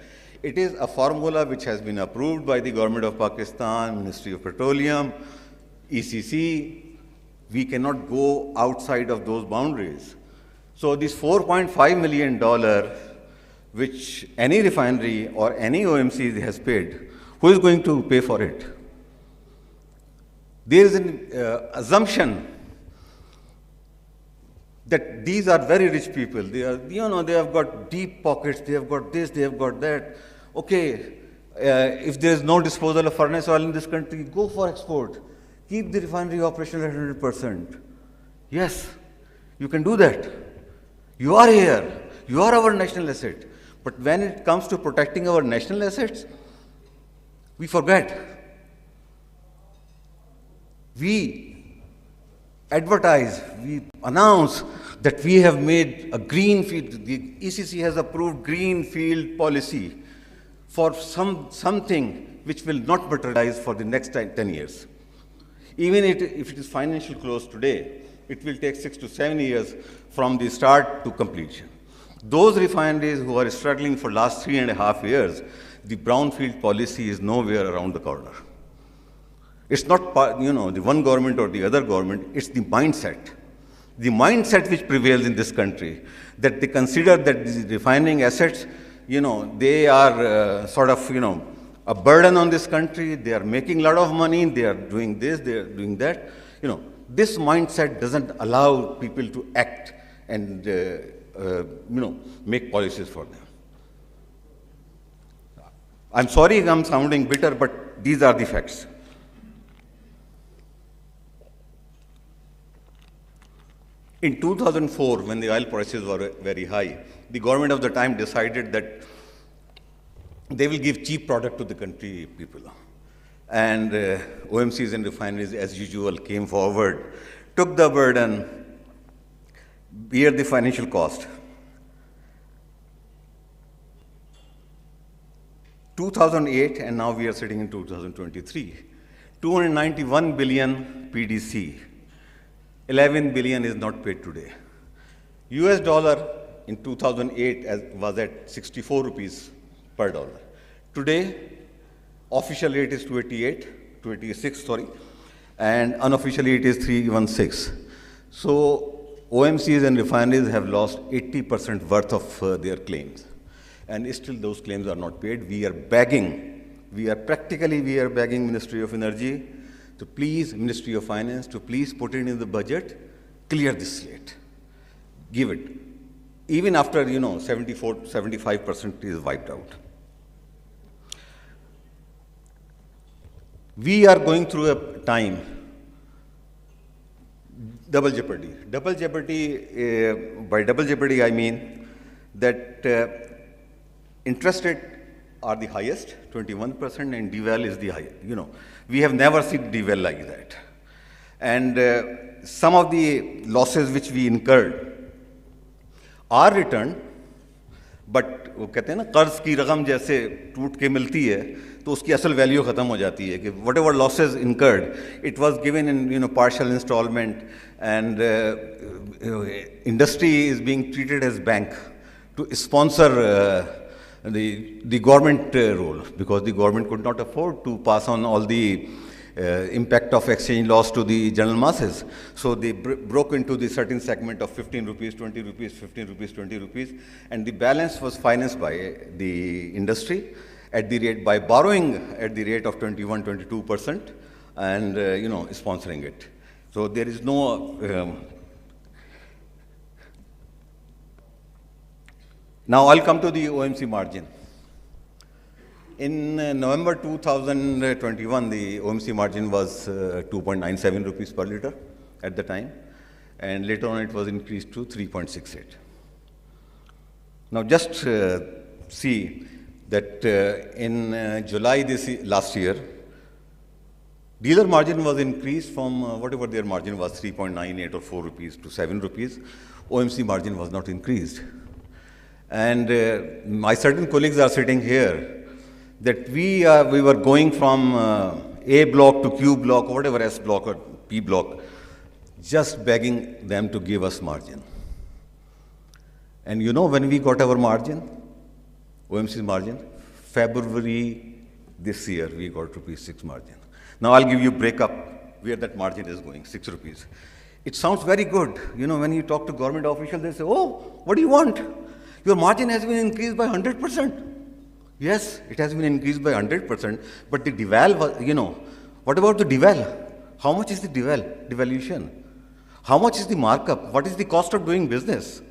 it is a formula which has been approved by the government of Pakistan, Ministry of Petroleum, ECC. We cannot go outside of those boundaries. So this $4.5 million, which any refinery or any OMC has paid, who is going to pay for it? There is an assumption that these are very rich people. They are, they have got deep pockets. They have got this. They have got that. Okay, if there is no disposal of furnace oil in this country, go for export. Keep the refinery operational at 100%. Yes, you can do that. You are here. You are our national asset. But when it comes to protecting our national assets, we forget. We advertise, we announce that we have made a green field. The ECC has approved green field policy for something which will not materialize for the next 10 years. Even if it is financially closed today, it will take 6 to 7 years from the start to completion. Those refineries who are struggling for last 3.5 years, the brownfield policy is nowhere around the corner. It's not, the one government or the other government, it's the mindset. The mindset which prevails in this country, that they consider that the refining assets, they are a burden on this country, they are making a lot of money, they are doing this, they are doing that. This mindset doesn't allow people to act and make policies for them. I'm sorry I'm sounding bitter, but these are the facts. In 2004, when the oil prices were very high, the government of the time decided that they will give cheap product to the country people. And OMCs and refineries, as usual, came forward, took the burden, bear the financial cost. 2008, and now we are sitting in 2023, 291 billion PDC, 11 billion is not paid today. US dollar in 2008 was at 64 rupees per dollar. Today, official rate is 286, and unofficially it is 316. So OMCs and refineries have lost 80% worth of their claims. And still those claims are not paid. We are begging, we are begging Ministry of Energy to please, Ministry of Finance, to please put it in the budget, clear this slate, give it. Even after, 75% is wiped out. We are going through a time, double jeopardy. Double jeopardy, by double jeopardy I mean that interest rate are the highest, 21%, and deval is the highest. We have never seen deval like that. And some of the losses which we incurred are returned, but वो कहते हैं ना कर्ज की रकम जैसे टूट के मिलती है तो उसकी असल वैल्यू ख़त्म हो जाती है कि whatever losses incurred, it was given in partial installment, and industry is being treated as bank to sponsor the government role, because the government could not afford to pass on all the impact of exchange loss to the general masses. So they broke into the certain segment of 15 rupees, 20 rupees, 15 rupees, 20 rupees, and the balance was financed by the industry at the rate, by borrowing at the rate of 21, 22%, and sponsoring it. So there is no now I'll come to the OMC margin. In November 2021, the OMC margin was 2.97 rupees per liter at the time, and later on it was increased to 3.68. Now just see that in July last year, dealer margin was increased from whatever their margin was, 3.98 or 4 rupees to 7 rupees. OMC margin was not increased. And my certain colleagues are sitting here that we were going from A block to Q block, or whatever, S block or P block, just begging them to give us margin. And when we got our margin, OMC's margin, February this year, we got rupees 6 margin. Now I'll give you breakup where that margin is going, 6 rupees. It sounds very good. When you talk to government officials, they say, oh, what do you want? Your margin has been increased by 100%. Yes, it has been increased by 100%, but the deval was, what about the deval? How much is the devaluation? How much is the markup? What is the cost of doing business?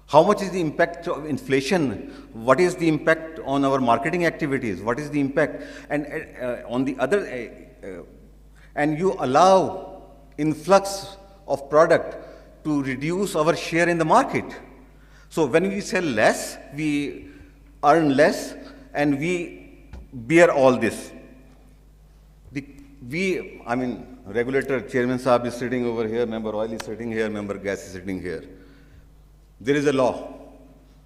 How much is the impact of inflation? What is the impact on our marketing activities? What is the impact? And on the other, and you allow influx of product to reduce our share in the market. So when we sell less, we earn less, and we bear all this. Regulator Chairman Saab is sitting over here, Member Oil is sitting here, Member Gas is sitting here. There is a law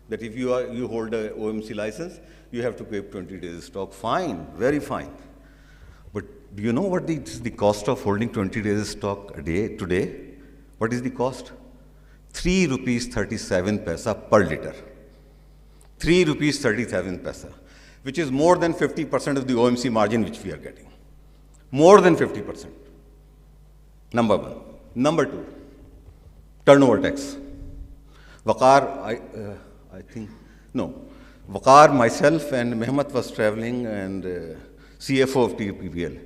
that if you hold a OMC license, you have to keep 20 days stock. Fine, very fine. But do you know what is the cost of holding 20 days stock a day today? What is the cost? 3 rupees 37 paisa per liter. 3 rupees 37 paisa, which is more than 50% of the OMC margin which we are getting. More than 50%. Number one. Number two, turnover tax. Waqar, Waqar, myself, and Mehmet was traveling, and CFO of TPPL.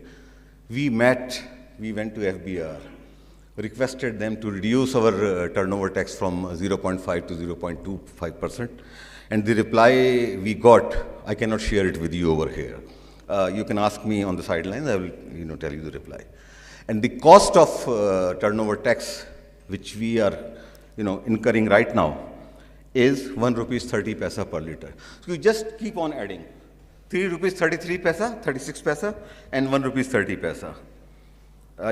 We met, we went to FBR, requested them to reduce our turnover tax from 0.5 to 0.25%. And the reply we got, I cannot share it with you over here. You can ask me on the sidelines, I will tell you the reply. And the cost of turnover tax, which we are incurring right now, is 1 rupees 30 paisa per liter. So you just keep on adding. 3 rupees 33 paisa, 36 paisa, and 1 rupees 30 paisa.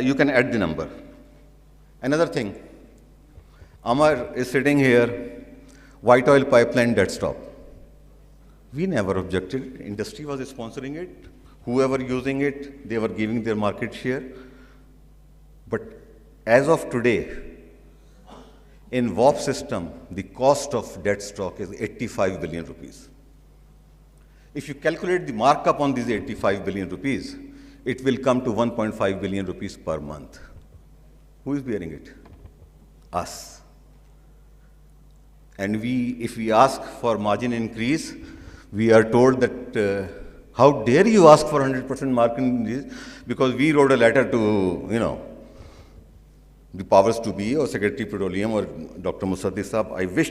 You can add the number. Another thing, Amar is sitting here, white oil pipeline dead stop. We never objected. Industry was sponsoring it. Whoever using it, they were giving their market share. But as of today, in WAP system, the cost of dead stock is 85 billion rupees. If you calculate the markup on these 85 billion rupees, it will come to 1.5 billion rupees per month. Who is bearing it? Us. And if we ask for margin increase, we are told that, how dare you ask for 100% margin increase? Because we wrote a letter to, the powers to be, or Secretary Petroleum, or Dr. Musaddi Saab. I wish